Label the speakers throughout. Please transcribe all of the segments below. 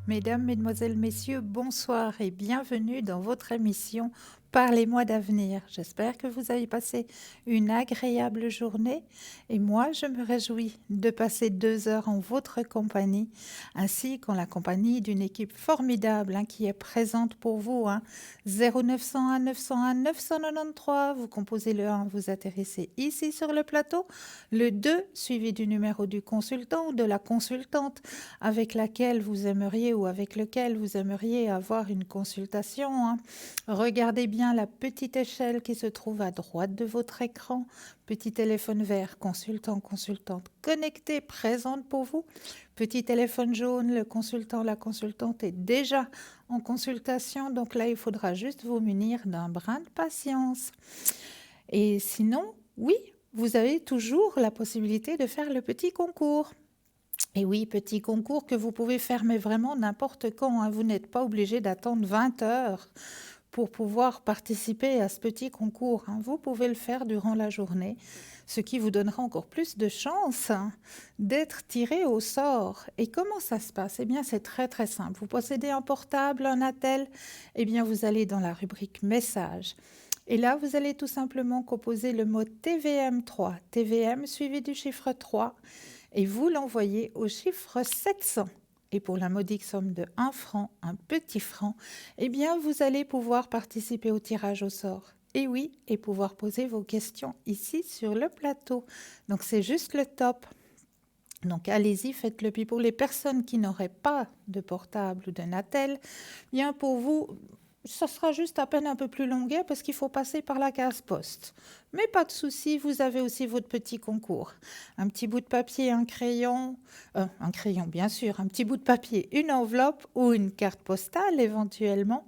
Speaker 1: Mesdames, Mesdemoiselles, Messieurs, bonsoir et bienvenue dans votre émission Parlez-moi d'avenir. J'espère que vous avez passé une agréable journée et moi, je me réjouis de passer 2 heures en votre compagnie ainsi qu'en la compagnie d'une équipe formidable qui est présente pour vous. 0901 901 993, vous composez le 1, vous atterrissez ici sur le plateau, le 2 suivi du numéro du consultant ou de la consultante avec laquelle vous aimeriez ou avec lequel vous aimeriez avoir une consultation. Regardez bien la petite échelle qui se trouve à droite de votre écran. Petit téléphone vert, consultant, consultante connecté, présente pour vous. Petit téléphone jaune, le consultant, la consultante est déjà en consultation. Donc là, il faudra juste vous munir d'un brin de patience. Et sinon, oui, vous avez toujours la possibilité de faire le petit concours. Et oui, petit concours que vous pouvez faire, mais vraiment n'importe quand. Vous n'êtes pas obligé d'attendre 20 heures pour pouvoir participer à ce petit concours. Vous pouvez le faire durant la journée, ce qui vous donnera encore plus de chances d'être tiré au sort. Et comment ça se passe? Eh bien, c'est très très simple. Vous possédez un portable, un attel, eh bien, vous allez dans la rubrique messages. Et là, vous allez tout simplement composer le mot TVM3, TVM suivi du chiffre 3, et vous l'envoyez au chiffre 700. Et pour la modique somme de 1 franc, un petit franc, eh bien, vous allez pouvoir participer au tirage au sort. Et oui, et pouvoir poser vos questions ici sur le plateau. Donc, c'est juste le top. Donc, allez-y, faites-le. Puis pour les personnes qui n'auraient pas de portable ou de Natel, bien pour vous, ça sera juste à peine un peu plus longuet parce qu'il faut passer par la case poste. Mais pas de souci, vous avez aussi votre petit concours. Un petit bout de papier, un crayon bien sûr, un petit bout de papier, une enveloppe ou une carte postale éventuellement.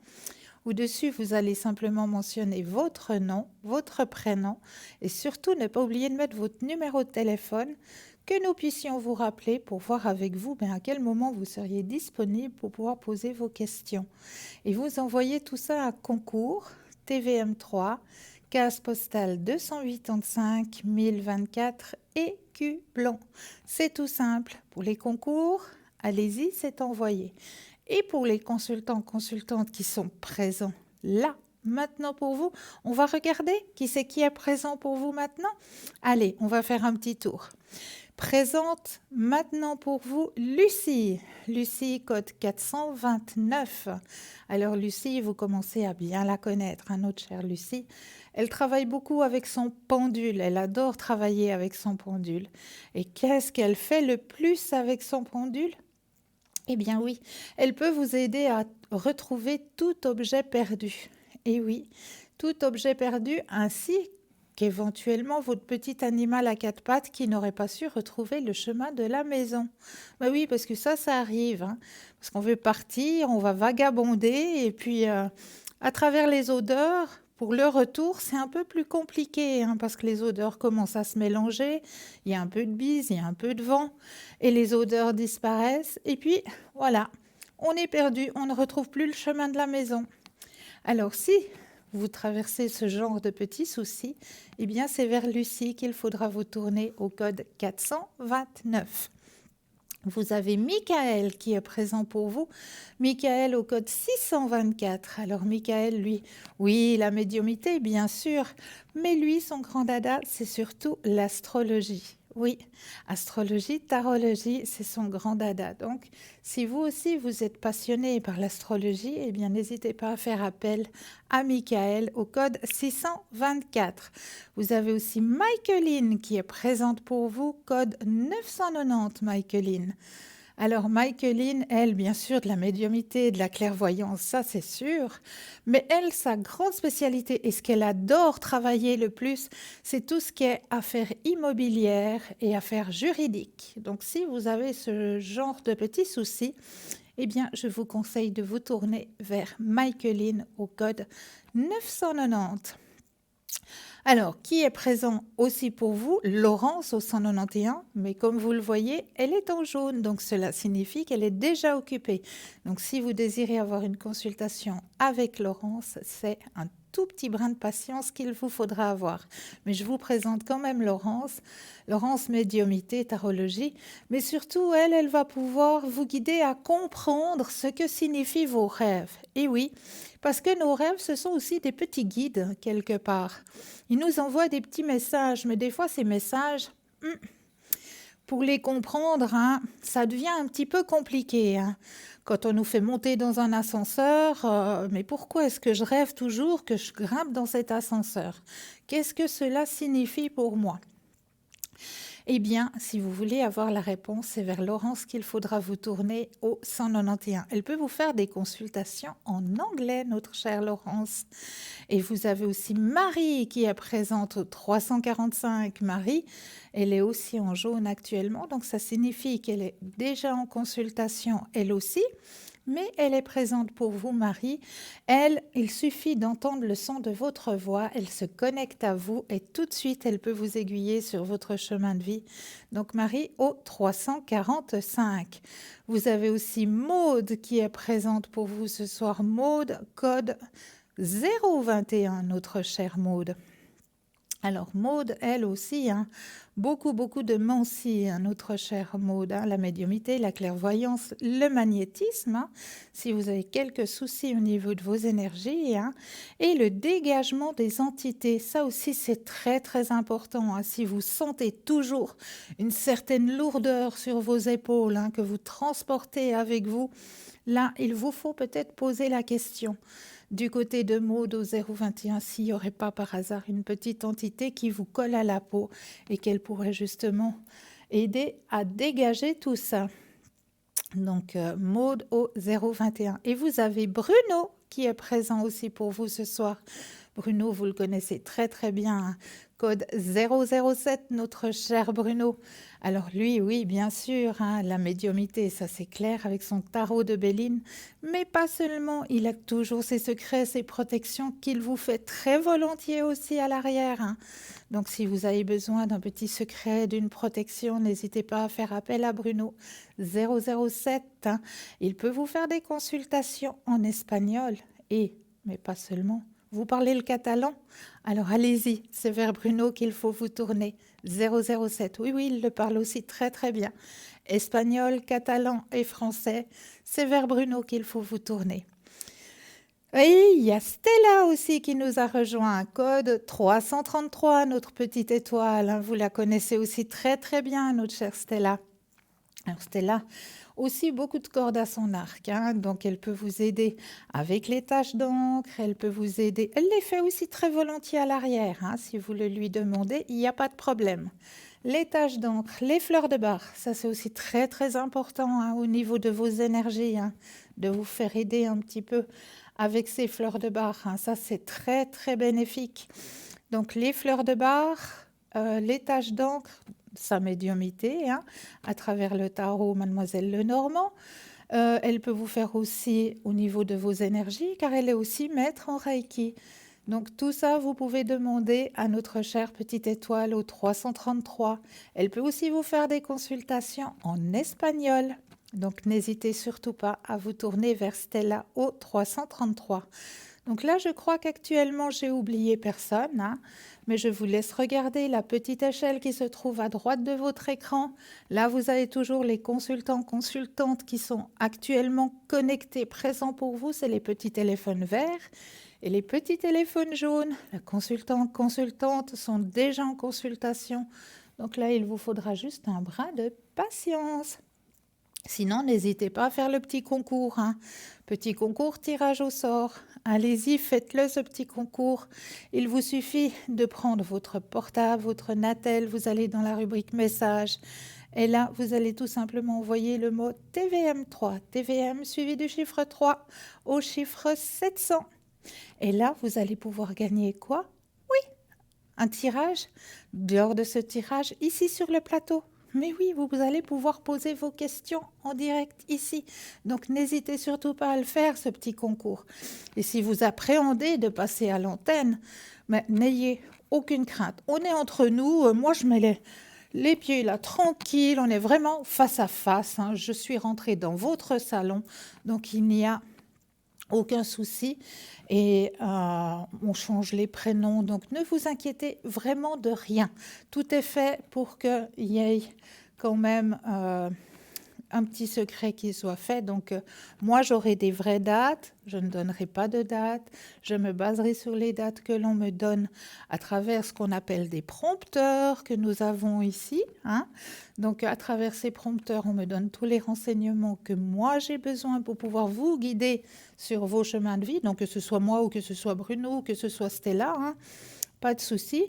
Speaker 1: Au-dessus, vous allez simplement mentionner votre nom, votre prénom et surtout ne pas oublier de mettre votre numéro de téléphone que nous puissions vous rappeler pour voir avec vous à quel moment vous seriez disponible pour pouvoir poser vos questions. Et vous envoyez tout ça à concours TVM3, case postale 285 1024 écu blanc. C'est tout simple. Pour les concours, allez-y, c'est envoyé. Et pour les consultants, consultantes qui sont présents là, maintenant pour vous, on va regarder qui c'est qui est présent pour vous maintenant. Allez, on va faire un petit tour. Présente maintenant pour vous Lucie. Lucie, code 429. Alors Lucie, vous commencez à bien la connaître, notre chère Lucie. Elle travaille beaucoup avec son pendule. Elle adore travailler avec son pendule. Et qu'est-ce qu'elle fait le plus avec son pendule? Eh bien oui, elle peut vous aider à retrouver tout objet perdu. Et oui, tout objet perdu ainsi qu'éventuellement votre petit animal à 4 pattes qui n'aurait pas su retrouver le chemin de la maison. Ben oui, parce que ça arrive. Parce qu'on veut partir, on va vagabonder et puis à travers les odeurs, pour le retour, c'est un peu plus compliqué parce que les odeurs commencent à se mélanger. Il y a un peu de bise, il y a un peu de vent et les odeurs disparaissent. Et puis, voilà, on est perdu, on ne retrouve plus le chemin de la maison. Alors, si vous traversez ce genre de petits soucis, eh bien, c'est vers Lucie qu'il faudra vous tourner au code 429. Vous avez Michael qui est présent pour vous. Michael au code 624. Alors Michael, lui, oui, la médiumité, bien sûr, mais lui, son grand dada, c'est surtout l'astrologie. Oui, astrologie, tarologie, c'est son grand dada. Donc, si vous aussi, vous êtes passionné par l'astrologie, eh bien, n'hésitez pas à faire appel à Michael au code 624. Vous avez aussi Michaeline qui est présente pour vous, code 990, Michaeline. Alors, Michaeline, elle, bien sûr, de la médiumité, de la clairvoyance, ça c'est sûr. Mais elle, sa grande spécialité et ce qu'elle adore travailler le plus, c'est tout ce qui est affaires immobilières et affaires juridiques. Donc, si vous avez ce genre de petits soucis, eh bien, je vous conseille de vous tourner vers Michaeline au code 990. Alors, qui est présent aussi pour vous? Laurence au 191, mais comme vous le voyez, elle est en jaune, donc cela signifie qu'elle est déjà occupée. Donc, si vous désirez avoir une consultation avec Laurence, c'est un tout petit brin de patience qu'il vous faudra avoir. Mais je vous présente quand même Laurence. Laurence, médiumité, tarologie. Mais surtout, elle va pouvoir vous guider à comprendre ce que signifient vos rêves. Et oui, parce que nos rêves, ce sont aussi des petits guides, quelque part. Ils nous envoient des petits messages, mais des fois, ces messages... pour les comprendre, ça devient un petit peu compliqué. Quand on nous fait monter dans un ascenseur, mais pourquoi est-ce que je rêve toujours que je grimpe dans cet ascenseur? Qu'est-ce que cela signifie pour moi? Eh bien, si vous voulez avoir la réponse, c'est vers Laurence qu'il faudra vous tourner au 191. Elle peut vous faire des consultations en anglais, notre chère Laurence. Et vous avez aussi Marie qui est présente au 345. Marie, elle est aussi en jaune actuellement, donc ça signifie qu'elle est déjà en consultation elle aussi. Mais elle est présente pour vous, Marie. Elle, il suffit d'entendre le son de votre voix, elle se connecte à vous et tout de suite, elle peut vous aiguiller sur votre chemin de vie. Donc, Marie, au 345. Vous avez aussi Maude qui est présente pour vous ce soir. Maude, code 021, notre chère Maude. Alors, Maude, elle aussi, beaucoup de Mancy, notre chère Maude, la médiumité, la clairvoyance, le magnétisme, si vous avez quelques soucis au niveau de vos énergies, et le dégagement des entités. Ça aussi, c'est très important. Si vous sentez toujours une certaine lourdeur sur vos épaules, que vous transportez avec vous, là, il vous faut peut-être poser la question. Du côté de Maude au 021, s'il n'y aurait pas par hasard une petite entité qui vous colle à la peau et qu'elle pourrait justement aider à dégager tout ça. Donc, Maude au 021. Et vous avez Bruno qui est présent aussi pour vous ce soir. Bruno, vous le connaissez très bien, code 007, notre cher Bruno. Alors lui, oui, bien sûr, la médiumité, ça c'est clair, avec son tarot de Béline, mais pas seulement, il a toujours ses secrets, ses protections qu'il vous fait très volontiers aussi à l'arrière. Donc si vous avez besoin d'un petit secret, d'une protection, n'hésitez pas à faire appel à Bruno 007. Il peut vous faire des consultations en espagnol mais pas seulement. Vous parlez le catalan? Alors allez-y, c'est vers Bruno qu'il faut vous tourner. 007, oui, il le parle aussi très bien. Espagnol, catalan et français, c'est vers Bruno qu'il faut vous tourner. Et il y a Stella aussi qui nous a rejoint, code 333, notre petite étoile. Vous la connaissez aussi très bien, notre chère Stella. Alors Stella, aussi beaucoup de cordes à son arc, donc elle peut vous aider avec les taches d'encre, elle peut vous aider, elle les fait aussi très volontiers à l'arrière, si vous le lui demandez, il n'y a pas de problème. Les taches d'encre, les fleurs de bar, ça c'est aussi très important au niveau de vos énergies, de vous faire aider un petit peu avec ces fleurs de bar, ça c'est très bénéfique. Donc les fleurs de bar, les taches d'encre, sa médiumité, à travers le tarot Mademoiselle Lenormand. Elle peut vous faire aussi au niveau de vos énergies, car elle est aussi maître en Reiki. Donc tout ça, vous pouvez demander à notre chère petite étoile au 333. Elle peut aussi vous faire des consultations en espagnol. Donc n'hésitez surtout pas à vous tourner vers Stella au 333. Donc là, je crois qu'actuellement, j'ai oublié personne, mais je vous laisse regarder la petite échelle qui se trouve à droite de votre écran. Là, vous avez toujours les consultants, consultantes qui sont actuellement connectés, présents pour vous. C'est les petits téléphones verts et les petits téléphones jaunes. Les consultants, consultantes sont déjà en consultation. Donc là, il vous faudra juste un brin de patience. Sinon, n'hésitez pas à faire le petit concours. Petit concours tirage au sort. Allez-y, faites-le ce petit concours. Il vous suffit de prendre votre portable, votre Natel, vous allez dans la rubrique messages. Et là, vous allez tout simplement envoyer le mot TVM3, TVM suivi du chiffre 3 au chiffre 700. Et là, vous allez pouvoir gagner quoi? Oui, un tirage. Dehors de ce tirage, ici sur le plateau. Mais oui, vous allez pouvoir poser vos questions en direct ici. Donc, n'hésitez surtout pas à le faire, ce petit concours. Et si vous appréhendez de passer à l'antenne, mais n'ayez aucune crainte. On est entre nous. Moi, je mets les pieds là, tranquille. On est vraiment face à face. Je suis rentrée dans votre salon. Donc, il n'y a aucun souci. Et on change les prénoms, donc ne vous inquiétez vraiment de rien. Tout est fait pour qu'il y ait quand même un petit secret qui soit fait. Donc, moi, j'aurai des vraies dates. Je ne donnerai pas de date. Je me baserai sur les dates que l'on me donne à travers ce qu'on appelle des prompteurs que nous avons ici, hein. Donc, à travers ces prompteurs, on me donne tous les renseignements que moi, j'ai besoin pour pouvoir vous guider sur vos chemins de vie. Donc, que ce soit moi ou que ce soit Bruno ou que ce soit Stella, hein, pas de souci.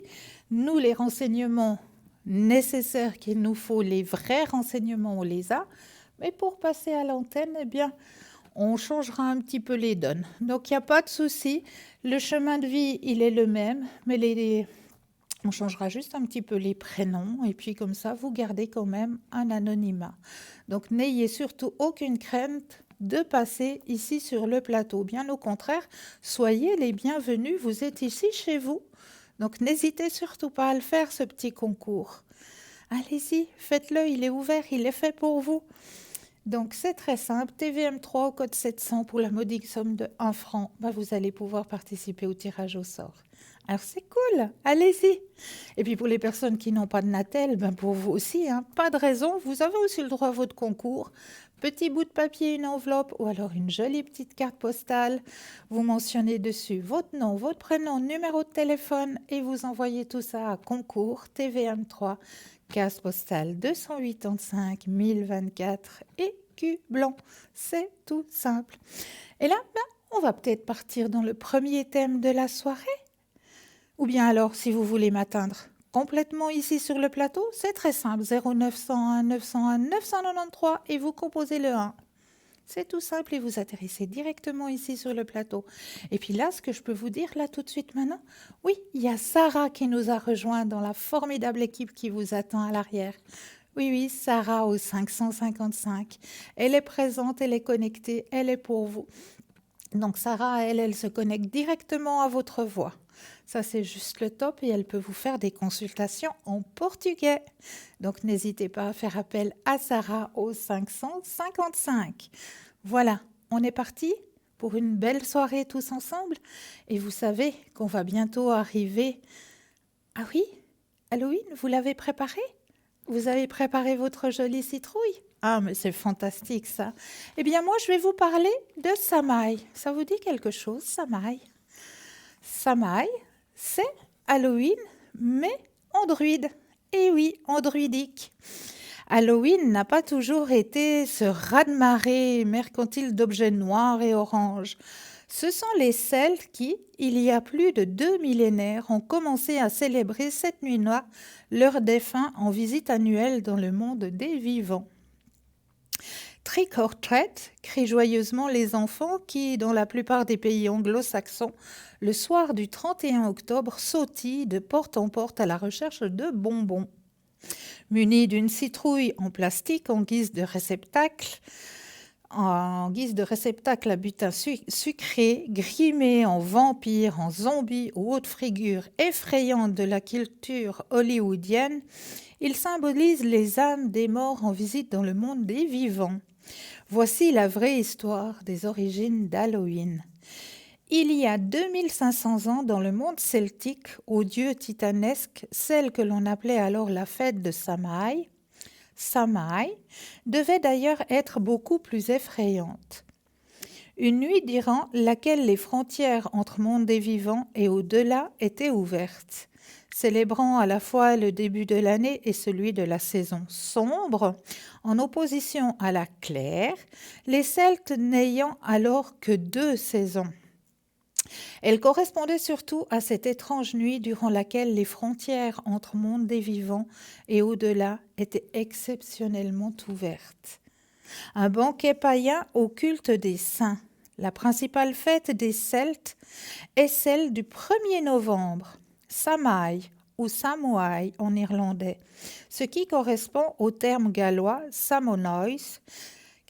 Speaker 1: Nous, les renseignements nécessaires qu'il nous faut, les vrais renseignements, on les a. Mais pour passer à l'antenne, eh bien, on changera un petit peu les donnes. Donc, il n'y a pas de souci. Le chemin de vie, il est le même, mais on changera juste un petit peu les prénoms. Et puis, comme ça, vous gardez quand même un anonymat. Donc, n'ayez surtout aucune crainte de passer ici sur le plateau. Bien au contraire, soyez les bienvenus. Vous êtes ici chez vous. Donc, n'hésitez surtout pas à le faire, ce petit concours. Allez-y, faites-le, il est ouvert, il est fait pour vous. Donc, c'est très simple. TVM3 au code 700 pour la modique somme de 1 franc. Vous allez pouvoir participer au tirage au sort. Alors, c'est cool. Allez-y. Et puis, pour les personnes qui n'ont pas de Natel, pour vous aussi, hein, pas de raison. Vous avez aussi le droit à votre concours. Petit bout de papier, une enveloppe ou alors une jolie petite carte postale. Vous mentionnez dessus votre nom, votre prénom, numéro de téléphone et vous envoyez tout ça à concours TVM3 case postale 285 1024 écus blanc. C'est tout simple. Et là, on va peut-être partir dans le premier thème de la soirée. Ou bien alors, si vous voulez m'atteindre complètement ici sur le plateau, c'est très simple. 0901 901 993 et vous composez le 1. C'est tout simple et vous atterrissez directement ici sur le plateau. Et puis là, ce que je peux vous dire là tout de suite maintenant, oui, il y a Sarah qui nous a rejoint dans la formidable équipe qui vous attend à l'arrière. Oui, Sarah au 555. Elle est présente, elle est connectée, elle est pour vous. Donc Sarah, elle se connecte directement à votre voix. Ça, c'est juste le top et elle peut vous faire des consultations en portugais. Donc, n'hésitez pas à faire appel à Sarah au 555. Voilà, on est parti pour une belle soirée tous ensemble. Et vous savez qu'on va bientôt arriver. Ah oui, Halloween, vous l'avez préparé? Vous avez préparé votre jolie citrouille? Ah, mais c'est fantastique ça. Eh bien, moi, je vais vous parler de Samaï. Ça vous dit quelque chose, Samaï? Samaï, c'est Halloween, mais en druide. Et oui, en druidique. Halloween n'a pas toujours été ce raz-de-marée mercantile d'objets noirs et oranges. Ce sont les Celtes qui, il y a plus de 2 millénaires, ont commencé à célébrer cette nuit noire leurs défunts en visite annuelle dans le monde des vivants. Trick or treat, crient joyeusement les enfants qui, dans la plupart des pays anglo-saxons, le soir du 31 octobre, sautillent de porte en porte à la recherche de bonbons. Munis d'une citrouille en plastique en guise de réceptacle à butin sucré, grimés en vampires, en zombies ou autres figures effrayantes de la culture hollywoodienne, ils symbolisent les âmes des morts en visite dans le monde des vivants. Voici la vraie histoire des origines d'Halloween. Il y a 2500 ans, dans le monde celtique, aux dieux titanesques, celle que l'on appelait alors la fête de Samaï, devait d'ailleurs être beaucoup plus effrayante. Une nuit durant laquelle les frontières entre monde des vivants et au-delà étaient ouvertes, célébrant à la fois le début de l'année et celui de la saison sombre, en opposition à la claire, les Celtes n'ayant alors que 2 saisons. Elle correspondait surtout à cette étrange nuit durant laquelle les frontières entre monde des vivants et au-delà étaient exceptionnellement ouvertes. Un banquet païen au culte des saints. La principale fête des Celtes est celle du 1er novembre, Samaï ou Samhain en irlandais, ce qui correspond au terme gallois Samonois,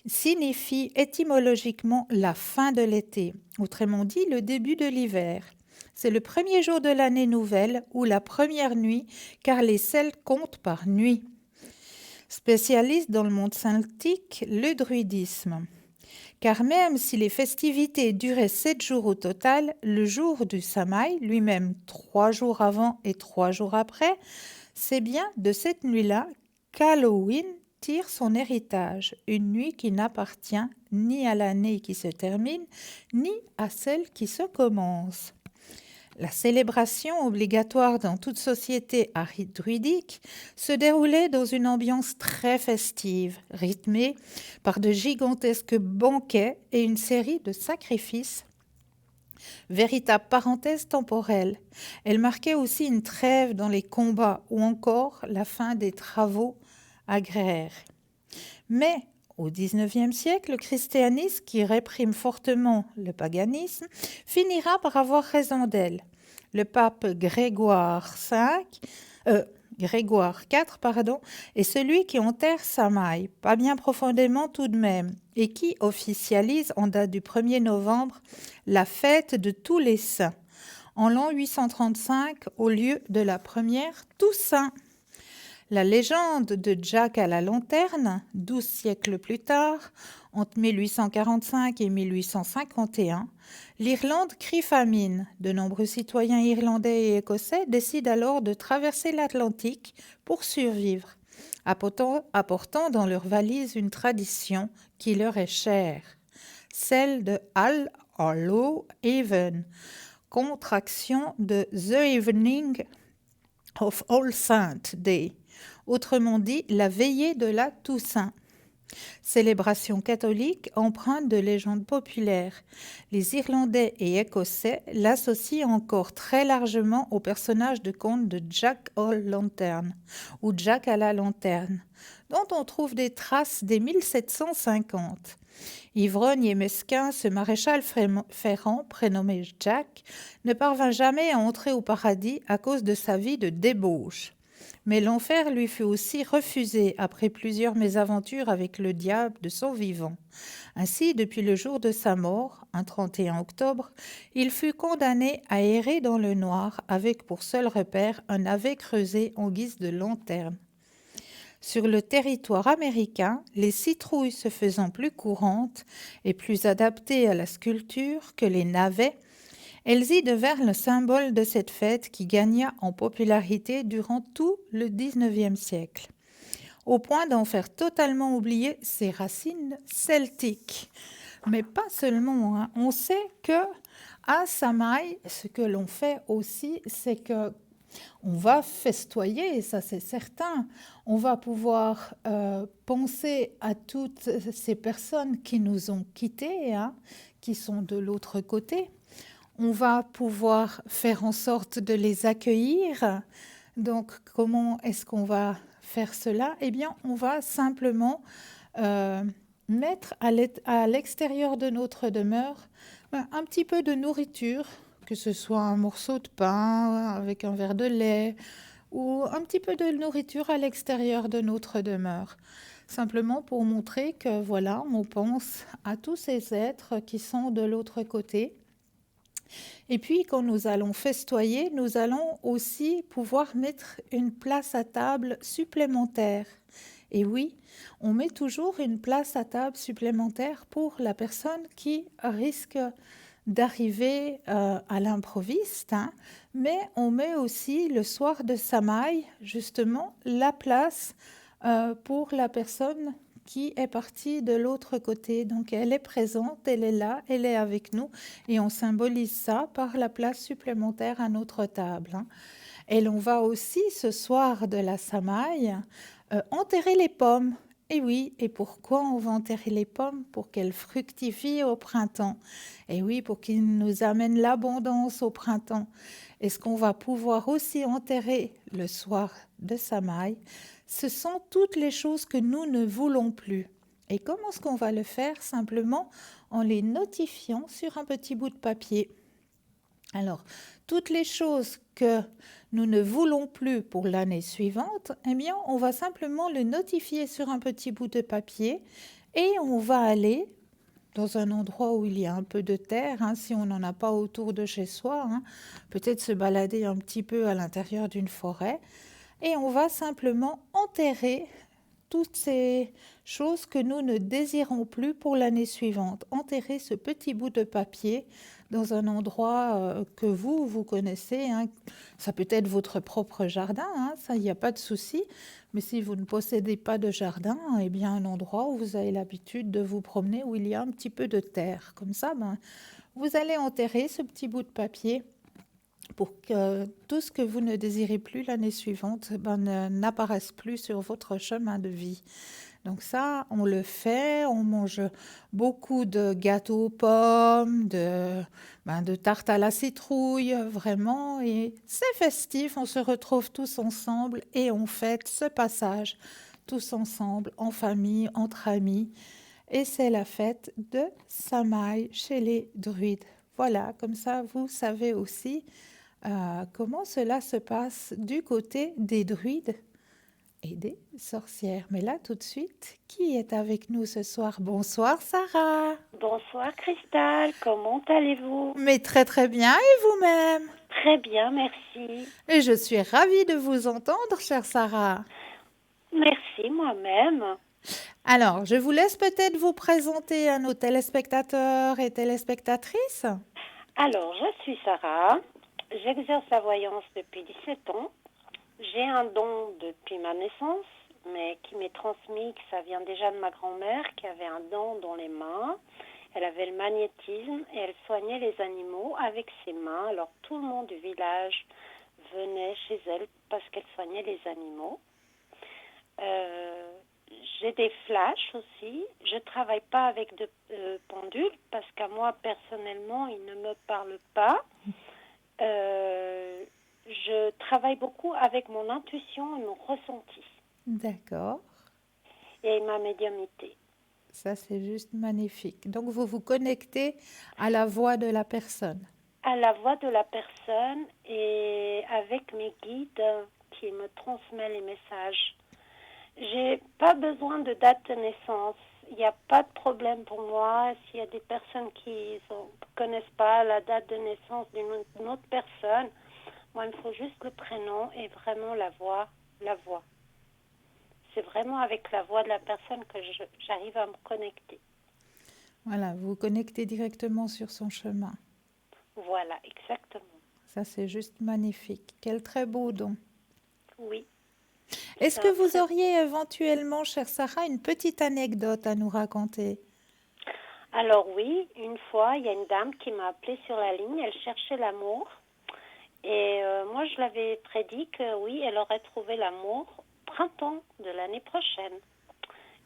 Speaker 1: signifie étymologiquement la fin de l'été, autrement dit le début de l'hiver. C'est le premier jour de l'année nouvelle ou la première nuit, car les Celtes comptent par nuit. Spécialiste dans le monde celtique, le druidisme. car même si les festivités duraient 7 jours au total, le jour du Samaï, lui-même 3 jours avant et 3 jours après, c'est bien de cette nuit-là qu'Halloween tire son héritage, une nuit qui n'appartient ni à l'année qui se termine, ni à celle qui se commence. La célébration obligatoire dans toute société à rite druidique se déroulait dans une ambiance très festive, rythmée par de gigantesques banquets et une série de sacrifices. Véritable parenthèse temporelle, elle marquait aussi une trêve dans les combats ou encore la fin des travaux agraires. Mais au XIXe siècle, le christianisme, qui réprime fortement le paganisme, finira par avoir raison d'elle. Le pape Grégoire IV, est celui qui enterre Samaï, pas bien profondément tout de même, et qui officialise en date du 1er novembre la fête de tous les saints, en l'an 835 au lieu de la première Toussaint. La légende de Jack à la lanterne, 12 siècles plus tard, entre 1845 et 1851, l'Irlande crie famine. De nombreux citoyens irlandais et écossais décident alors de traverser l'Atlantique pour survivre, apportant dans leur valise une tradition qui leur est chère, celle de All Hallow Even, contraction de The Evening of All Saints' Day, autrement dit la veillée de la Toussaint. Célébration catholique empreinte de légendes populaires. Les Irlandais et Écossais l'associent encore très largement au personnage de conte de Jack O'Lantern ou Jack à la lanterne, dont on trouve des traces dès 1750. Ivrogne et mesquin, ce maréchal ferrant, prénommé Jack, ne parvint jamais à entrer au paradis à cause de sa vie de débauche. Mais l'enfer lui fut aussi refusé après plusieurs mésaventures avec le diable de son vivant. Ainsi, depuis le jour de sa mort, un 31 octobre, il fut condamné à errer dans le noir avec pour seul repère un navet creusé en guise de lanterne. Sur le territoire américain, les citrouilles se faisant plus courantes et plus adaptées à la sculpture que les navets, elles y devinrent le symbole de cette fête qui gagna en popularité durant tout le XIXe siècle, au point d'en faire totalement oublier ses racines celtiques. Mais pas seulement, hein. On sait que à Samaï, ce que l'on fait aussi, c'est que on va festoyer, ça c'est certain. On va pouvoir penser à toutes ces personnes qui nous ont quittés, hein, qui sont de l'autre côté. On va pouvoir faire en sorte de les accueillir. Donc, comment est-ce qu'on va faire cela? Eh bien, on va simplement mettre à l'extérieur de notre demeure un petit peu de nourriture, que ce soit un morceau de pain avec un verre de lait ou un petit peu de nourriture à l'extérieur de notre demeure. Simplement pour montrer que voilà, on pense à tous ces êtres qui sont de l'autre côté. Et puis, quand nous allons festoyer, nous allons aussi pouvoir mettre une place à table supplémentaire. Et oui, on met toujours une place à table supplémentaire pour la personne qui risque d'arriver à l'improviste, hein, mais on met aussi le soir de Samaï, justement, la place pour la personne qui est partie de l'autre côté. Donc elle est présente, elle est là, elle est avec nous et on symbolise ça par la place supplémentaire à notre table, hein. Et l'on va aussi ce soir de la Samaï enterrer les pommes. Et oui, et pourquoi on va enterrer les pommes? Pour qu'elles fructifient au printemps. Et oui, pour qu'ils nous amènent l'abondance au printemps. Et ce qu'on va pouvoir aussi enterrer le soir de Samaï, ce sont toutes les choses que nous ne voulons plus. Et comment est-ce qu'on va le faire? Simplement en les notifiant sur un petit bout de papier. Alors, toutes les choses que nous ne voulons plus pour l'année suivante, eh bien, on va simplement le notifier sur un petit bout de papier et on va aller dans un endroit où il y a un peu de terre, hein, si on n'en a pas autour de chez soi, hein, peut-être se balader un petit peu à l'intérieur d'une forêt et on va simplement enterrer toutes ces choses que nous ne désirons plus pour l'année suivante. Enterrez ce petit bout de papier dans un endroit que vous connaissez, hein. Ça peut être votre propre jardin, hein, ça, il n'y a pas de souci. Mais si vous ne possédez pas de jardin, eh bien un endroit où vous avez l'habitude de vous promener, où il y a un petit peu de terre. Comme ça, ben, vous allez enterrer ce petit bout de papier pour que tout ce que vous ne désirez plus l'année suivante n'apparaisse plus sur votre chemin de vie. Donc ça, on le fait, on mange beaucoup de gâteaux aux pommes, de tartes à la citrouille, vraiment, et c'est festif, on se retrouve tous ensemble et on fête ce passage tous ensemble, en famille, entre amis, et c'est la fête de Samaï chez les druides. Voilà, comme ça, vous savez aussi comment cela se passe du côté des druides et des sorcières. Mais là, tout de suite, qui est avec nous ce soir? Bonsoir, Sarah.
Speaker 2: Bonsoir Cristal, comment allez-vous?
Speaker 1: Mais très très bien, et vous-même?
Speaker 2: Très bien, merci.
Speaker 1: Et je suis ravie de vous entendre, chère Sarah.
Speaker 2: Merci moi-même.
Speaker 1: Alors, je vous laisse peut-être vous présenter à nos téléspectateurs et téléspectatrices.
Speaker 2: Alors, je suis Sarah, j'exerce la voyance depuis 17 ans. J'ai un don depuis ma naissance, mais qui m'est transmis, que ça vient déjà de ma grand-mère, qui avait un don dans les mains. Elle avait le magnétisme et elle soignait les animaux avec ses mains. Alors, tout le monde du village venait chez elle parce qu'elle soignait les animaux. J'ai des flashs aussi. Je ne travaille pas avec de pendules parce qu'à moi, personnellement, ils ne me parlent pas. Je travaille beaucoup avec mon intuition et mon ressenti
Speaker 1: D'accord.
Speaker 2: et ma médiumnité.
Speaker 1: Ça, c'est juste magnifique. Donc, vous vous connectez à la voix de la personne.
Speaker 2: À la voix de la personne et avec mes guides qui me transmettent les messages. J'ai pas besoin de date de naissance. Il n'y a pas de problème pour moi. S'il y a des personnes qui ne connaissent pas la date de naissance d'une autre personne, moi, il me faut juste le prénom et vraiment la voix. La voix. C'est vraiment avec la voix de la personne que j'arrive à me connecter.
Speaker 1: Voilà, vous vous connectez directement sur son chemin.
Speaker 2: Voilà, exactement.
Speaker 1: Ça, c'est juste magnifique. Quel très beau don.
Speaker 2: Oui.
Speaker 1: Est-ce que vous auriez éventuellement, chère Sarah, une petite anecdote à nous raconter?
Speaker 2: Alors oui, une fois, il y a une dame qui m'a appelée sur la ligne. Elle cherchait l'amour. Et moi, je l'avais prédit que oui, elle aurait trouvé l'amour printemps de l'année prochaine.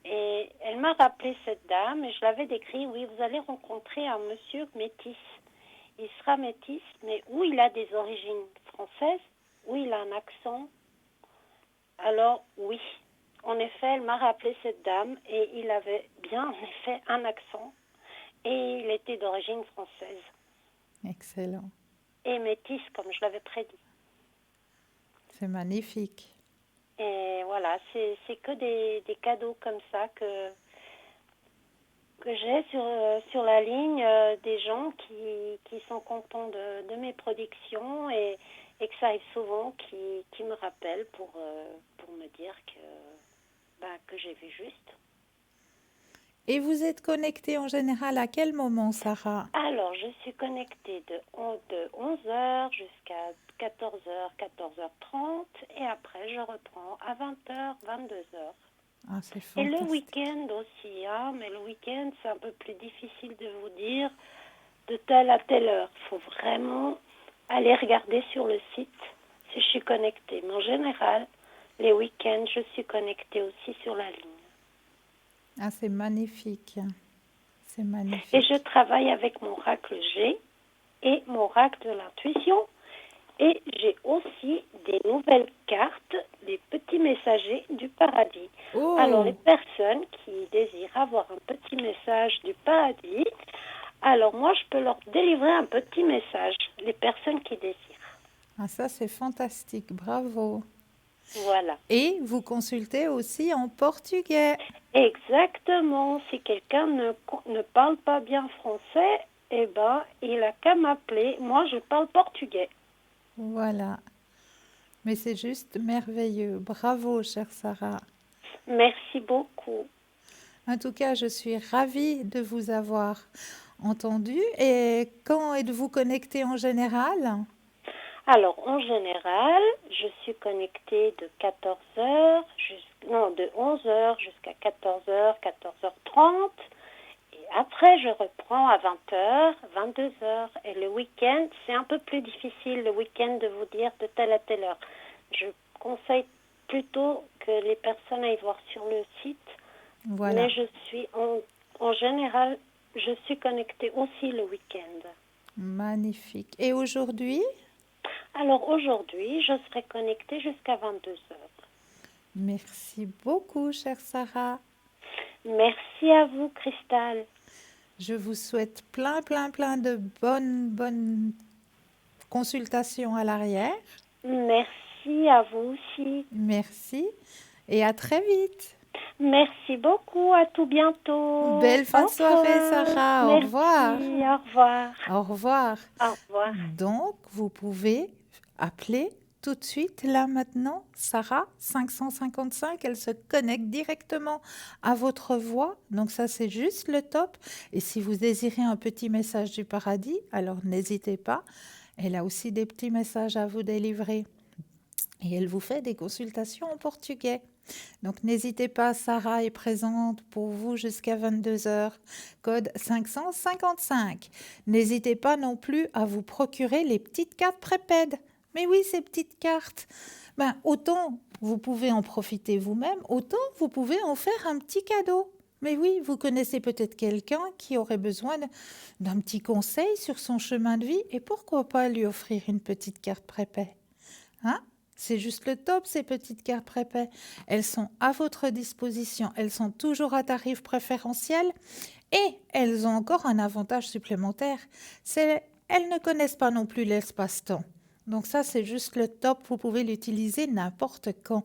Speaker 2: Et elle m'a rappelé cette dame et je l'avais décrit, oui, vous allez rencontrer un monsieur métis. Il sera métis, mais où il a des origines françaises, où il a un accent. Alors oui, en effet, elle m'a rappelé cette dame et il avait bien en effet un accent et il était d'origine française.
Speaker 1: Excellent.
Speaker 2: Et métis, comme je l'avais prédit.
Speaker 1: C'est magnifique.
Speaker 2: Et voilà, c'est que des cadeaux comme ça que j'ai sur la ligne, des gens qui sont contents de mes prédictions et que ça arrive souvent, qui me rappellent pour me dire que j'ai vu juste.
Speaker 1: Et vous êtes connectée en général à quel moment, Sarah?
Speaker 2: Alors, je suis connectée de 11h jusqu'à 14h, 14h30 et après je reprends à 20h, 22h.
Speaker 1: Ah, c'est
Speaker 2: Et le
Speaker 1: fantastique.
Speaker 2: week-end aussi, hein, mais le week-end c'est un peu plus difficile de vous dire de telle à telle heure. Il faut vraiment aller regarder sur le site si je suis connectée. Mais en général, les week-ends, je suis connectée aussi sur la ligne.
Speaker 1: Ah, c'est magnifique. C'est
Speaker 2: Et
Speaker 1: magnifique.
Speaker 2: je travaille avec mon oracle G et mon oracle de l'intuition. Et j'ai aussi des nouvelles cartes, des petits messagers du paradis.
Speaker 1: Oh!
Speaker 2: Alors, les personnes qui désirent avoir un petit message du paradis, alors moi, je peux leur délivrer un petit message, les personnes qui désirent.
Speaker 1: Ah, ça, c'est fantastique. Bravo.
Speaker 2: Voilà.
Speaker 1: Et vous consultez aussi en portugais.
Speaker 2: Exactement. Si quelqu'un ne parle pas bien français, eh ben, il a qu'à m'appeler. Moi, je parle portugais.
Speaker 1: Voilà. Mais c'est juste merveilleux. Bravo, chère Sarah.
Speaker 2: Merci beaucoup.
Speaker 1: En tout cas, je suis ravie de vous avoir entendu. Et quand êtes-vous connecté en général?
Speaker 2: Alors, en général, je suis connectée de 14 heures, non, de 11 heures jusqu'à 14 heures, 14h30. Et après, je reprends à 20 heures, 22 heures. Et le week-end, c'est un peu plus difficile le week-end de vous dire de telle à telle heure. Je conseille plutôt que les personnes aillent voir sur le site.
Speaker 1: Voilà,
Speaker 2: Mais je suis, en général, je suis connectée aussi le week-end.
Speaker 1: magnifique. Et aujourd'hui?
Speaker 2: Alors aujourd'hui, je serai connectée jusqu'à 22 heures.
Speaker 1: Merci beaucoup, chère Sarah.
Speaker 2: Merci à vous, Cristal.
Speaker 1: Je vous souhaite plein, plein, plein de bonnes consultations à l'arrière.
Speaker 2: Merci à vous aussi.
Speaker 1: Merci et à très vite.
Speaker 2: Merci beaucoup. À tout bientôt.
Speaker 1: Belle fin de soirée, Sarah. Au
Speaker 2: Merci.
Speaker 1: revoir.
Speaker 2: Au revoir.
Speaker 1: Au revoir.
Speaker 2: Au revoir.
Speaker 1: Donc, vous pouvez appeler tout de suite, là maintenant, Sarah 555. Elle se connecte directement à votre voix. Donc ça, c'est juste le top. Et si vous désirez un petit message du paradis, alors n'hésitez pas. Elle a aussi des petits messages à vous délivrer. Et elle vous fait des consultations en portugais. Donc n'hésitez pas, Sarah est présente pour vous jusqu'à 22 heures, code 555. N'hésitez pas non plus à vous procurer les petites cartes prépèdes. Mais oui, ces petites cartes, autant vous pouvez en profiter vous-même, autant vous pouvez en faire un petit cadeau. Mais oui, vous connaissez peut-être quelqu'un qui aurait besoin d'un petit conseil sur son chemin de vie et pourquoi pas lui offrir une petite carte prépède. Hein? C'est juste le top, ces petites cartes prépaies. Elles sont à votre disposition. Elles sont toujours à tarif préférentiel et elles ont encore un avantage supplémentaire. Elles ne connaissent pas non plus l'espace-temps. Donc ça, c'est juste le top. Vous pouvez l'utiliser n'importe quand.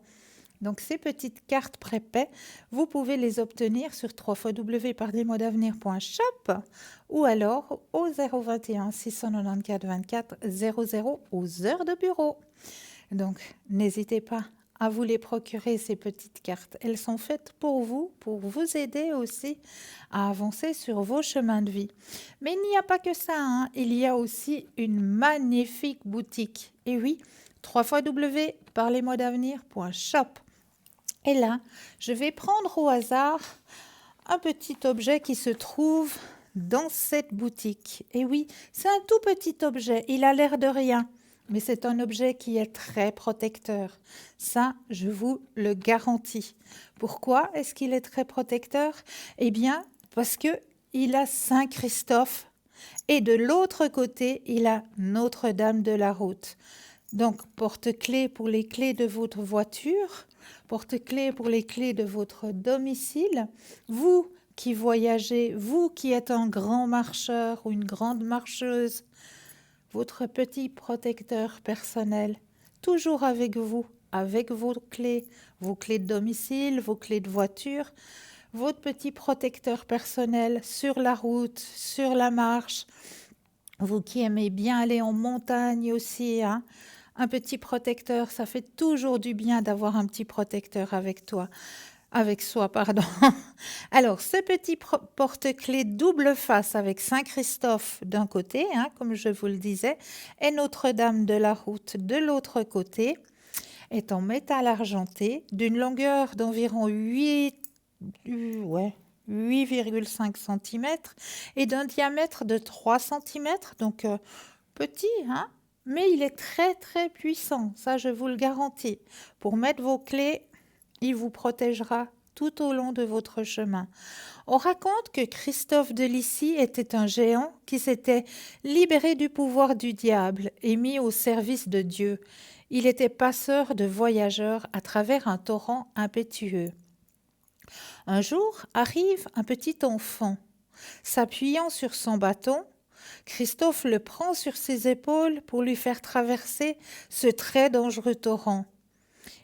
Speaker 1: Donc ces petites cartes prépaies, vous pouvez les obtenir sur www.parlesmoisdavenir.shop ou alors au 021 694 24 00 aux heures de bureau. Donc, n'hésitez pas à vous les procurer, ces petites cartes. Elles sont faites pour vous aider aussi à avancer sur vos chemins de vie. Mais il n'y a pas que ça, hein. Il y a aussi une magnifique boutique. Et oui, www.parlesmoisdavenir.shop. Et là, je vais prendre au hasard un petit objet qui se trouve dans cette boutique. Et oui, c'est un tout petit objet. Il a l'air de rien. Mais c'est un objet qui est très protecteur. Ça, je vous le garantis. Pourquoi est-ce qu'il est très protecteur? Eh bien, parce qu'il a Saint-Christophe et de l'autre côté, il a Notre-Dame de la Route. Donc, porte-clés pour les clés de votre voiture, porte-clés pour les clés de votre domicile. Vous qui voyagez, vous qui êtes un grand marcheur ou une grande marcheuse, votre petit protecteur personnel, toujours avec vous, avec vos clés de domicile, vos clés de voiture, votre petit protecteur personnel sur la route, sur la marche. Vous qui aimez bien aller en montagne aussi, hein, un petit protecteur, ça fait toujours du bien d'avoir un petit protecteur avec toi. Avec soi, pardon. Alors, ce petit porte-clés double face avec Saint-Christophe d'un côté, hein, comme je vous le disais, et Notre-Dame de la Route de l'autre côté, est en métal argenté d'une longueur d'environ 8,5 cm et d'un diamètre de 3 cm, donc petit, hein, mais il est très très puissant, ça je vous le garantis. Pour mettre vos clés, il vous protégera tout au long de votre chemin. On raconte que Christophe de Lycie était un géant qui s'était libéré du pouvoir du diable et mis au service de Dieu. Il était passeur de voyageurs à travers un torrent impétueux. Un jour arrive un petit enfant. S'appuyant sur son bâton, Christophe le prend sur ses épaules pour lui faire traverser ce très dangereux torrent.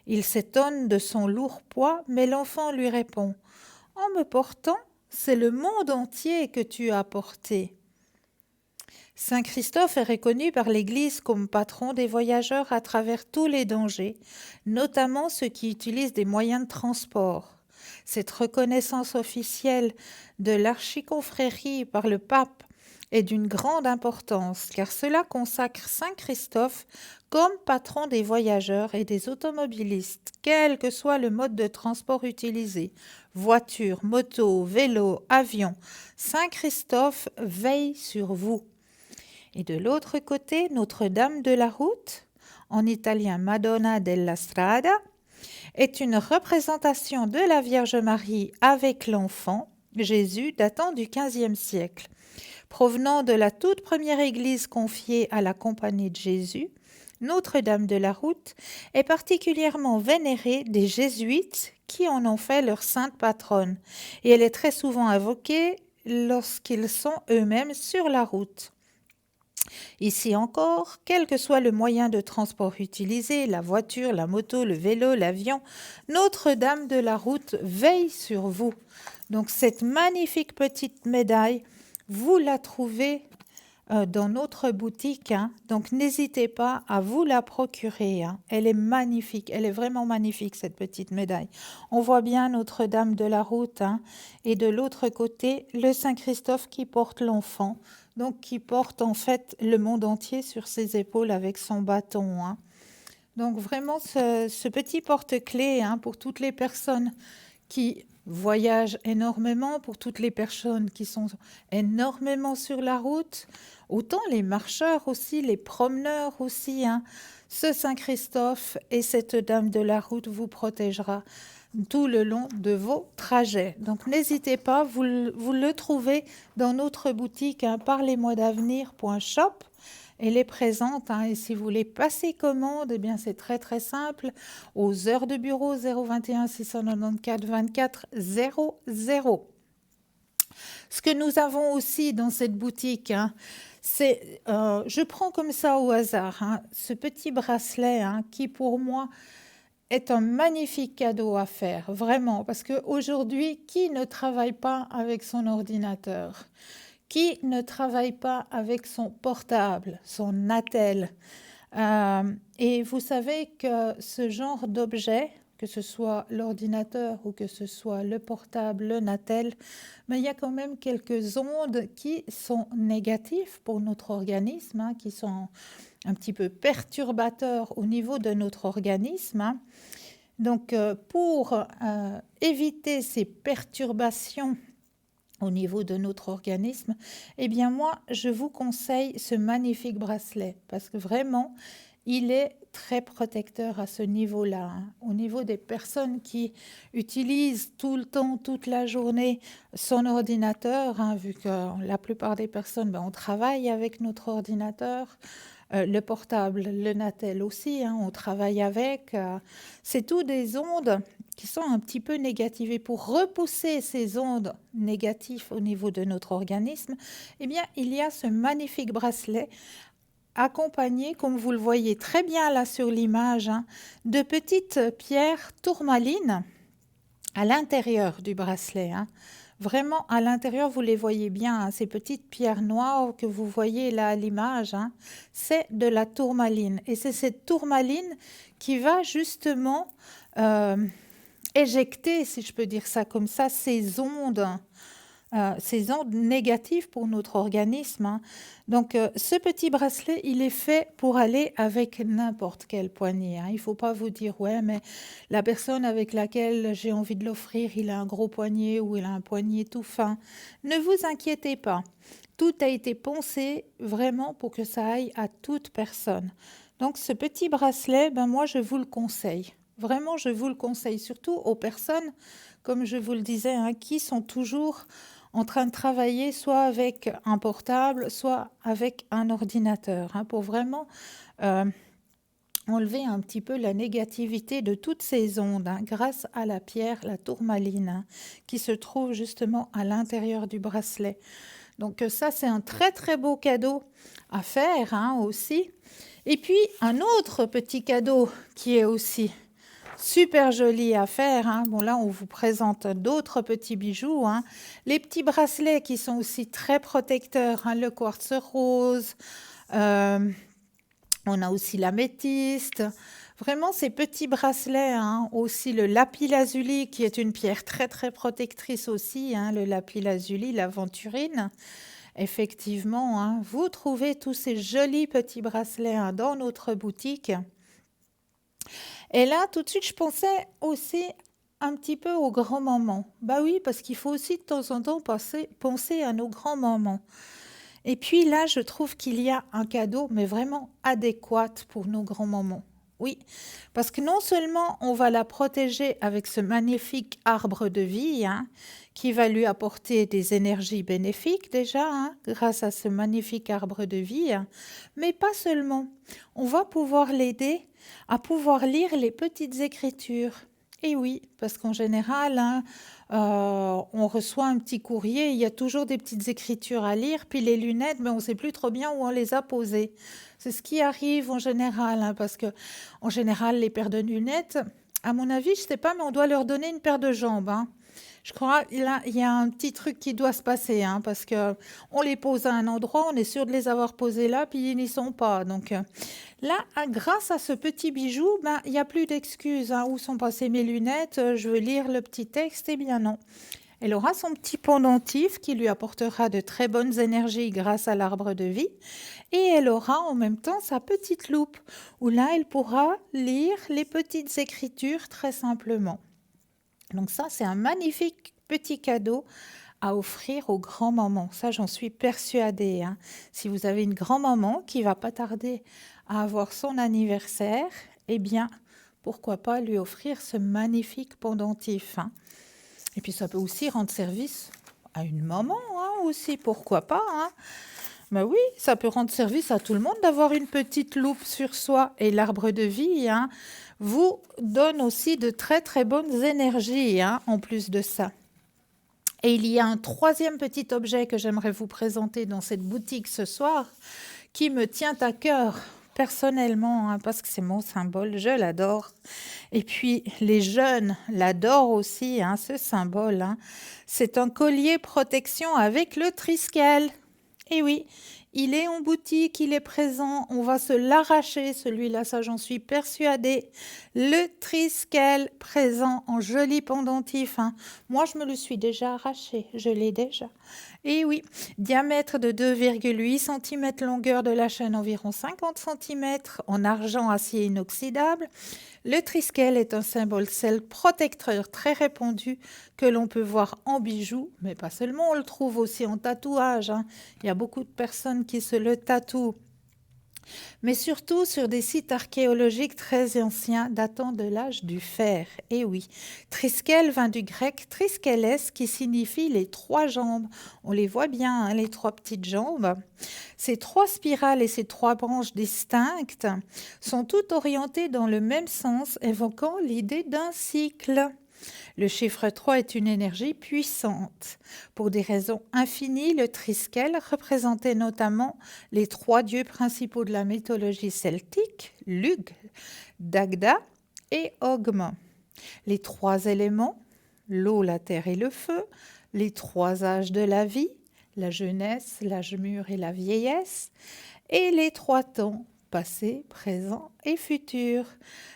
Speaker 1: Il s'étonne de son lourd poids, mais l'enfant lui répond « En me portant, c'est le monde entier que tu as porté. » Saint Christophe est reconnu par l'Église comme patron des voyageurs à travers tous les dangers, notamment ceux qui utilisent des moyens de transport. Cette reconnaissance officielle de l'archiconfrérie par le pape est d'une grande importance, car cela consacre Saint Christophe comme patron des voyageurs et des automobilistes, quel que soit le mode de transport utilisé, voiture, moto, vélo, avion. Saint Christophe veille sur vous. Et de l'autre côté, Notre-Dame de la Route, en italien Madonna della Strada, est une représentation de la Vierge Marie avec l'enfant, Jésus, datant du XVe siècle. Provenant de la toute première église confiée à la Compagnie de Jésus, Notre-Dame de la Route est particulièrement vénérée des jésuites qui en ont fait leur sainte patronne, et elle est très souvent invoquée lorsqu'ils sont eux-mêmes sur la route. Ici encore, quel que soit le moyen de transport utilisé, la voiture, la moto, le vélo, l'avion, Notre-Dame de la Route veille sur vous. Donc cette magnifique petite médaille, vous la trouvez dans notre boutique, hein. Donc n'hésitez pas à vous la procurer, hein. Elle est magnifique, elle est vraiment magnifique cette petite médaille. On voit bien Notre-Dame de la Route, hein, et de l'autre côté, le Saint-Christophe qui porte l'enfant, donc qui porte en fait le monde entier sur ses épaules avec son bâton, hein. Donc vraiment ce petit porte-clés, hein, pour toutes les personnes qui voyagent énormément, pour toutes les personnes qui sont énormément sur la route, autant les marcheurs aussi, les promeneurs aussi, hein. Ce Saint-Christophe et cette Dame de la Route vous protégera tout le long de vos trajets. Donc n'hésitez pas, vous le trouvez dans notre boutique, hein, parlez-moi-d'avenir.shop. Elle est présente, hein, et si vous voulez passer commande, eh bien c'est très très simple, aux heures de bureau 021 694 24 00. Ce que nous avons aussi dans cette boutique, hein, c'est, je prends comme ça au hasard, hein, ce petit bracelet, hein, qui pour moi est un magnifique cadeau à faire, vraiment, parce qu'aujourd'hui, qui ne travaille pas avec son ordinateur ? Qui ne travaille pas avec son portable, son attel? Et vous savez que ce genre d'objet, que ce soit l'ordinateur ou que ce soit le portable, le Natel, mais il y a quand même quelques ondes qui sont négatives pour notre organisme, hein, qui sont un petit peu perturbateurs au niveau de notre organisme, hein. Donc, pour éviter ces perturbations au niveau de notre organisme, eh bien moi, je vous conseille ce magnifique bracelet parce que vraiment, il est très protecteur à ce niveau-là, hein. Au niveau des personnes qui utilisent tout le temps, toute la journée, son ordinateur, hein, vu que la plupart des personnes, on travaille avec notre ordinateur, le portable, le Natel aussi, hein, on travaille avec. C'est tout des ondes qui sont un petit peu négatives. Et pour repousser ces ondes négatives au niveau de notre organisme, eh bien, il y a ce magnifique bracelet accompagné, comme vous le voyez très bien là sur l'image, hein, de petites pierres tourmalines à l'intérieur du bracelet, hein. Vraiment, à l'intérieur, vous les voyez bien, hein, ces petites pierres noires que vous voyez là à l'image, hein, c'est de la tourmaline. Et c'est cette tourmaline qui va justement éjecter, si je peux dire ça comme ça, ces ondes négatives pour notre organisme, hein. Donc, ce petit bracelet, il est fait pour aller avec n'importe quel poignet, hein. Il ne faut pas vous dire, ouais, mais la personne avec laquelle j'ai envie de l'offrir, il a un gros poignet ou il a un poignet tout fin. Ne vous inquiétez pas. Tout a été pensé vraiment pour que ça aille à toute personne. Donc, ce petit bracelet, moi, je vous le conseille. Vraiment, je vous le conseille, surtout aux personnes, comme je vous le disais, hein, qui sont toujours en train de travailler soit avec un portable, soit avec un ordinateur, hein, pour vraiment enlever un petit peu la négativité de toutes ces ondes, hein, grâce à la pierre, la tourmaline, hein, qui se trouve justement à l'intérieur du bracelet. Donc ça, c'est un très très beau cadeau à faire, hein, aussi. Et puis, un autre petit cadeau qui est aussi super joli à faire, hein. Bon, là, on vous présente d'autres petits bijoux, hein. Les petits bracelets qui sont aussi très protecteurs, hein, le quartz rose, euh, on a aussi l'améthyste. Vraiment, ces petits bracelets, hein. Aussi le lapis-lazuli, qui est une pierre très, très protectrice aussi, hein, le lapis-lazuli, l'aventurine. Effectivement, hein, vous trouvez tous ces jolis petits bracelets, hein, dans notre boutique. Et là, tout de suite, je pensais aussi un petit peu aux grands-mamans. Bah oui, parce qu'il faut aussi de temps en temps penser à nos grands-mamans. Et puis là, je trouve qu'il y a un cadeau, mais vraiment adéquat pour nos grands-mamans. Oui, parce que non seulement on va la protéger avec ce magnifique arbre de vie, hein, qui va lui apporter des énergies bénéfiques déjà, hein, grâce à ce magnifique arbre de vie, hein, mais pas seulement. On va pouvoir l'aider à pouvoir lire les petites écritures. Et oui, parce qu'en général, hein, on reçoit un petit courrier, il y a toujours des petites écritures à lire, puis les lunettes, mais on ne sait plus trop bien où on les a posées. C'est ce qui arrive en général, hein, parce que en général, les paires de lunettes, à mon avis, je ne sais pas, mais on doit leur donner une paire de jambes, hein. Je crois là, il y a un petit truc qui doit se passer, hein, parce que on les pose à un endroit, on est sûr de les avoir posés là, puis ils n'y sont pas. Donc là, grâce à ce petit bijou, ben, il n'y a plus d'excuses, hein. Où sont passées mes lunettes? Je veux lire le petit texte. Eh bien non. Elle aura son petit pendentif qui lui apportera de très bonnes énergies grâce à l'arbre de vie. Et elle aura en même temps sa petite loupe, où là, elle pourra lire les petites écritures très simplement. Donc ça, c'est un magnifique petit cadeau à offrir aux grands-mamans. Ça, j'en suis persuadée, hein. Si vous avez une grand-maman qui va pas tarder à avoir son anniversaire, eh bien, pourquoi pas lui offrir ce magnifique pendentif, hein. Et puis, ça peut aussi rendre service à une maman, hein, aussi, pourquoi pas, hein. Ben oui, ça peut rendre service à tout le monde d'avoir une petite loupe sur soi. Et l'arbre de vie, hein, vous donne aussi de très très bonnes énergies, hein, en plus de ça. Et il y a un troisième petit objet que j'aimerais vous présenter dans cette boutique ce soir, qui me tient à cœur personnellement, hein, parce que c'est mon symbole, je l'adore. Et puis les jeunes l'adorent aussi, hein, ce symbole, hein. C'est un collier protection avec le triskel. Et oui, il est en boutique, il est présent, on va se l'arracher, celui-là, ça j'en suis persuadée. Le triskel présent en joli pendentif, hein. Moi, je me le suis déjà arraché, je l'ai déjà. Et oui, diamètre de 2,8 cm, longueur de la chaîne environ 50 cm, en argent acier inoxydable. Le triskel est un symbole celte protecteur très répandu que l'on peut voir en bijoux, mais pas seulement, on le trouve aussi en tatouage, hein. Il y a beaucoup de personnes qui se le tatouent, mais surtout sur des sites archéologiques très anciens datant de l'âge du fer. Et oui, triskel vient du grec triskelles qui signifie les trois jambes. On les voit bien, hein, les trois petites jambes. Ces trois spirales et ces trois branches distinctes sont toutes orientées dans le même sens, évoquant l'idée d'un cycle. Le chiffre 3 est une énergie puissante. Pour des raisons infinies, le triskel représentait notamment les trois dieux principaux de la mythologie celtique, Lugh, Dagda et Ogme. Les trois éléments, l'eau, la terre et le feu, les trois âges de la vie, la jeunesse, l'âge mûr et la vieillesse, et les trois temps, passé, présent et futur.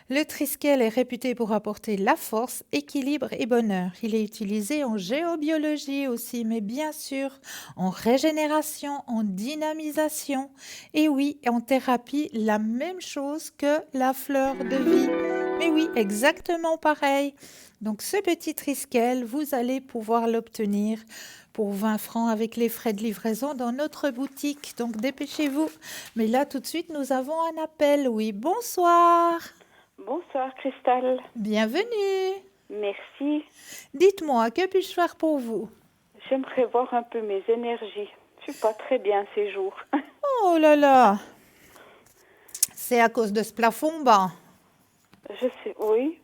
Speaker 1: Le triskel est réputé pour apporter la force, équilibre et bonheur. Il est utilisé en géobiologie aussi, mais bien sûr en régénération, en dynamisation. Et oui, en thérapie, la même chose que la fleur de vie. Mais oui, exactement pareil. Donc ce petit triskel, vous allez pouvoir l'obtenir pour 20 francs avec les frais de livraison dans notre boutique. Donc dépêchez-vous. Mais là, tout de suite, nous avons un appel. Oui, bonsoir.
Speaker 3: Bonsoir Christelle.
Speaker 1: Bienvenue.
Speaker 3: Merci.
Speaker 1: Dites-moi, que puis-je faire pour vous?
Speaker 3: J'aimerais voir un peu mes énergies. Je suis pas très bien ces jours.
Speaker 1: Oh là là. C'est à cause de ce plafond bas.
Speaker 3: Je sais, oui.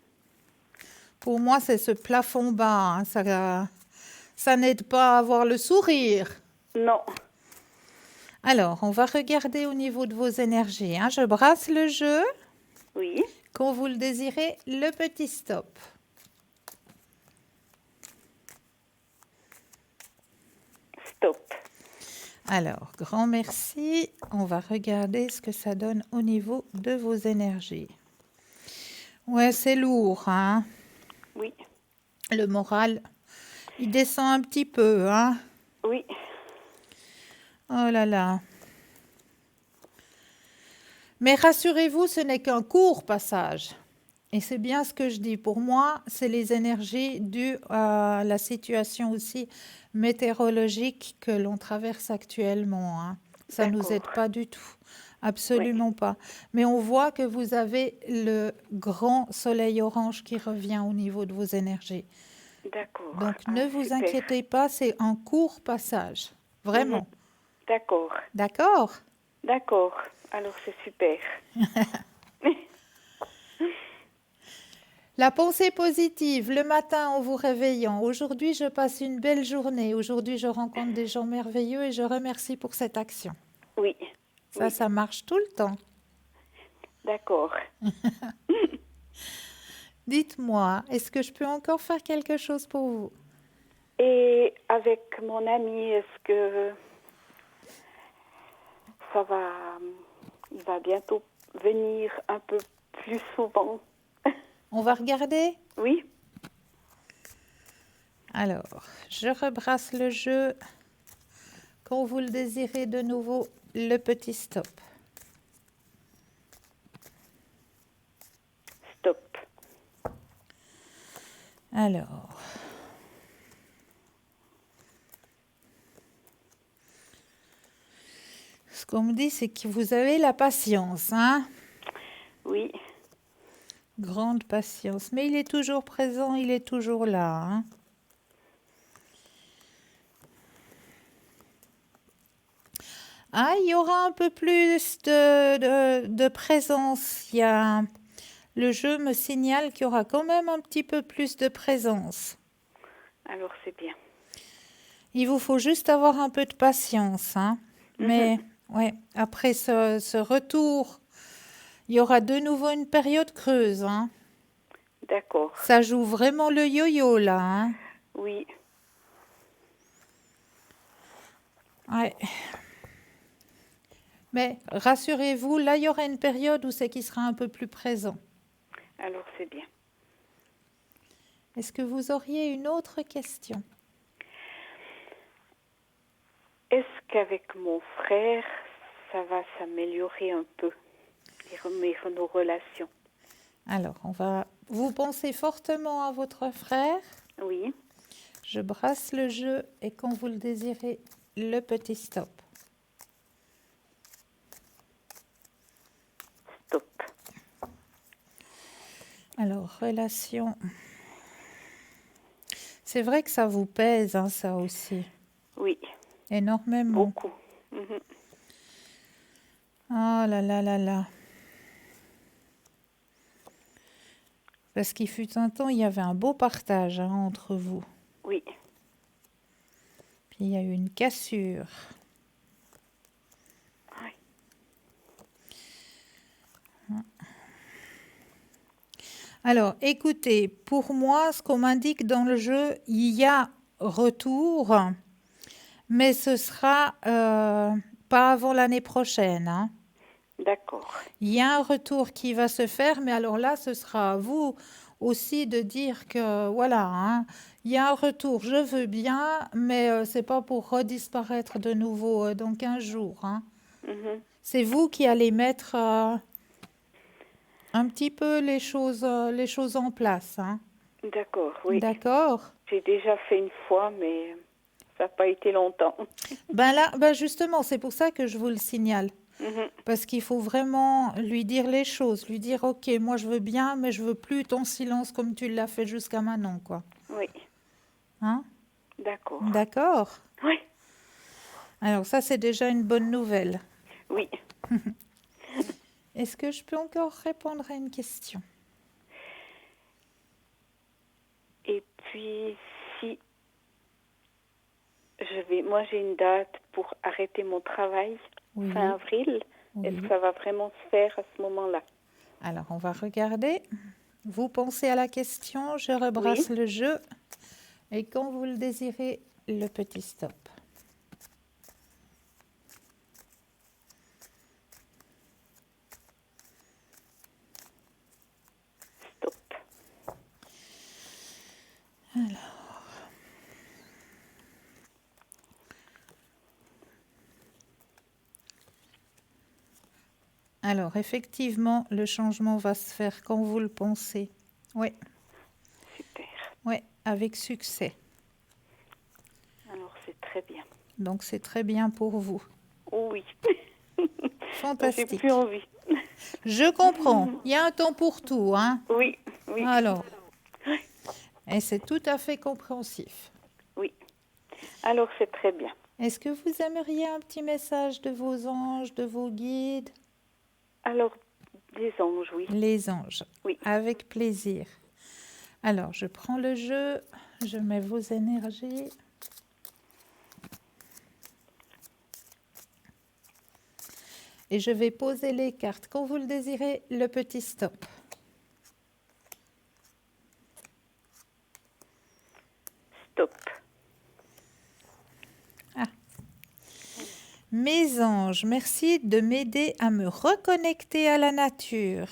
Speaker 1: Pour moi, c'est ce plafond bas, hein. Ça n'aide pas à avoir le sourire.
Speaker 3: Non.
Speaker 1: Alors, on va regarder au niveau de vos énergies, hein. Je brasse le jeu.
Speaker 3: Oui.
Speaker 1: Quand vous le désirez, le petit stop.
Speaker 3: Stop.
Speaker 1: Alors, grand merci. On va regarder ce que ça donne au niveau de vos énergies. Ouais, c'est lourd, hein.
Speaker 3: Oui.
Speaker 1: Le moral, il descend un petit peu, hein.
Speaker 3: Oui.
Speaker 1: Oh là là. Mais rassurez-vous, ce n'est qu'un court passage. Et c'est bien ce que je dis. Pour moi, c'est les énergies dues à la situation aussi météorologique que l'on traverse actuellement, hein. Ça ne nous aide
Speaker 3: D'accord.
Speaker 1: pas du tout.
Speaker 3: Oui.
Speaker 1: Absolument pas. Mais on voit que vous avez le grand soleil orange qui revient au niveau de vos énergies.
Speaker 3: D'accord.
Speaker 1: Donc
Speaker 3: Ah,
Speaker 1: ne vous
Speaker 3: super.
Speaker 1: inquiétez pas, c'est un court passage.
Speaker 3: Mhm.
Speaker 1: Vraiment.
Speaker 3: D'accord.
Speaker 1: D'accord?
Speaker 3: D'accord. Alors, c'est super.
Speaker 1: La pensée positive, le matin en vous réveillant. Aujourd'hui, je passe une belle journée. Aujourd'hui, je rencontre des gens merveilleux et je remercie pour cette action.
Speaker 3: Oui.
Speaker 1: Ça,
Speaker 3: Oui.
Speaker 1: ça marche tout le temps.
Speaker 3: D'accord.
Speaker 1: Dites-moi, est-ce que je peux encore faire quelque chose pour vous?
Speaker 3: Et avec mon ami, est-ce que ça va... Il va bientôt venir un peu plus souvent?
Speaker 1: On va regarder?
Speaker 3: Oui.
Speaker 1: Alors, je rebrasse le jeu. Quand vous le désirez de nouveau, le petit stop.
Speaker 3: Stop.
Speaker 1: Alors, ce qu'on me dit, c'est que vous avez la patience, hein?
Speaker 3: Oui.
Speaker 1: Grande patience. Mais il est toujours présent, il est toujours là, hein? Ah, il y aura un peu plus de présence. Le jeu me signale qu'il y aura quand même un petit peu plus de présence.
Speaker 3: Alors, c'est bien.
Speaker 1: Il vous faut juste avoir un peu de patience, hein? Mais ouais, après ce retour, il y aura de nouveau une période creuse, hein?
Speaker 3: D'accord.
Speaker 1: Ça joue vraiment le yo-yo là, hein?
Speaker 3: Oui.
Speaker 1: Ouais. Mais rassurez-vous, là, il y aura une période où c'est qui sera un peu plus présent.
Speaker 3: Alors, c'est bien.
Speaker 1: Est-ce que vous auriez une autre question?
Speaker 3: Est-ce qu'avec mon frère, ça va s'améliorer un peu, nos relations?
Speaker 1: Alors, vous pensez fortement à votre frère.
Speaker 3: Oui.
Speaker 1: Je brasse le jeu et quand vous le désirez, le petit stop.
Speaker 3: Stop.
Speaker 1: Alors, relation. C'est vrai que ça vous pèse, hein, ça aussi.
Speaker 3: Oui.
Speaker 1: Énormément.
Speaker 3: Beaucoup. Mhm.
Speaker 1: Oh là là là là. Parce qu'il fut un temps, il y avait un beau partage, hein, entre vous.
Speaker 3: Oui.
Speaker 1: Puis il y a eu une cassure.
Speaker 3: Oui.
Speaker 1: Alors, écoutez, pour moi, ce qu'on m'indique dans le jeu, il y a retour, mais ce sera pas avant l'année prochaine, hein.
Speaker 3: D'accord.
Speaker 1: Il y a un retour qui va se faire, mais alors là, ce sera à vous aussi de dire que voilà, hein, il y a un retour, je veux bien, mais c'est pas pour redisparaître de nouveau dans 15 jours, hein.
Speaker 3: Mhm.
Speaker 1: C'est vous qui allez mettre un petit peu les choses en place, hein.
Speaker 3: D'accord, oui.
Speaker 1: D'accord?
Speaker 3: J'ai déjà fait une fois, mais ça n'a pas été longtemps.
Speaker 1: Ben là, ben justement, c'est pour ça que je vous le signale.
Speaker 3: Mhm.
Speaker 1: Parce qu'il faut vraiment lui dire les choses, lui dire, ok, moi je veux bien, mais je veux plus ton silence comme tu l'as fait jusqu'à maintenant, quoi.
Speaker 3: Oui.
Speaker 1: Hein?
Speaker 3: D'accord.
Speaker 1: D'accord?
Speaker 3: Oui.
Speaker 1: Alors ça, c'est déjà une bonne nouvelle.
Speaker 3: Oui.
Speaker 1: Est-ce que je peux encore répondre à une question?
Speaker 3: Et puis, si moi j'ai une date pour arrêter mon travail
Speaker 1: Oui,
Speaker 3: fin avril, est-ce
Speaker 1: oui.
Speaker 3: que ça va vraiment se faire à ce moment-là?
Speaker 1: Alors, on va regarder. Vous pensez à la question, je rebrasse le jeu. Et quand vous le désirez, le petit stop.
Speaker 3: Stop.
Speaker 1: Alors, effectivement, le changement va se faire quand vous le pensez. Oui,
Speaker 3: Super.
Speaker 1: oui, avec succès.
Speaker 3: Alors, c'est très bien.
Speaker 1: Donc, c'est très bien pour vous.
Speaker 3: Oh oui.
Speaker 1: Fantastique.
Speaker 3: J'ai plus envie.
Speaker 1: Je comprends. Il y a un temps pour tout, hein?
Speaker 3: Oui, oui.
Speaker 1: Alors, et c'est tout à fait compréhensif.
Speaker 3: Oui. Alors, c'est très bien.
Speaker 1: Est-ce que vous aimeriez un petit message de vos anges, de vos guides?
Speaker 3: Alors, des anges, oui.
Speaker 1: Les anges.
Speaker 3: Oui.
Speaker 1: Avec plaisir. Alors, je prends le jeu, je mets vos énergies. Et je vais poser les cartes. Quand vous le désirez, le petit stop.
Speaker 3: Stop.
Speaker 1: Mes anges, merci de m'aider à me reconnecter à la nature.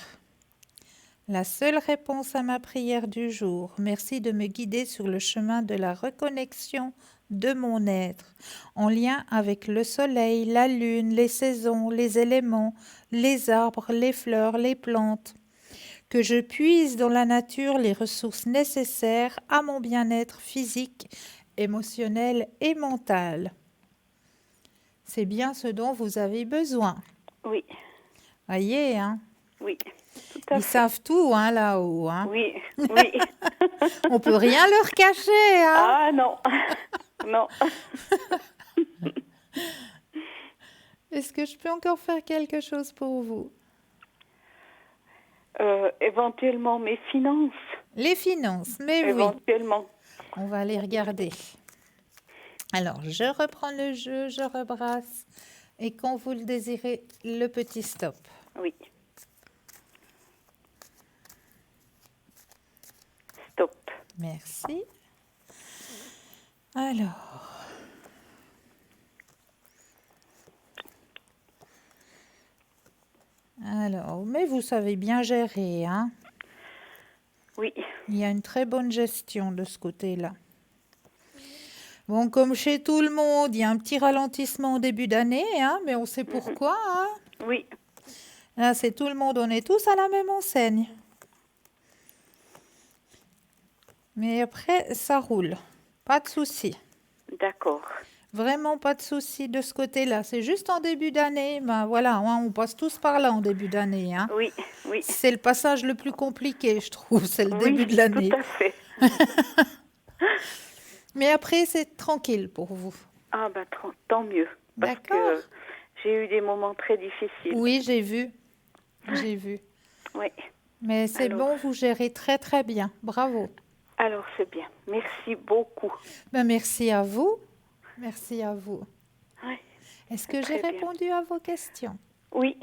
Speaker 1: La seule réponse à ma prière du jour. Merci de me guider sur le chemin de la reconnexion de mon être, en lien avec le soleil, la lune, les saisons, les éléments, les arbres, les fleurs, les plantes. Que je puise dans la nature les ressources nécessaires à mon bien-être physique, émotionnel et mental. C'est bien ce dont vous avez besoin.
Speaker 3: Oui.
Speaker 1: Voyez, hein?
Speaker 3: Oui. Tout à
Speaker 1: Ils
Speaker 3: fait.
Speaker 1: savent tout, hein, là-haut. Hein?
Speaker 3: Oui. Oui.
Speaker 1: On peut rien leur cacher, hein?
Speaker 3: Ah non. Non.
Speaker 1: Est-ce que je peux encore faire quelque chose pour vous?
Speaker 3: Éventuellement mes finances.
Speaker 1: Les finances, mais oui.
Speaker 3: Éventuellement.
Speaker 1: On va les regarder. Alors, je reprends le jeu, je rebrasse. Et quand vous le désirez, le petit stop.
Speaker 3: Oui. Stop.
Speaker 1: Merci. Alors. Mais vous savez bien gérer, hein?
Speaker 3: Oui.
Speaker 1: Il y a une très bonne gestion de ce côté-là. Bon, comme chez tout le monde, il y a un petit ralentissement au début d'année, hein, mais on sait pourquoi, hein?
Speaker 3: Oui.
Speaker 1: Là, c'est tout le monde, on est tous à la même enseigne. Mais après, ça roule. Pas de souci.
Speaker 3: D'accord.
Speaker 1: Vraiment pas de souci de ce côté-là. C'est juste en début d'année. Ben voilà, hein, on passe tous par là en début d'année. Hein.
Speaker 3: Oui. Oui.
Speaker 1: C'est le passage le plus compliqué, je trouve. C'est le
Speaker 3: Oui,
Speaker 1: début de l'année.
Speaker 3: tout à fait.
Speaker 1: Mais après, c'est tranquille pour vous.
Speaker 3: Ah ben tant mieux. Parce
Speaker 1: D'accord.
Speaker 3: que j'ai eu des moments très difficiles.
Speaker 1: Oui, j'ai vu. J'ai vu.
Speaker 3: Oui.
Speaker 1: Mais c'est
Speaker 3: Alors.
Speaker 1: bon, vous gérez très très bien. Bravo.
Speaker 3: Alors c'est bien. Merci beaucoup.
Speaker 1: Ben, merci à vous. Merci à vous.
Speaker 3: Oui.
Speaker 1: Est-ce que
Speaker 3: Très
Speaker 1: j'ai
Speaker 3: bien.
Speaker 1: répondu à vos questions?
Speaker 3: Oui.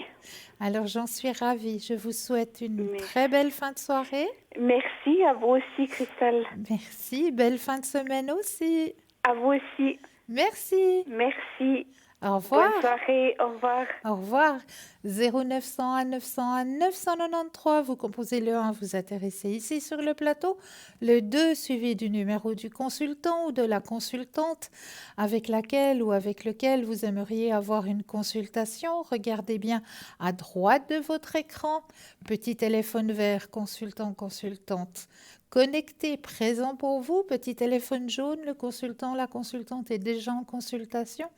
Speaker 1: Alors, j'en suis ravie. Je vous souhaite une
Speaker 3: Merci.
Speaker 1: très belle fin de soirée.
Speaker 3: Merci à vous aussi, Christelle.
Speaker 1: Merci. Belle fin de semaine aussi.
Speaker 3: À vous aussi.
Speaker 1: Merci.
Speaker 3: Merci.
Speaker 1: Au revoir.
Speaker 3: Bonne soirée. Au revoir.
Speaker 1: Au revoir. 0901 901 993. Vous composez le 1, vous atterrissez ici sur le plateau. Le 2 suivi du numéro du consultant ou de la consultante avec laquelle ou avec lequel vous aimeriez avoir une consultation. Regardez bien à droite de votre écran. Petit téléphone vert, consultant, consultante. Connecté, présent pour vous. Petit téléphone jaune, le consultant, la consultante est déjà en consultation.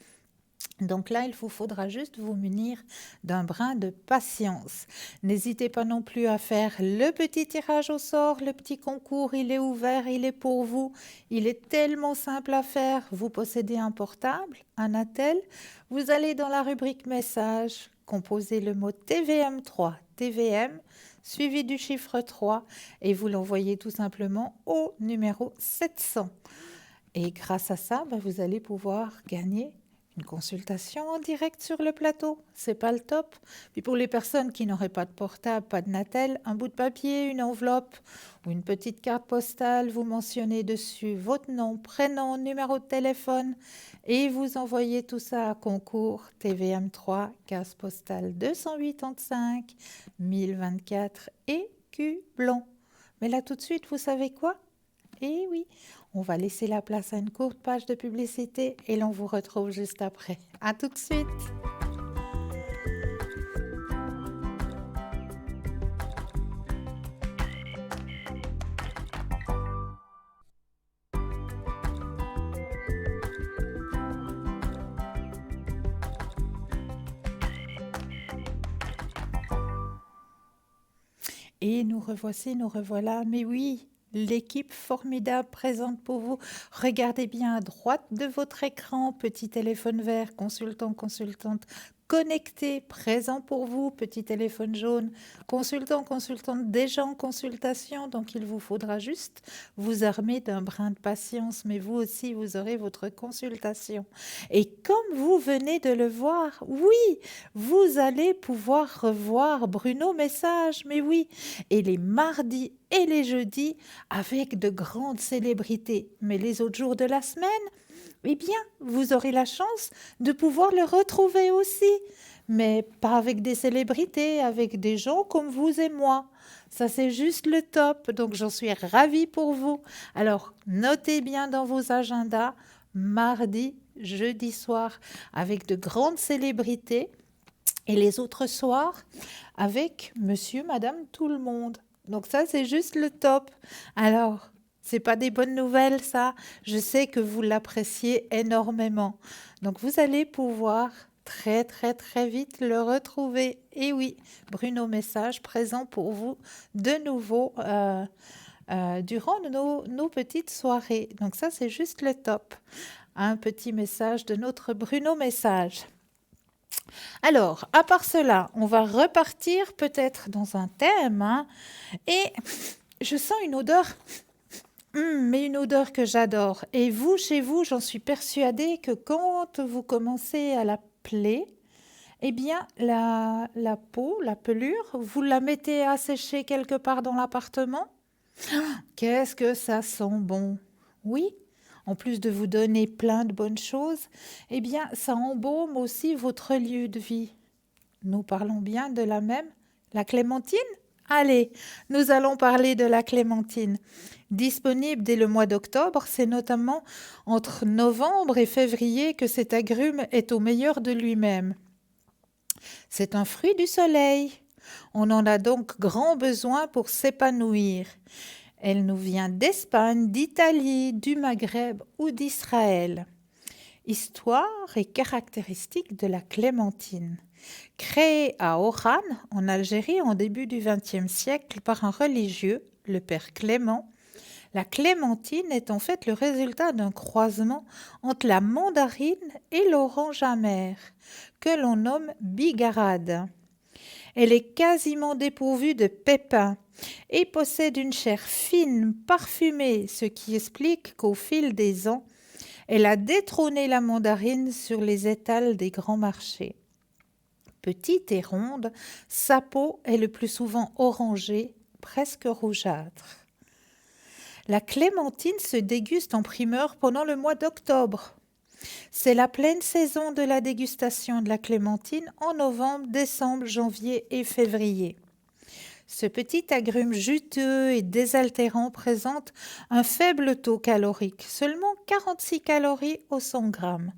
Speaker 1: Donc là, il vous faudra juste vous munir d'un brin de patience. N'hésitez pas non plus à faire le petit tirage au sort, le petit concours, il est ouvert, il est pour vous. Il est tellement simple à faire. Vous possédez un portable, un attel. Vous allez dans la rubrique message, composez le mot TVM3, TVM, suivi du chiffre 3 et vous l'envoyez tout simplement au numéro 700. Et grâce à ça, vous allez pouvoir gagner Une consultation en direct sur le plateau, c'est pas le top. Puis pour les personnes qui n'auraient pas de portable, pas de Natel, un bout de papier, une enveloppe ou une petite carte postale, vous mentionnez dessus votre nom, prénom, numéro de téléphone et vous envoyez tout ça à concours TVM3, case postale 285 1024 écus blanc. Mais là tout de suite, vous savez quoi? Eh oui, on va laisser la place à une courte page de publicité et l'on vous retrouve juste après. À tout de suite. Et nous revoici, nous revoilà. Mais oui, l'équipe formidable présente pour vous. Regardez bien à droite de votre écran, petit téléphone vert, consultant, consultante, connecté, présent pour vous, petit téléphone jaune, consultant, consultante, déjà en consultation. Donc il vous faudra juste vous armer d'un brin de patience, mais vous aussi, vous aurez votre consultation. Et comme vous venez de le voir, oui, vous allez pouvoir revoir Bruno Message, mais oui, et les mardis et les jeudis avec de grandes célébrités. Mais les autres jours de la semaine, eh bien, vous aurez la chance de pouvoir le retrouver aussi. Mais pas avec des célébrités, avec des gens comme vous et moi. Ça, c'est juste le top. Donc, j'en suis ravie pour vous. Alors, notez bien dans vos agendas, mardi, jeudi soir, avec de grandes célébrités. Et les autres soirs, avec monsieur, madame, tout le monde. Donc ça, c'est juste le top. Alors, c'est pas des bonnes nouvelles, ça. Je sais que vous l'appréciez énormément. Donc, vous allez pouvoir très, très, très vite le retrouver. Et oui, Bruno Message présent pour vous de nouveau durant nos petites soirées. Donc ça, c'est juste le top. Un petit message de notre Bruno Message. Alors, à part cela, on va repartir peut-être dans un thème, hein, et je sens une odeur, mais une odeur que j'adore. Et vous, chez vous, j'en suis persuadée que quand vous commencez à la plaie, eh bien, la peau, la pelure, vous la mettez à sécher quelque part dans l'appartement. Qu'est-ce que ça sent bon! Oui, en plus de vous donner plein de bonnes choses, eh bien, ça embaume aussi votre lieu de vie. Nous parlons bien de la même, la clémentine? Allez, nous allons parler de la clémentine. Disponible dès le mois d'octobre, c'est notamment entre novembre et février que cet agrume est au meilleur de lui-même. C'est un fruit du soleil. On en a donc grand besoin pour s'épanouir. Elle nous vient d'Espagne, d'Italie, du Maghreb ou d'Israël. Histoire et caractéristiques de la clémentine. Créée à Oran, en Algérie, en début du XXe siècle par un religieux, le père Clément, la clémentine est en fait le résultat d'un croisement entre la mandarine et l'orange amère, que l'on nomme bigarade. Elle est quasiment dépourvue de pépins et possède une chair fine, parfumée, ce qui explique qu'au fil des ans, elle a détrôné la mandarine sur les étals des grands marchés. Petite et ronde, sa peau est le plus souvent orangée, presque rougeâtre. La clémentine se déguste en primeur pendant le mois d'octobre. C'est la pleine saison de la dégustation de la clémentine en novembre, décembre, janvier et février. Ce petit agrume juteux et désaltérant présente un faible taux calorique, seulement 46 calories au 100 grammes.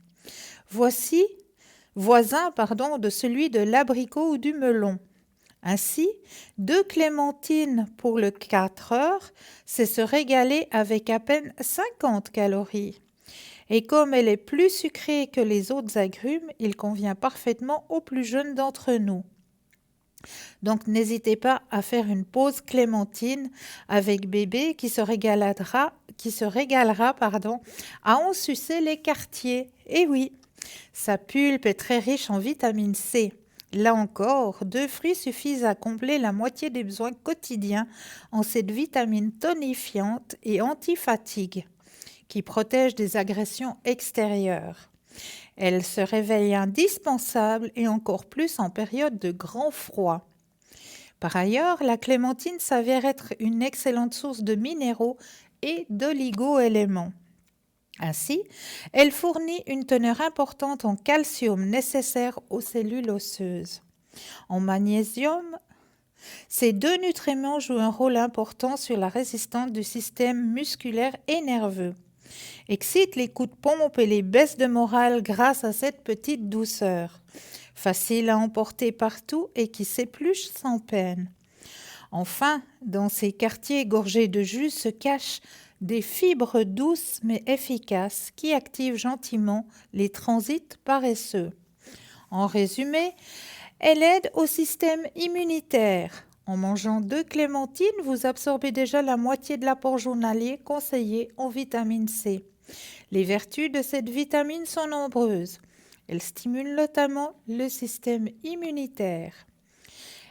Speaker 1: Voisin de celui de l'abricot ou du melon. Ainsi, 2 clémentines pour le 4 heures, c'est se régaler avec à peine 50 calories. Et comme elle est plus sucrée que les autres agrumes, il convient parfaitement aux plus jeunes d'entre nous. Donc n'hésitez pas à faire une pause clémentine avec bébé qui se régalera à en sucer les quartiers. Et oui, sa pulpe est très riche en vitamine C. Là encore, 2 fruits suffisent à combler la moitié des besoins quotidiens en cette vitamine tonifiante et anti-fatigue qui protège des agressions extérieures. Elle se révèle indispensable et encore plus en période de grand froid. Par ailleurs, la clémentine s'avère être une excellente source de minéraux et d'oligo-éléments. Ainsi, elle fournit une teneur importante en calcium nécessaire aux cellules osseuses. En magnésium, ces deux nutriments jouent un rôle important sur la résistance du système musculaire et nerveux, excitent les coups de pompe et les baisses de morale grâce à cette petite douceur, facile à emporter partout et qui s'épluche sans peine. Enfin, dans ces quartiers gorgés de jus se cachent des fibres douces mais efficaces qui activent gentiment les transits paresseux. En résumé, elle aide au système immunitaire. En mangeant 2 clémentines, vous absorbez déjà la moitié de l'apport journalier conseillé en vitamine C. Les vertus de cette vitamine sont nombreuses. Elle stimule notamment le système immunitaire.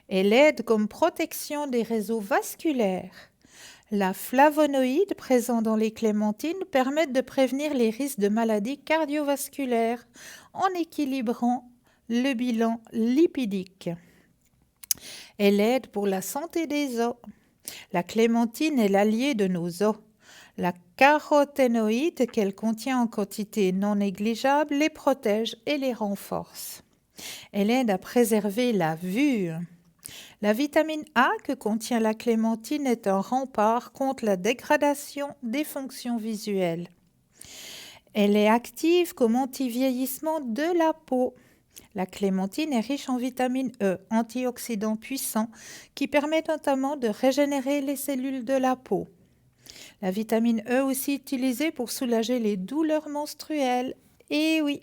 Speaker 1: Elle aide comme protection des réseaux vasculaires. La flavonoïde présente dans les clémentines permet de prévenir les risques de maladies cardiovasculaires en équilibrant le bilan lipidique. Elle aide pour la santé des os. La clémentine est l'allié de nos os. La caroténoïde qu'elle contient en quantité non négligeable les protège et les renforce. Elle aide à préserver la vue. La vitamine A que contient la clémentine est un rempart contre la dégradation des fonctions visuelles. Elle est active comme anti-vieillissement de la peau. La clémentine est riche en vitamine E, antioxydant puissant, qui permet notamment de régénérer les cellules de la peau. La vitamine E aussi utilisée pour soulager les douleurs menstruelles. Et oui,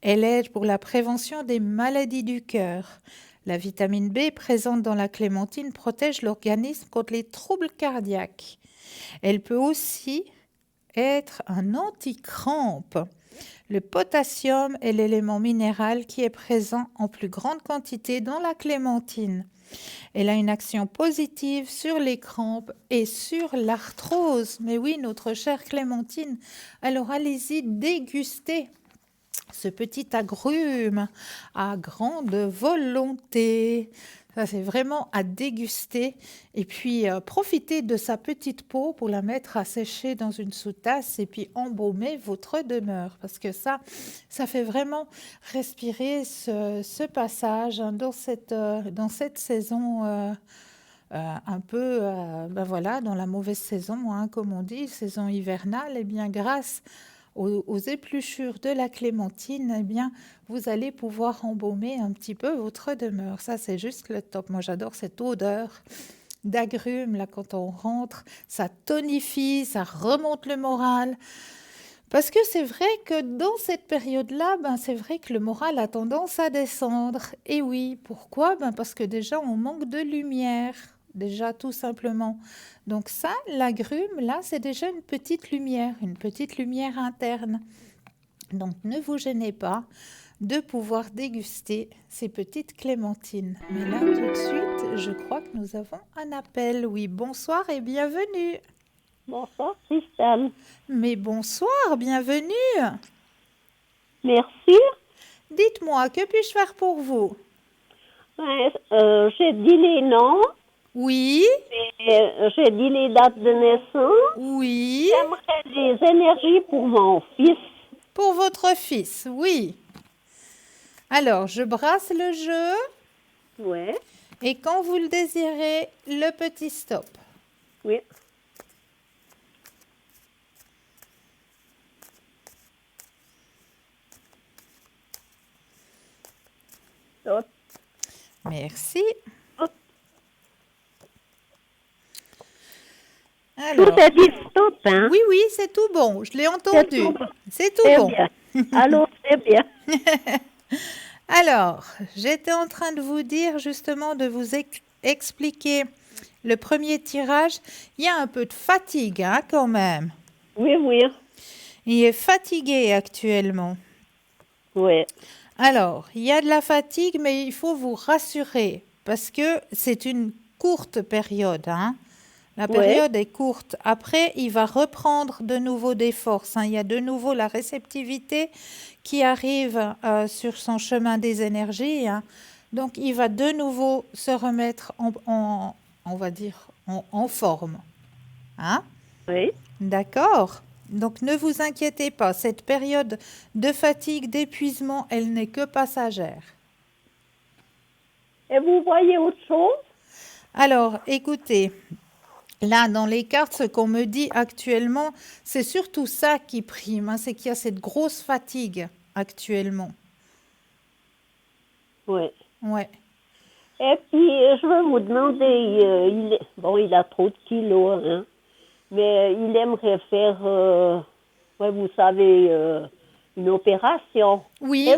Speaker 1: elle aide pour la prévention des maladies du cœur. La vitamine B présente dans la clémentine protège l'organisme contre les troubles cardiaques. Elle peut aussi être un anti-crampe. Le potassium est l'élément minéral qui est présent en plus grande quantité dans la clémentine. Elle a une action positive sur les crampes et sur l'arthrose. Mais oui, notre chère clémentine, alors allez-y déguster ce petit agrume à grande volonté. Ça, c'est vraiment à déguster. Et puis, profitez de sa petite peau pour la mettre à sécher dans une sous-tasse et puis embaumer votre demeure. Parce que ça fait vraiment respirer ce passage hein, dans cette saison un peu, voilà, dans la mauvaise saison, hein, comme on dit, saison hivernale. Et bien, grâce aux épluchures de la clémentine, eh bien, vous allez pouvoir embaumer un petit peu votre demeure. Ça, c'est juste le top. Moi, j'adore cette odeur d'agrumes, là, quand on rentre. Ça tonifie, ça remonte le moral. Parce que c'est vrai que dans cette période-là, c'est vrai que le moral a tendance à descendre. Et oui, pourquoi? Parce que déjà, on manque de lumière. Déjà, tout simplement. Donc ça, l'agrume, là, c'est déjà une petite lumière interne. Donc, ne vous gênez pas de pouvoir déguster ces petites clémentines. Mais là, tout de suite, je crois que nous avons un appel. Oui, bonsoir et bienvenue.
Speaker 2: Bonsoir, Christelle.
Speaker 1: Mais bonsoir, bienvenue.
Speaker 2: Merci.
Speaker 1: Dites-moi, que puis-je faire pour vous?
Speaker 2: J'ai dit les noms.
Speaker 1: Oui.
Speaker 2: J'ai dit les dates de naissance.
Speaker 1: Oui.
Speaker 2: J'aimerais des énergies pour mon fils.
Speaker 1: Pour votre fils, oui. Alors, je brasse le jeu.
Speaker 2: Oui.
Speaker 1: Et quand vous le désirez, le petit stop.
Speaker 2: Oui. Stop.
Speaker 1: Merci.
Speaker 2: Alors, tout a dit stop, hein?
Speaker 1: Oui, c'est tout bon. Je l'ai entendu. C'est tout bon.
Speaker 2: Bien. Alors, c'est bien.
Speaker 1: Alors, j'étais en train de vous dire justement de vous expliquer le premier tirage. Il y a un peu de fatigue hein, quand même.
Speaker 2: Oui.
Speaker 1: Il est fatigué actuellement.
Speaker 2: Oui.
Speaker 1: Alors, il y a de la fatigue, mais il faut vous rassurer parce que c'est une courte période. Hein. La période est courte. Après, il va reprendre de nouveau des forces. Hein. Il y a de nouveau la réceptivité qui arrive sur son chemin des énergies, hein. Donc, il va de nouveau se remettre on va dire, en forme. Hein?
Speaker 4: Oui.
Speaker 1: D'accord? Donc, ne vous inquiétez pas, cette période de fatigue, d'épuisement, elle n'est que passagère.
Speaker 4: Et vous voyez autre chose?
Speaker 1: Alors, écoutez, là, dans les cartes, ce qu'on me dit actuellement, c'est surtout ça qui prime, hein, c'est qu'il y a cette grosse fatigue actuellement.
Speaker 4: Oui.
Speaker 1: Ouais.
Speaker 4: Et puis, je veux vous demander, il a trop de kilos, hein, mais il aimerait faire, ouais, vous savez, une opération.
Speaker 1: Oui.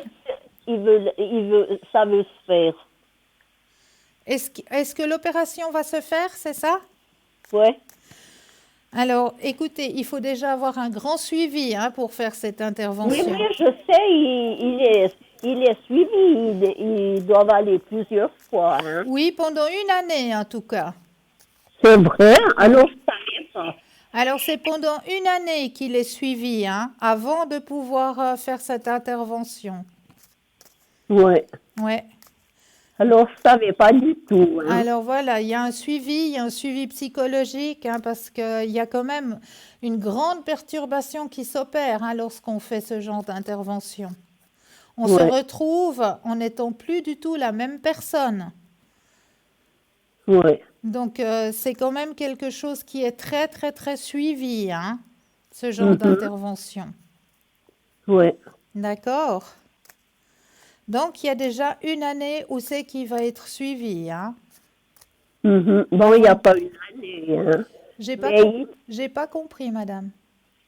Speaker 4: Ça veut se faire.
Speaker 1: Est-ce que l'opération va se faire, c'est ça?
Speaker 4: Ouais.
Speaker 1: Alors, écoutez, il faut déjà avoir un grand suivi, hein, pour faire cette
Speaker 4: Oui,
Speaker 1: intervention.
Speaker 4: oui, je sais, il est suivi, ils doivent aller plusieurs fois, hein.
Speaker 1: Oui, pendant une année en tout cas.
Speaker 4: C'est vrai? Alors, je savais pas.
Speaker 1: Alors, c'est pendant une année qu'il est suivi, hein, avant de pouvoir faire cette intervention.
Speaker 4: Ouais.
Speaker 1: Ouais.
Speaker 4: Alors, je savais pas du tout, hein.
Speaker 1: Alors voilà, il y a un suivi psychologique, hein, parce qu'il y a quand même une grande perturbation qui s'opère, hein, lorsqu'on fait ce genre d'intervention. On se
Speaker 4: Ouais.
Speaker 1: retrouve en n'étant plus du tout la même personne.
Speaker 4: Ouais.
Speaker 1: Donc, c'est quand même quelque chose qui est très, très, très suivi, hein, ce genre d'intervention.
Speaker 4: Ouais.
Speaker 1: D'accord? Donc, il y a déjà une année où c'est qui va être suivi, hein.
Speaker 4: Bon, il n'y a pas une année, hein. Mais
Speaker 1: J'ai pas compris, madame.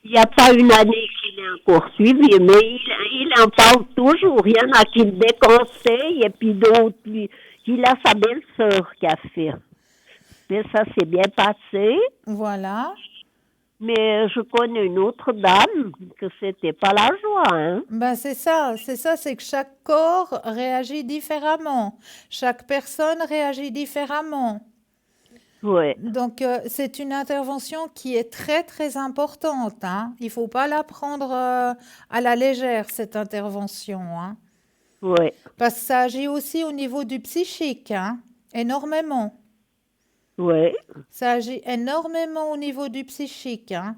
Speaker 4: il n'y a pas une année qu'il est encore suivi, mais il en parle toujours. Il y en a qui le déconseillent, et puis d'autres, il a sa belle-sœur qui a fait. Mais ça s'est bien passé.
Speaker 1: Voilà.
Speaker 4: Mais je connais une autre dame que c'était pas la joie, hein.
Speaker 1: Ben, c'est ça, c'est que chaque corps réagit différemment. Chaque personne réagit différemment.
Speaker 4: Ouais.
Speaker 1: Donc, c'est une intervention qui est très, très importante, hein. Il ne faut pas la prendre à la légère, cette intervention, hein.
Speaker 4: Ouais.
Speaker 1: Parce que ça agit aussi au niveau du psychique, hein, énormément.
Speaker 4: Ouais.
Speaker 1: Ça agit énormément au niveau du psychique, hein.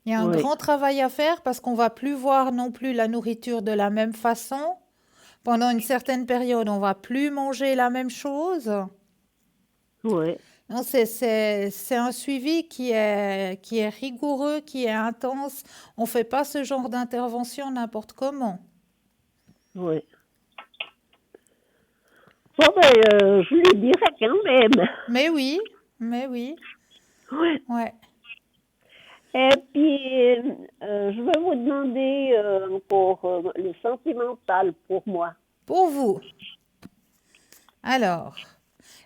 Speaker 1: Il y a un
Speaker 4: Ouais.
Speaker 1: grand travail à faire parce qu'on va plus voir non plus la nourriture de la même façon. Pendant une certaine période, on va plus manger la même chose.
Speaker 4: Ouais.
Speaker 1: Non, c'est un suivi qui est rigoureux, qui est intense. On ne fait pas ce genre d'intervention n'importe comment.
Speaker 4: Ouais. Bon, ben, je lui dirai quand même.
Speaker 1: Mais oui, mais oui.
Speaker 4: Ouais.
Speaker 1: Ouais.
Speaker 4: Et puis, je vais vous demander encore le sentimental pour moi.
Speaker 1: Pour vous. Alors,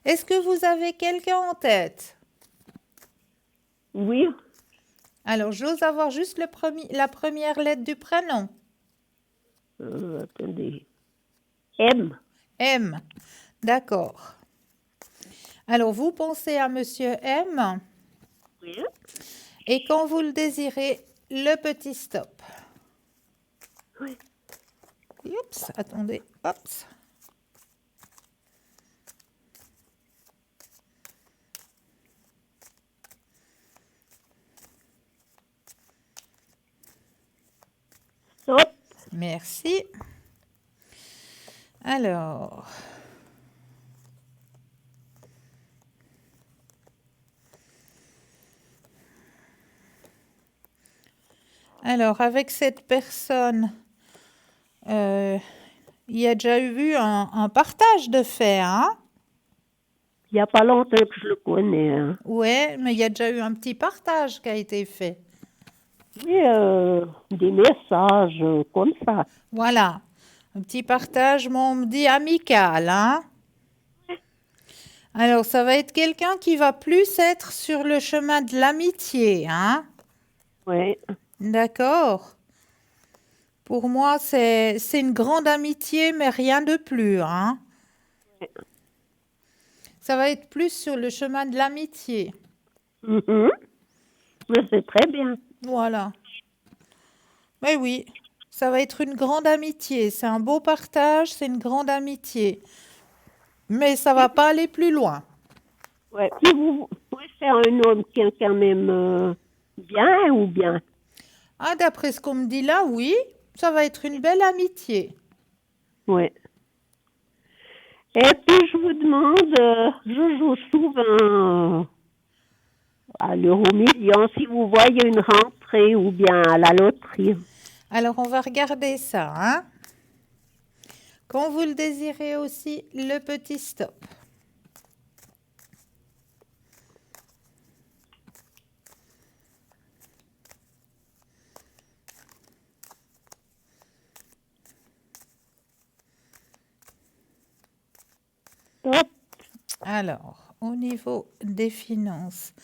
Speaker 1: est-ce que vous avez quelqu'un en tête?
Speaker 4: Oui.
Speaker 1: Alors, j'ose avoir juste la première lettre du prénom.
Speaker 4: Attendez. M.
Speaker 1: M. D'accord. Alors, vous pensez à Monsieur M.
Speaker 4: Oui.
Speaker 1: Et quand vous le désirez, le petit stop.
Speaker 4: Oui.
Speaker 1: Oups, attendez. Oups.
Speaker 4: Stop.
Speaker 1: Merci. Alors, avec cette personne, il y a déjà eu un partage de fait, hein?
Speaker 4: Il n'y a pas longtemps que je le connais, hein.
Speaker 1: Ouais, mais il y a déjà eu un petit partage qui a été fait.
Speaker 4: Oui, des messages comme ça.
Speaker 1: Voilà, un petit partage, mais on me dit amical, hein? Alors, ça va être quelqu'un qui va plus être sur le chemin de l'amitié, hein?
Speaker 4: Oui.
Speaker 1: D'accord. Pour moi, c'est une grande amitié, mais rien de plus, hein? Ça va être plus sur le chemin de l'amitié.
Speaker 4: Mais c'est très bien.
Speaker 1: Voilà. Mais oui. Ça va être une grande amitié. C'est un beau partage, c'est une grande amitié. Mais ça va pas aller plus loin.
Speaker 4: Ouais. Puis vous c'est un homme qui est quand même bien ou bien?
Speaker 1: Ah, d'après ce qu'on me dit là, oui, ça va être une belle amitié.
Speaker 4: Ouais. Et puis je vous demande, je joue souvent à l'euro-million, si vous voyez une rentrée ou bien à la loterie.
Speaker 1: Alors, on va regarder ça, hein. Quand vous le désirez aussi, le petit stop.
Speaker 4: Hop.
Speaker 1: Alors, au niveau des finances.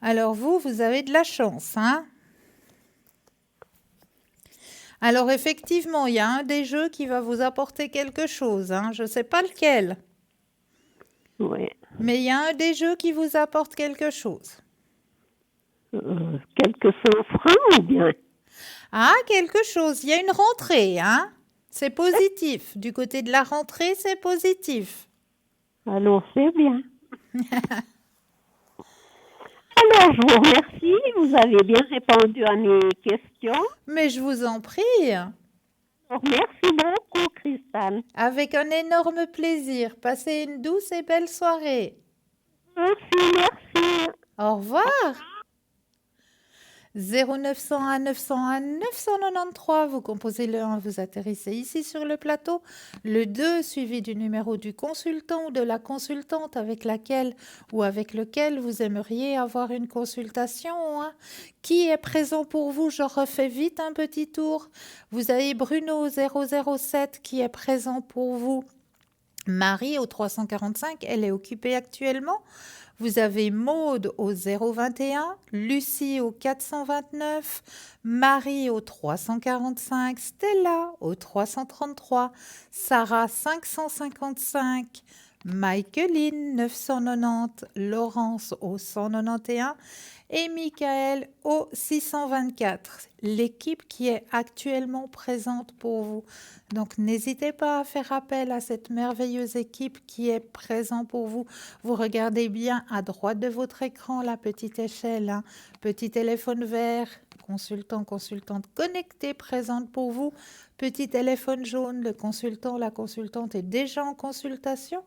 Speaker 1: Alors, vous avez de la chance, hein. Alors, effectivement, il y a un des jeux qui va vous apporter quelque chose, hein. Je ne sais pas lequel,
Speaker 4: Ouais.
Speaker 1: mais il y a un des jeux qui vous apporte quelque chose.
Speaker 4: Quelques 100 francs ou bien?
Speaker 1: Ah, quelque chose. Il y a une rentrée, hein. C'est positif. Du côté de la rentrée, c'est positif.
Speaker 4: Alors c'est bien. Alors je vous remercie, vous avez bien répondu à mes questions.
Speaker 1: Mais je vous en prie,
Speaker 4: Alors, merci beaucoup, Christelle.
Speaker 1: avec un énorme plaisir. Passez une douce et belle soirée.
Speaker 4: Merci.
Speaker 1: Au revoir. 0901 901 993, vous composez le 1, vous atterrissez ici sur le plateau. Le 2, suivi du numéro du consultant ou de la consultante avec laquelle ou avec lequel vous aimeriez avoir une consultation, hein. Qui est présent pour vous? Je refais vite un petit tour. Vous avez Bruno 007 qui est présent pour vous. Marie au 345, elle est occupée actuellement. Vous avez Maude au 021, Lucie au 429, Marie au 345, Stella au 333, Sarah 555, Michaeline 990, Laurence au 191 et Michael au 624. L'équipe qui est actuellement présente pour vous. Donc n'hésitez pas à faire appel à cette merveilleuse équipe qui est présente pour vous. Vous regardez bien à droite de votre écran la petite échelle, hein. Petit téléphone vert, consultant, consultante connecté présente pour vous. Petit téléphone jaune, le consultant, la consultante est déjà en consultation.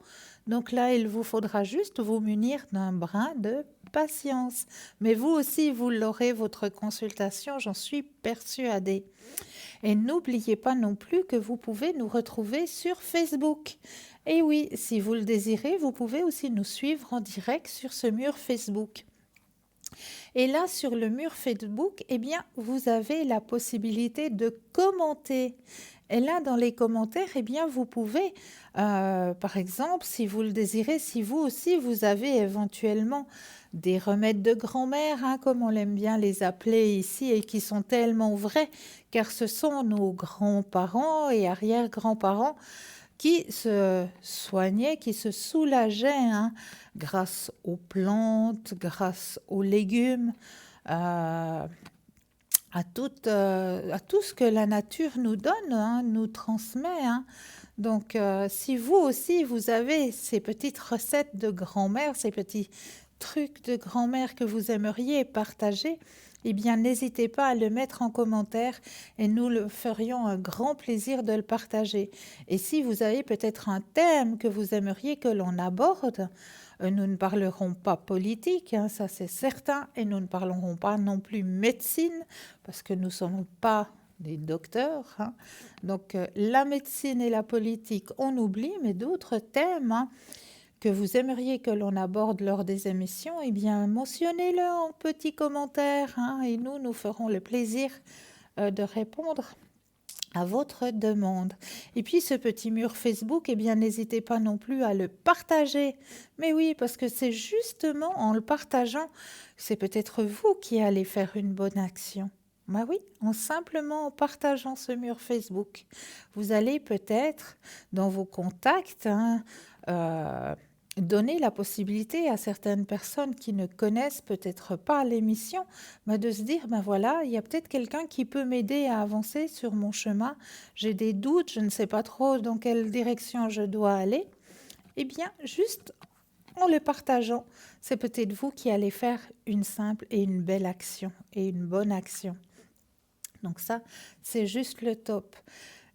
Speaker 1: Donc là, il vous faudra juste vous munir d'un brin de patience. Mais vous aussi, vous l'aurez, votre consultation, j'en suis persuadée. Et n'oubliez pas non plus que vous pouvez nous retrouver sur Facebook. Et oui, si vous le désirez, vous pouvez aussi nous suivre en direct sur ce mur Facebook. Et là, sur le mur Facebook, eh bien, vous avez la possibilité de commenter. Et là, dans les commentaires, eh bien, vous pouvez, par exemple, si vous le désirez, si vous aussi, vous avez éventuellement des remèdes de grand-mère, hein, comme on aime bien les appeler ici, et qui sont tellement vrais, car ce sont nos grands-parents et arrière-grands-parents qui se soignaient, qui se soulageaient, hein, grâce aux plantes, grâce aux légumes, à tout ce que la nature nous donne, hein, nous transmet, hein. Donc, si vous aussi, vous avez ces petites recettes de grand-mère, ces petits trucs de grand-mère que vous aimeriez partager, eh bien, n'hésitez pas à le mettre en commentaire et nous le ferions un grand plaisir de le partager. Et si vous avez peut-être un thème que vous aimeriez que l'on aborde, nous ne parlerons pas politique, hein, ça c'est certain, et nous ne parlerons pas non plus médecine, parce que nous ne sommes pas des docteurs, hein. Donc, la médecine et la politique, on oublie, mais d'autres thèmes, hein, que vous aimeriez que l'on aborde lors des émissions, eh bien, mentionnez-le en petits commentaires, hein, et nous ferons le plaisir de répondre à votre demande. Et puis ce petit mur Facebook, eh bien, n'hésitez pas non plus à le partager. Mais oui, parce que c'est justement en le partageant, c'est peut-être vous qui allez faire une bonne action. Bah oui, simplement en partageant ce mur Facebook, vous allez peut-être dans vos contacts, hein, donner la possibilité à certaines personnes qui ne connaissent peut-être pas l'émission, de se dire, ben voilà, il y a peut-être quelqu'un qui peut m'aider à avancer sur mon chemin. J'ai des doutes, je ne sais pas trop dans quelle direction je dois aller. Eh bien, juste en le partageant, c'est peut-être vous qui allez faire une simple et une belle action et une bonne action. Donc ça, c'est juste le top.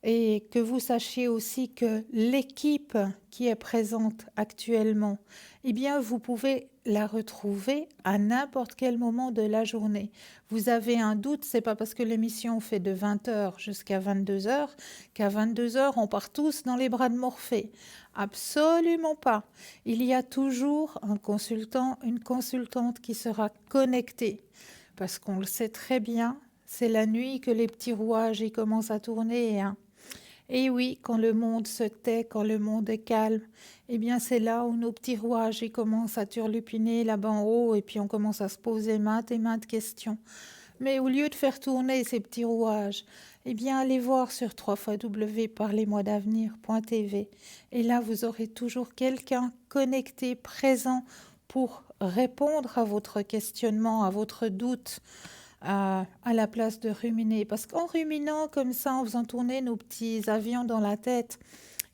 Speaker 1: Et que vous sachiez aussi que l'équipe qui est présente actuellement, eh bien, vous pouvez la retrouver à n'importe quel moment de la journée. Vous avez un doute, c'est pas parce que l'émission fait de 20h jusqu'à 22h qu'à 22h, on part tous dans les bras de Morphée. Absolument pas. Il y a toujours un consultant, une consultante qui sera connectée. Parce qu'on le sait très bien, c'est la nuit que les petits rouages ils commencent à tourner, hein. Et oui, quand le monde se tait, quand le monde est calme, eh bien c'est là où nos petits rouages ils commencent à turlupiner là-bas en haut et puis on commence à se poser maintes et maintes questions. Mais au lieu de faire tourner ces petits rouages, eh bien allez voir sur www.parlez-moi-d'avenir.tv et là vous aurez toujours quelqu'un connecté, présent pour répondre à votre questionnement, à votre doute, à la place de ruminer. Parce qu'en ruminant comme ça, en faisant tourner nos petits avions dans la tête,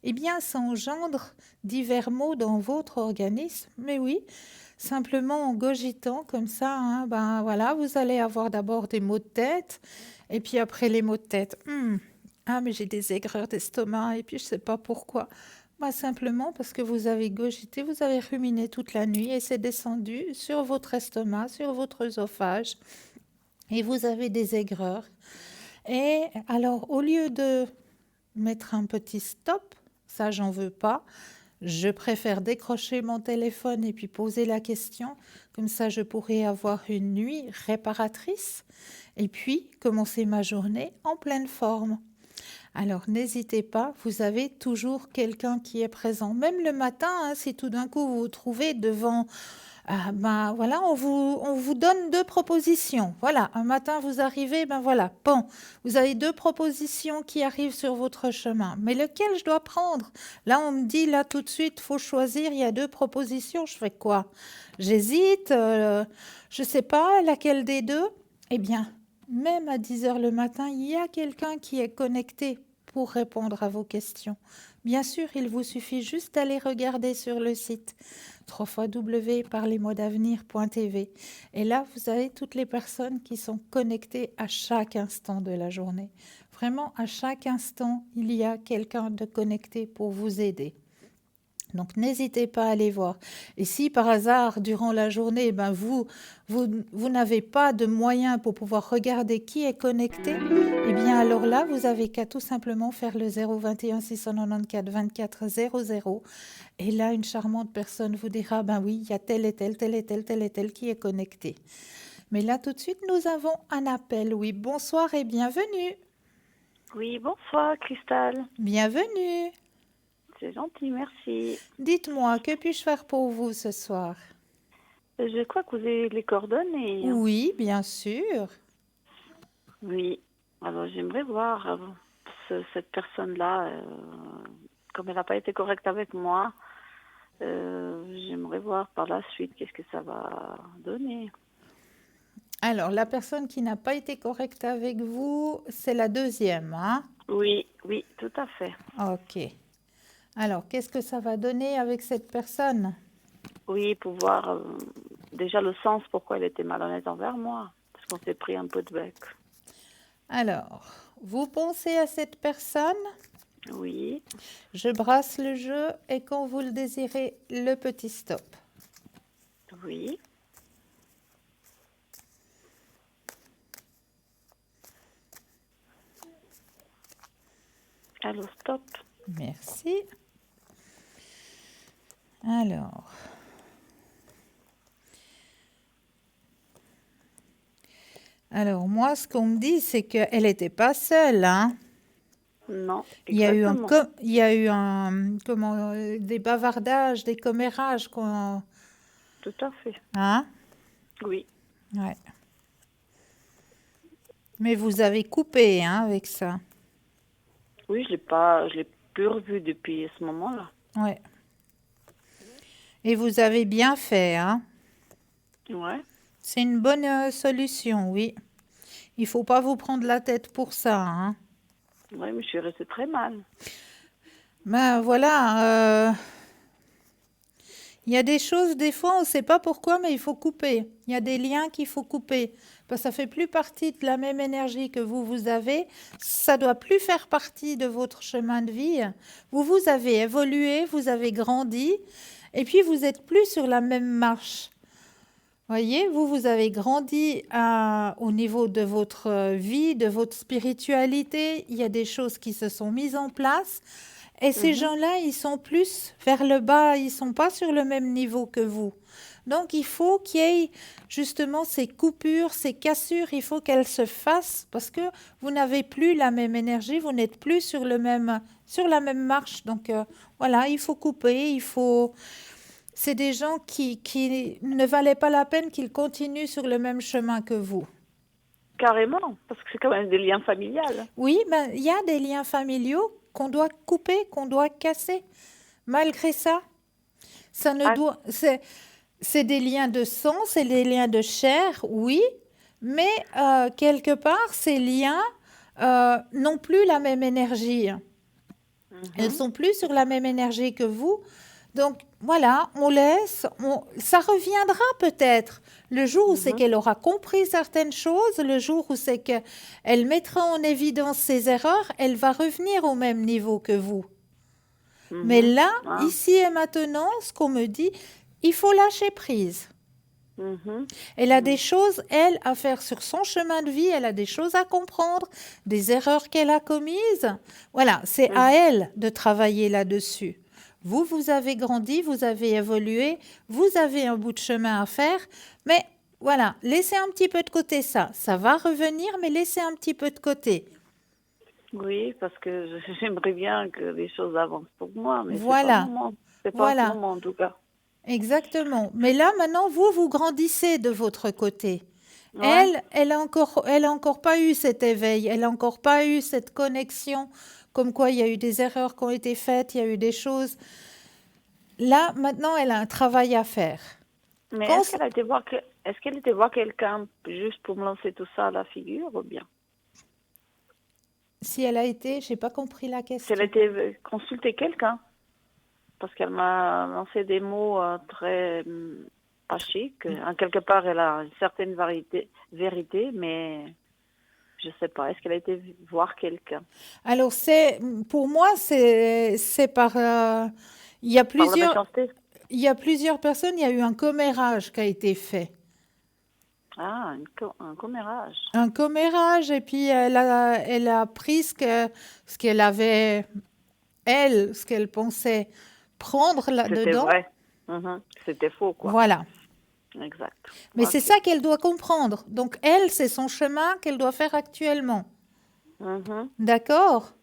Speaker 1: eh bien, ça engendre divers maux dans votre organisme. Mais oui, simplement en cogitant comme ça, hein, ben voilà, vous allez avoir d'abord des maux de tête, et puis après les maux de tête, ah mais j'ai des aigreurs d'estomac, et puis je sais pas pourquoi. Bah, simplement parce que vous avez cogité, vous avez ruminé toute la nuit et c'est descendu sur votre estomac, sur votre œsophage et vous avez des aigreurs. Et alors, au lieu de mettre un petit stop, ça, j'en veux pas, je préfère décrocher mon téléphone et puis poser la question. Comme ça, je pourrais avoir une nuit réparatrice et puis commencer ma journée en pleine forme. Alors, n'hésitez pas, vous avez toujours quelqu'un qui est présent. Même le matin, hein, si tout d'un coup vous vous trouvez devant ben voilà, on vous donne deux propositions. Voilà, un matin vous arrivez, ben voilà, bon, vous avez deux propositions qui arrivent sur votre chemin. Mais lequel je dois prendre? Là, on me dit, là tout de suite, faut choisir, il y a deux propositions, je fais quoi? J'hésite, je sais pas, laquelle des deux? Eh bien, même à 10h le matin, il y a quelqu'un qui est connecté pour répondre à vos questions. Bien sûr, il vous suffit juste d'aller regarder sur le site www.parlez-moi-d'avenir.tv et là, vous avez toutes les personnes qui sont connectées à chaque instant de la journée. Vraiment, à chaque instant, il y a quelqu'un de connecté pour vous aider. Donc, n'hésitez pas à aller voir. Et si par hasard, durant la journée, ben vous n'avez pas de moyens pour pouvoir regarder qui est connecté, eh bien alors là, vous avez qu'à tout simplement faire le 021 694 24 00. Et là, une charmante personne vous dira, ben oui, il y a tel et tel, tel et tel, tel et tel qui est connecté. Mais là, tout de suite, nous avons un appel. Oui, bonsoir et bienvenue.
Speaker 5: Oui, bonsoir, Cristal.
Speaker 1: Bienvenue.
Speaker 5: C'est gentil, merci.
Speaker 1: Dites-moi, que puis-je faire pour vous ce soir?
Speaker 5: Je crois que vous avez les coordonnées.
Speaker 1: Oui, bien sûr.
Speaker 5: Oui. Alors, j'aimerais voir cette personne-là, comme elle n'a pas été correcte avec moi, j'aimerais voir par la suite qu'est-ce que ça va donner.
Speaker 1: Alors, la personne qui n'a pas été correcte avec vous, c'est la deuxième, hein?
Speaker 5: Oui, oui, tout à fait.
Speaker 1: Ok. Alors, qu'est-ce que ça va donner avec cette personne?
Speaker 5: Oui, pour voir déjà le sens pourquoi elle était malhonnête envers moi, parce qu'on s'est pris un peu de bec.
Speaker 1: Alors, vous pensez à cette personne?
Speaker 5: Oui.
Speaker 1: Je brasse le jeu et quand vous le désirez, le petit stop.
Speaker 5: Oui. Allô, stop.
Speaker 1: Merci. Alors moi, ce qu'on me dit, c'est qu'elle n'était pas seule, hein.
Speaker 5: Non,
Speaker 1: Il y a eu
Speaker 5: exactement.
Speaker 1: des bavardages, des commérages,
Speaker 5: Tout à fait.
Speaker 1: hein?
Speaker 5: Oui.
Speaker 1: Ouais. Mais vous avez coupé, hein, avec ça.
Speaker 5: Oui, je l'ai plus revu depuis ce moment-là.
Speaker 1: Ouais. Et vous avez bien fait, hein?
Speaker 5: Ouais.
Speaker 1: C'est une bonne solution, oui. Il faut pas vous prendre la tête pour ça, hein.
Speaker 5: Ouais, mais je suis restée très mal.
Speaker 1: Ben voilà, il y a des choses, des fois, on ne sait pas pourquoi, mais il faut couper. Il y a des liens qu'il faut couper. Parce que ça fait plus partie de la même énergie que vous avez. Ça doit plus faire partie de votre chemin de vie. Vous avez évolué, vous avez grandi, et puis vous êtes plus sur la même marche. Voyez, vous avez grandi au niveau de votre vie, de votre spiritualité. Il y a des choses qui se sont mises en place. Et ces gens-là, ils sont plus vers le bas, ils sont pas sur le même niveau que vous. Donc, il faut qu'il y ait justement ces coupures, ces cassures, il faut qu'elles se fassent parce que vous n'avez plus la même énergie, vous n'êtes plus sur la même marche. Donc, voilà, il faut couper, il faut... C'est des gens qui ne valaient pas la peine qu'ils continuent sur le même chemin que vous.
Speaker 5: Carrément, parce que c'est quand même des liens familiales.
Speaker 1: Oui, ben, il y a des liens familiaux qu'on doit couper, qu'on doit casser. Malgré ça, ça ne doit... C'est des liens de sang, c'est des liens de chair, oui, mais quelque part, ces liens n'ont plus la même énergie. Elles sont plus sur la même énergie que vous. Donc, voilà, on laisse. Ça reviendra peut-être le jour où c'est qu'elle aura compris certaines choses, le jour où c'est qu'elle mettra en évidence ses erreurs, elle va revenir au même niveau que vous. Mais là, ici et maintenant, ce qu'on me dit, il faut lâcher prise. Elle a des choses, elle, à faire sur son chemin de vie, elle a des choses à comprendre, des erreurs qu'elle a commises. Voilà, c'est à elle de travailler là-dessus. Vous avez grandi, vous avez évolué, vous avez un bout de chemin à faire, mais voilà, laissez un petit peu de côté ça. Ça va revenir, mais laissez un petit peu de côté.
Speaker 5: Oui, parce que j'aimerais bien que les choses avancent pour moi, mais
Speaker 1: Voilà.
Speaker 5: c'est pas le moment en tout cas.
Speaker 1: Exactement. Mais là, maintenant, vous grandissez de votre côté.
Speaker 5: Ouais.
Speaker 1: Elle a encore pas eu cet éveil, elle a encore pas eu cette connexion, comme quoi il y a eu des erreurs qui ont été faites, il y a eu des choses. Là, maintenant, elle a un travail à faire.
Speaker 5: Mais est-ce qu'elle était voir quelqu'un juste pour me lancer tout ça à la figure ou bien?
Speaker 1: Si elle a été, j'ai pas compris la question.
Speaker 5: Si elle a été consulter quelqu'un, parce qu'elle m'a lancé des mots très pas chic. En quelque part, elle a une certaine vérité, mais je sais pas. Est-ce qu'elle a été voir quelqu'un?
Speaker 1: Alors, pour moi, c'est par... il y a
Speaker 5: Par la méchanceté?
Speaker 1: Il y a plusieurs personnes, il y a eu un commérage qui a été fait.
Speaker 5: Ah, un commérage.
Speaker 1: Un commérage, et puis elle a pris ce qu'elle avait, ce qu'elle pensait prendre là-dedans.
Speaker 5: C'était vrai. C'était faux, quoi.
Speaker 1: Voilà.
Speaker 5: Exact.
Speaker 1: Mais c'est ça qu'elle doit comprendre. Donc, elle, c'est son chemin qu'elle doit faire actuellement. D'accord?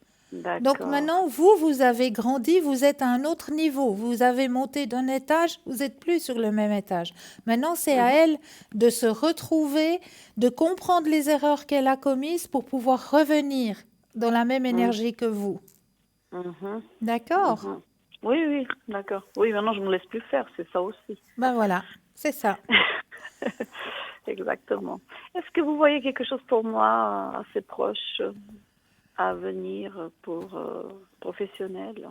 Speaker 1: Donc, maintenant, vous avez grandi, vous êtes à un autre niveau. Vous avez monté d'un étage, vous n'êtes plus sur le même étage. Maintenant, c'est à elle de se retrouver, de comprendre les erreurs qu'elle a commises pour pouvoir revenir dans la même énergie que vous. D'accord?
Speaker 5: Oui, d'accord. Oui, maintenant, je ne me laisse plus faire, c'est ça aussi.
Speaker 1: Ben voilà, c'est ça.
Speaker 5: Exactement. Est-ce que vous voyez quelque chose pour moi assez proche à venir pour professionnel?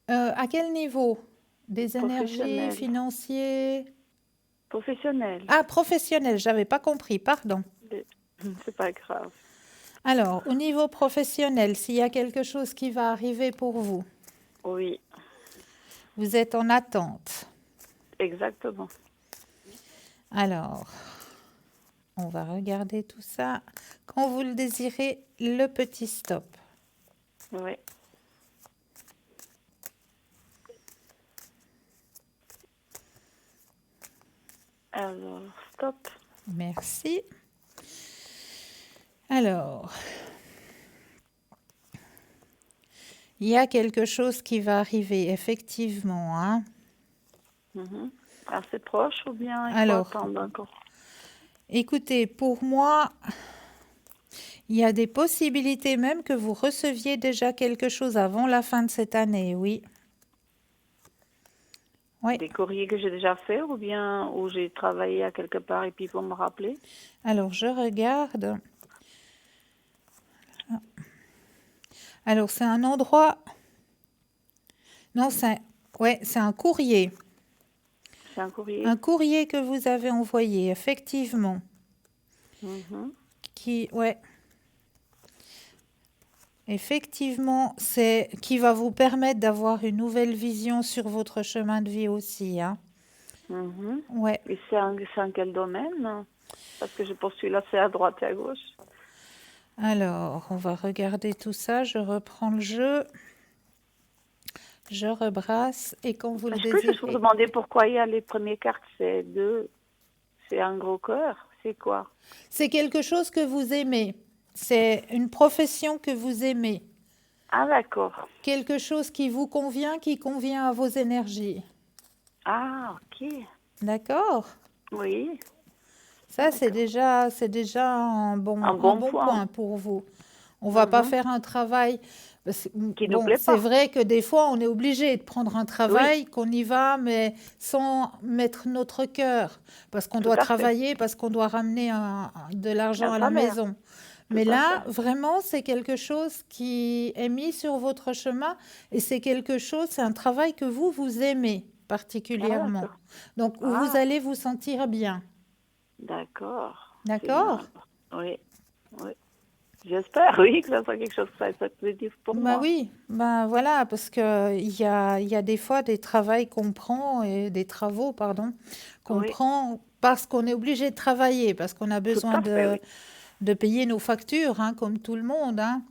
Speaker 1: À quel niveau? Des énergies financières?
Speaker 5: Professionnel.
Speaker 1: Ah, professionnel, j'avais pas compris, pardon.
Speaker 5: C'est pas grave.
Speaker 1: Alors, au niveau professionnel, s'il y a quelque chose qui va arriver pour vous?
Speaker 5: Oui.
Speaker 1: Vous êtes en attente?
Speaker 5: Exactement.
Speaker 1: Alors, on va regarder tout ça. Quand vous le désirez, le petit stop.
Speaker 5: Oui. Alors, stop.
Speaker 1: Merci. Alors, il y a quelque chose qui va arriver, effectivement, hein.
Speaker 5: Assez proche ou bien il faut attendre encore?
Speaker 1: Écoutez, pour moi, il y a des possibilités même que vous receviez déjà quelque chose avant la fin de cette année, oui. Oui.
Speaker 5: Des courriers que j'ai déjà faits ou bien où j'ai travaillé à quelque part et puis ils vont me rappeler?
Speaker 1: Alors, je regarde. Alors, c'est un endroit. Non, c'est un courrier.
Speaker 5: C'est un courrier?
Speaker 1: Un courrier que vous avez envoyé, effectivement.
Speaker 5: Mhm.
Speaker 1: Ouais. Effectivement, c'est qui va vous permettre d'avoir une nouvelle vision sur votre chemin de vie aussi, hein.
Speaker 5: Mhm.
Speaker 1: Ouais.
Speaker 5: Et c'est en quel domaine? Parce que je poursuis là, c'est à droite et à gauche.
Speaker 1: Alors, on va regarder tout ça. Je reprends le jeu. Je rebrasse et quand vous le
Speaker 5: Je peux juste vous
Speaker 1: désirez.
Speaker 5: demander pourquoi il y a les premières cartes, c'est un gros cœur, c'est quoi?
Speaker 1: C'est quelque chose que vous aimez. C'est une profession que vous aimez.
Speaker 5: Ah d'accord.
Speaker 1: Quelque chose qui vous convient, qui convient à vos énergies.
Speaker 5: Ah ok.
Speaker 1: D'accord?
Speaker 5: Oui.
Speaker 1: Ça, c'est
Speaker 5: D'accord.
Speaker 1: déjà
Speaker 5: Un
Speaker 1: un
Speaker 5: bon
Speaker 1: bon
Speaker 5: point.
Speaker 1: point pour vous. On va pas
Speaker 5: Mhm.
Speaker 1: faire un travail.
Speaker 5: Qui nous
Speaker 1: Bon,
Speaker 5: plaît
Speaker 1: c'est
Speaker 5: pas.
Speaker 1: vrai que des fois, on est obligé de prendre un
Speaker 5: Oui,
Speaker 1: travail, qu'on y va, mais sans mettre notre cœur. Parce qu'on
Speaker 5: tout
Speaker 1: doit
Speaker 5: à fait.
Speaker 1: travailler, parce qu'on doit ramener de l'argent
Speaker 5: Un
Speaker 1: à la
Speaker 5: salaire,
Speaker 1: maison.
Speaker 5: tout
Speaker 1: Mais
Speaker 5: à
Speaker 1: là,
Speaker 5: fait.
Speaker 1: vraiment, c'est quelque chose qui est mis sur votre chemin et c'est un travail que vous aimez
Speaker 5: Ah
Speaker 1: particulièrement.
Speaker 5: d'accord.
Speaker 1: Donc, où vous
Speaker 5: Ah
Speaker 1: allez vous sentir bien.
Speaker 5: d'accord. C'est bien.
Speaker 1: D'accord?
Speaker 5: Oui, oui. J'espère, oui, que ça soit quelque chose qui va être positif pour
Speaker 1: Bah
Speaker 5: moi.
Speaker 1: oui, ben voilà, parce que il y a des fois des travails qu'on prend et des travaux, pardon, qu'on
Speaker 5: Oui,
Speaker 1: prend parce qu'on est obligé de travailler, parce qu'on a
Speaker 5: tout
Speaker 1: besoin
Speaker 5: à fait, oui.
Speaker 1: de payer nos factures, hein, comme tout le monde, hein.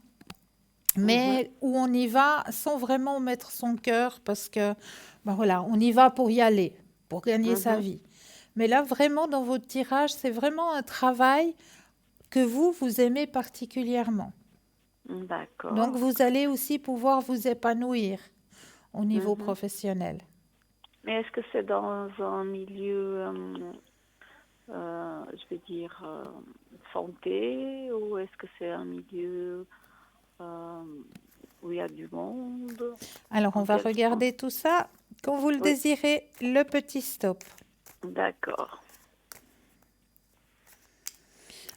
Speaker 5: Mhm,
Speaker 1: Mais où on y va sans vraiment mettre son cœur, parce que ben voilà, on y va pour y aller, pour gagner sa
Speaker 5: mhm.
Speaker 1: vie. Mais là, vraiment, dans votre tirage, c'est vraiment un travail que vous aimez particulièrement. Donc,
Speaker 5: D'accord.
Speaker 1: vous allez aussi pouvoir vous épanouir au niveau
Speaker 5: Mhm.
Speaker 1: professionnel.
Speaker 5: Mais est-ce que c'est dans un milieu, je vais dire, santé, ou est-ce que c'est un milieu euh, où il y a du monde?
Speaker 1: Alors, on
Speaker 5: En
Speaker 1: va
Speaker 5: quel sens?
Speaker 1: regarder tout ça. Quand vous le
Speaker 5: Oui,
Speaker 1: désirez, le petit stop.
Speaker 5: d'accord.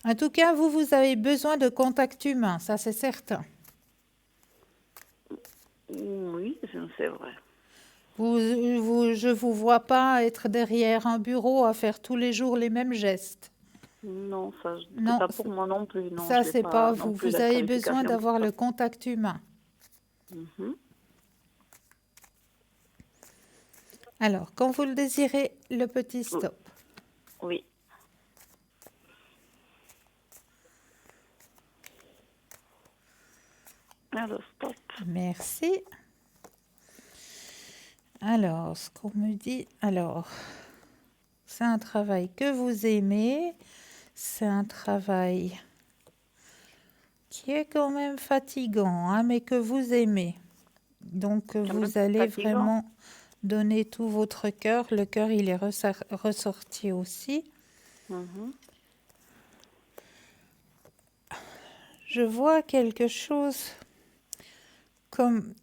Speaker 1: En tout cas, vous avez besoin de contact humain, ça c'est certain.
Speaker 5: Oui, c'est vrai.
Speaker 1: Je ne vous vois pas être derrière un bureau à faire tous les jours les mêmes gestes.
Speaker 5: Non, ça, c'est
Speaker 1: Non,
Speaker 5: pas pour moi non plus. Non,
Speaker 1: ça
Speaker 5: je n'ai
Speaker 1: c'est pas
Speaker 5: pas non
Speaker 1: vous.
Speaker 5: plus
Speaker 1: Vous
Speaker 5: la
Speaker 1: avez besoin
Speaker 5: qualification pour
Speaker 1: d'avoir
Speaker 5: ça.
Speaker 1: le contact humain.
Speaker 5: Mhm.
Speaker 1: Alors, quand vous le désirez, le petit stop.
Speaker 5: Oui. Alors, stop.
Speaker 1: Merci. Alors, ce qu'on me dit, alors, c'est un travail que vous aimez, c'est un travail qui est quand même fatigant, hein, mais que vous aimez. Donc,
Speaker 5: Un peu
Speaker 1: vous allez
Speaker 5: fatigant.
Speaker 1: vraiment donner tout votre cœur. Le cœur, il est ressorti aussi.
Speaker 5: Mhm.
Speaker 1: Je vois quelque chose comme...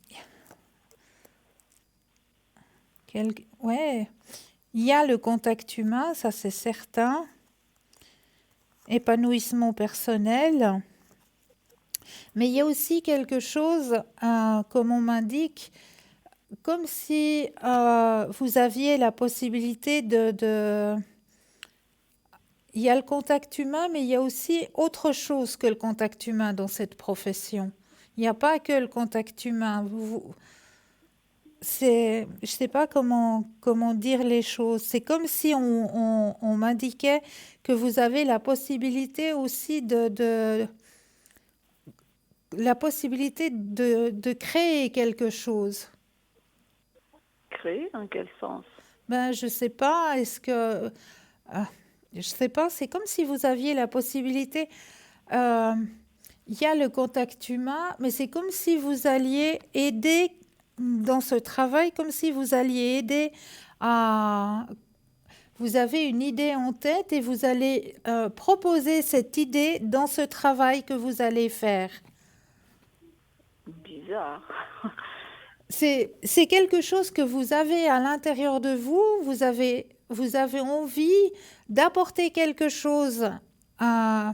Speaker 1: Ouais, il y a le contact humain, ça c'est certain. Épanouissement personnel. Mais il y a aussi quelque chose, comme on m'indique, comme si vous aviez la possibilité Il y a le contact humain, mais il y a aussi autre chose que le contact humain dans cette profession. Il n'y a pas que le contact humain. Je ne sais pas comment dire les choses. C'est comme si on m'indiquait que vous avez la possibilité aussi la possibilité de créer quelque chose.
Speaker 5: Créer, dans quel sens?
Speaker 1: Ben, je sais pas, je sais pas, c'est comme si vous aviez la possibilité, euh, il y a le contact humain, mais c'est comme si vous alliez aider dans ce travail, comme si vous alliez aider à... Vous avez une idée en tête et vous allez proposer cette idée dans ce travail que vous allez faire.
Speaker 5: Bizarre.
Speaker 1: c'est quelque chose que vous avez à l'intérieur de vous. Vous avez envie d'apporter quelque chose à,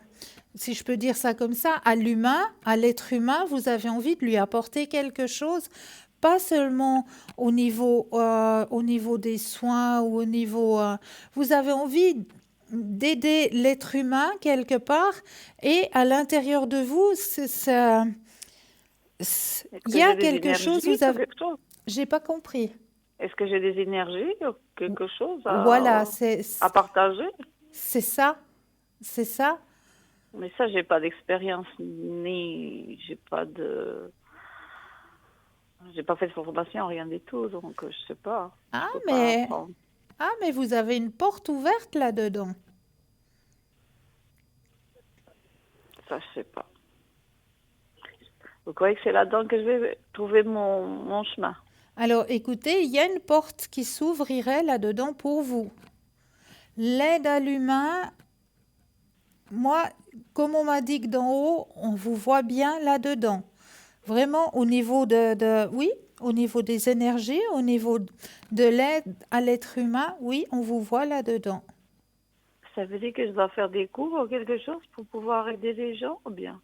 Speaker 1: si je peux dire ça comme ça, à l'humain, à l'être humain. Vous avez envie de lui apporter quelque chose, pas seulement au niveau des soins ou au niveau... vous avez envie d'aider l'être humain quelque part et à l'intérieur de vous,
Speaker 5: Est-ce
Speaker 1: il
Speaker 5: que
Speaker 1: y
Speaker 5: j'ai
Speaker 1: a
Speaker 5: des
Speaker 1: quelque chose,
Speaker 5: énergies
Speaker 1: vous
Speaker 5: ou
Speaker 1: avez...
Speaker 5: quelque chose?
Speaker 1: J'ai pas compris.
Speaker 5: Est-ce que j'ai des énergies ou quelque chose
Speaker 1: Voilà,
Speaker 5: à partager?
Speaker 1: c'est ça, c'est ça.
Speaker 5: Mais ça, j'ai pas d'expérience ni j'ai pas fait de formation, rien du tout, donc je sais pas.
Speaker 1: Ah,
Speaker 5: Je peux pas
Speaker 1: mais,
Speaker 5: apprendre.
Speaker 1: mais vous avez une porte ouverte là-dedans.
Speaker 5: Ça, je sais pas. Vous croyez que c'est là-dedans que je vais trouver mon chemin?
Speaker 1: Alors, écoutez, il y a une porte qui s'ouvrirait là-dedans pour vous. L'aide à l'humain, moi, comme on m'a dit que d'en haut, on vous voit bien là-dedans. Vraiment, au niveau oui, au niveau des énergies, au niveau de l'aide à l'être humain, oui, on vous voit là-dedans.
Speaker 5: Ça veut dire que je dois faire des cours ou quelque chose pour pouvoir aider les gens ou bien?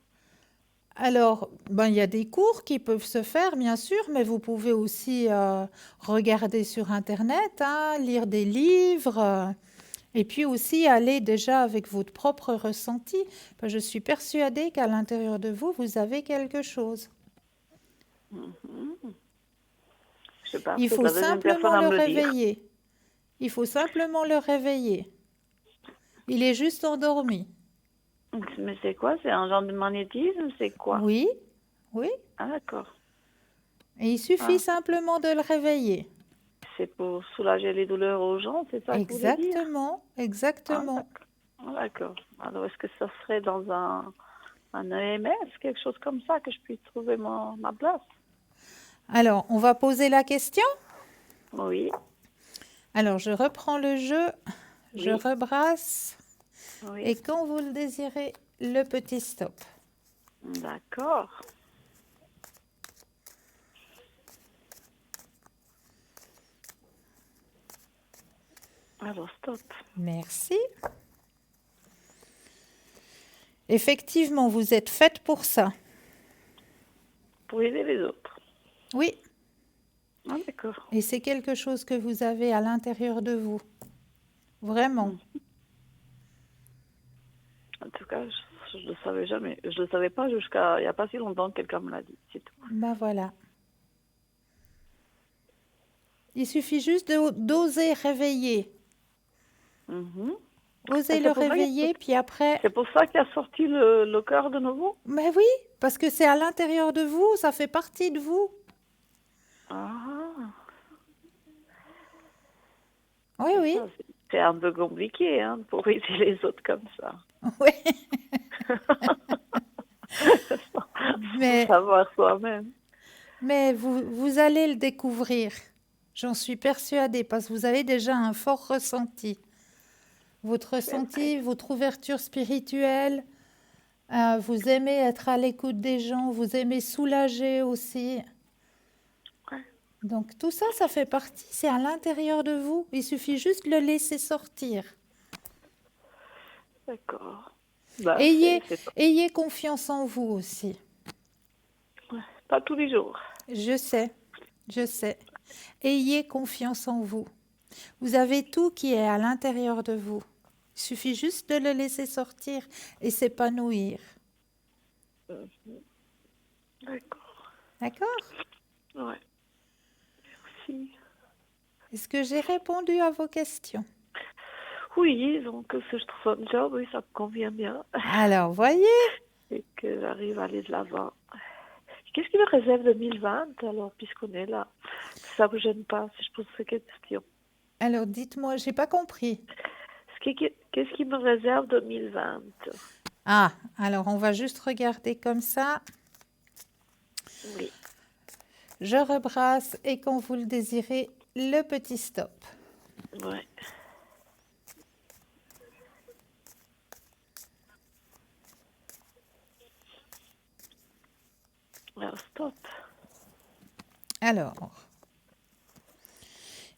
Speaker 1: Alors, ben, il y a des cours qui peuvent se faire, bien sûr, mais vous pouvez aussi regarder sur Internet, hein, lire des livres, et puis aussi aller déjà avec votre propre ressenti. Ben, je suis persuadée qu'à l'intérieur de vous, vous avez quelque chose.
Speaker 5: Je sais pas,
Speaker 1: Il
Speaker 5: c'est
Speaker 1: faut
Speaker 5: la deuxième personne
Speaker 1: simplement
Speaker 5: à
Speaker 1: le
Speaker 5: me le dire.
Speaker 1: réveiller. Il faut simplement le réveiller. Il est juste endormi.
Speaker 5: Mais c'est quoi? C'est un genre de magnétisme? C'est quoi?
Speaker 1: Oui, oui.
Speaker 5: Ah, d'accord.
Speaker 1: Et il suffit
Speaker 5: Ah,
Speaker 1: simplement de le réveiller.
Speaker 5: c'est pour soulager les douleurs aux gens, c'est ça que vous voulez dire?
Speaker 1: Exactement,
Speaker 5: Ah,
Speaker 1: exactement.
Speaker 5: d'accord. Ah, d'accord. Alors, est-ce que ça serait dans un EMS, quelque chose comme ça, que je puisse trouver ma place?
Speaker 1: Alors, on va poser la question.
Speaker 5: Oui,
Speaker 1: Alors, je reprends le jeu, je
Speaker 5: oui,
Speaker 1: rebrasse,
Speaker 5: oui.
Speaker 1: et quand vous le désirez, le petit stop.
Speaker 5: D'accord. Alors, stop.
Speaker 1: Merci. Effectivement, vous êtes faite pour ça.
Speaker 5: Pour aider les autres.
Speaker 1: Oui,
Speaker 5: Ah, d'accord.
Speaker 1: et c'est quelque chose que vous avez à l'intérieur de vous. Vraiment.
Speaker 5: En tout cas, je ne le savais jamais. Je le savais pas jusqu'à il n'y a pas si longtemps que quelqu'un me l'a dit. C'est tout.
Speaker 1: Ben voilà. Il suffit juste d'oser réveiller.
Speaker 5: Mhm.
Speaker 1: Oser
Speaker 5: Et
Speaker 1: le réveiller, puis après...
Speaker 5: c'est pour ça qu'il a sorti le cœur de nouveau?
Speaker 1: Mais oui, parce que c'est à l'intérieur de vous, ça fait partie de vous.
Speaker 5: Ah,
Speaker 1: Oui, oui.
Speaker 5: ça, c'est un peu compliqué, hein, pour aider les autres comme ça.
Speaker 1: Oui.
Speaker 5: Faut
Speaker 1: Mais,
Speaker 5: savoir soi-même.
Speaker 1: mais vous allez le découvrir. J'en suis persuadée, parce que vous avez déjà un fort ressenti. Votre ressenti, votre ouverture spirituelle, vous aimez être à l'écoute des gens, vous aimez soulager aussi.
Speaker 5: Ouais.
Speaker 1: Donc tout ça, ça fait partie, c'est à l'intérieur de vous. Il suffit juste de le laisser sortir.
Speaker 5: D'accord. Bah,
Speaker 1: Ayez,
Speaker 5: c'est
Speaker 1: ayez confiance en vous aussi.
Speaker 5: pas tous les jours.
Speaker 1: Je sais, je sais. Ayez confiance en vous. Vous avez tout qui est à l'intérieur de vous. Il suffit juste de le laisser sortir et s'épanouir.
Speaker 5: D'accord.
Speaker 1: D'accord?
Speaker 5: Ouais. Merci.
Speaker 1: Est-ce que j'ai répondu à vos questions?
Speaker 5: Oui, donc si je trouve un job, oui, ça me convient bien.
Speaker 1: Alors, voyez,
Speaker 5: Et que j'arrive à aller de l'avant. Qu'est-ce qui me réserve 2020 alors, puisqu'on est là? Ça ne vous gêne pas si je pose ces questions?
Speaker 1: alors dites-moi, j'ai pas compris.
Speaker 5: Qu'est-ce qui me réserve 2020?
Speaker 1: Ah, alors on va juste regarder comme ça.
Speaker 5: Oui.
Speaker 1: Je rebrasse et quand vous le désirez, le petit stop.
Speaker 5: Ouais. Alors, stop.
Speaker 1: Alors,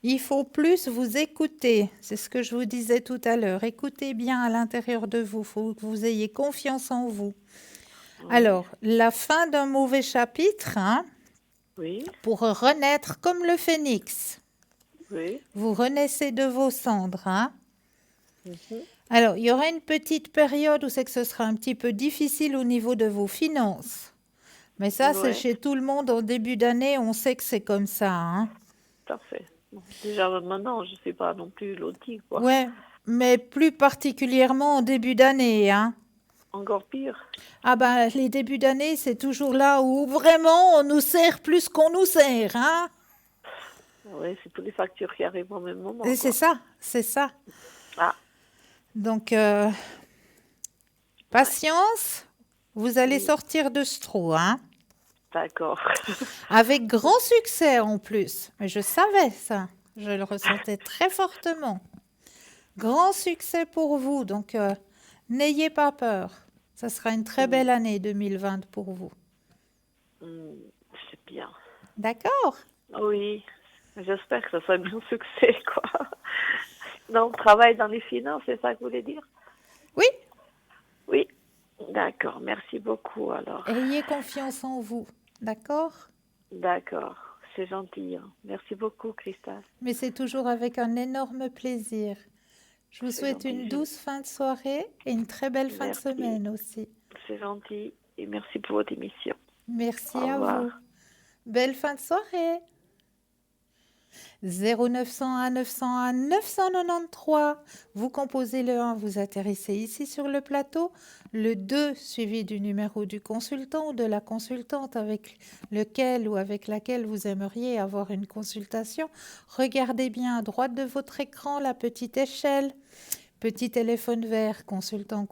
Speaker 1: il faut plus vous écouter. C'est ce que je vous disais tout à l'heure. Écoutez bien à l'intérieur de vous. Il faut que vous ayez confiance en vous.
Speaker 5: Oui,
Speaker 1: Alors, la fin d'un mauvais chapitre, hein,
Speaker 5: oui,
Speaker 1: pour renaître comme le phénix.
Speaker 5: oui.
Speaker 1: Vous renaissez de vos cendres, hein.
Speaker 5: Mhm.
Speaker 1: Alors, il y aura une petite période où c'est que ce sera un petit peu difficile au niveau de vos finances. Mais ça, c'est
Speaker 5: Ouais,
Speaker 1: chez tout le monde en début d'année, on sait que c'est comme ça, hein.
Speaker 5: tout à fait. Bon, déjà maintenant, je ne suis pas non plus lotie, quoi.
Speaker 1: Ouais, mais plus particulièrement en début d'année, hein.
Speaker 5: Encore pire.
Speaker 1: Ah ben, les débuts d'année, c'est toujours là où vraiment on nous sert plus qu'on nous sert, hein.
Speaker 5: Oui, c'est toutes les factures qui arrivent au même moment,
Speaker 1: Et c'est
Speaker 5: quoi.
Speaker 1: ça, c'est ça.
Speaker 5: Ah,
Speaker 1: Donc,
Speaker 5: ouais.
Speaker 1: patience, vous allez
Speaker 5: Oui,
Speaker 1: sortir de ce trou, hein.
Speaker 5: d'accord.
Speaker 1: Avec grand succès en plus. Mais je savais ça. Je le ressentais très fortement. Grand succès pour vous. Donc, n'ayez pas peur. Ça sera une très
Speaker 5: Mm,
Speaker 1: belle année 2020 pour vous.
Speaker 5: mm, c'est bien.
Speaker 1: D'accord?
Speaker 5: Oui, j'espère que ça soit bien succès, quoi. Non, on travaille dans les finances, c'est ça que vous voulez dire?
Speaker 1: Oui.
Speaker 5: Oui, d'accord. Merci beaucoup, alors.
Speaker 1: Ayez confiance en vous. D'accord?
Speaker 5: D'accord, c'est gentil, hein. Merci beaucoup, Christelle.
Speaker 1: Mais c'est toujours avec un énorme plaisir. Je vous
Speaker 5: C'est
Speaker 1: souhaite
Speaker 5: gentil.
Speaker 1: une douce fin de soirée et une très belle fin de
Speaker 5: Merci,
Speaker 1: semaine aussi.
Speaker 5: c'est gentil. Et merci pour votre émission.
Speaker 1: Merci
Speaker 5: Au
Speaker 1: à
Speaker 5: revoir.
Speaker 1: vous. Belle fin de soirée. 0901 901 993. Vous composez le 1, vous atterrissez ici sur le plateau. Le 2 suivi du numéro du consultant ou de la consultante avec lequel ou avec laquelle vous aimeriez avoir une consultation. Regardez bien à droite de votre écran la petite échelle. Petit téléphone vert, consultant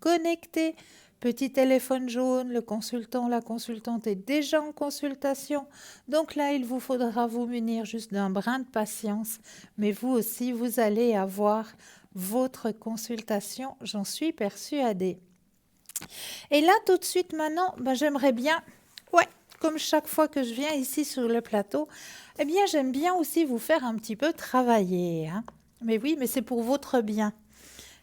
Speaker 1: connecté. Petit téléphone jaune, le consultant, la consultante est déjà en consultation. Donc là, il vous faudra vous munir juste d'un brin de patience. Mais vous aussi, vous allez avoir votre consultation, j'en suis persuadée. Et là, tout de suite maintenant, j'aimerais bien, ouais, comme chaque fois que je viens ici sur le plateau, eh bien, j'aime bien aussi vous faire un petit peu travailler, hein. Mais oui, mais c'est pour votre bien.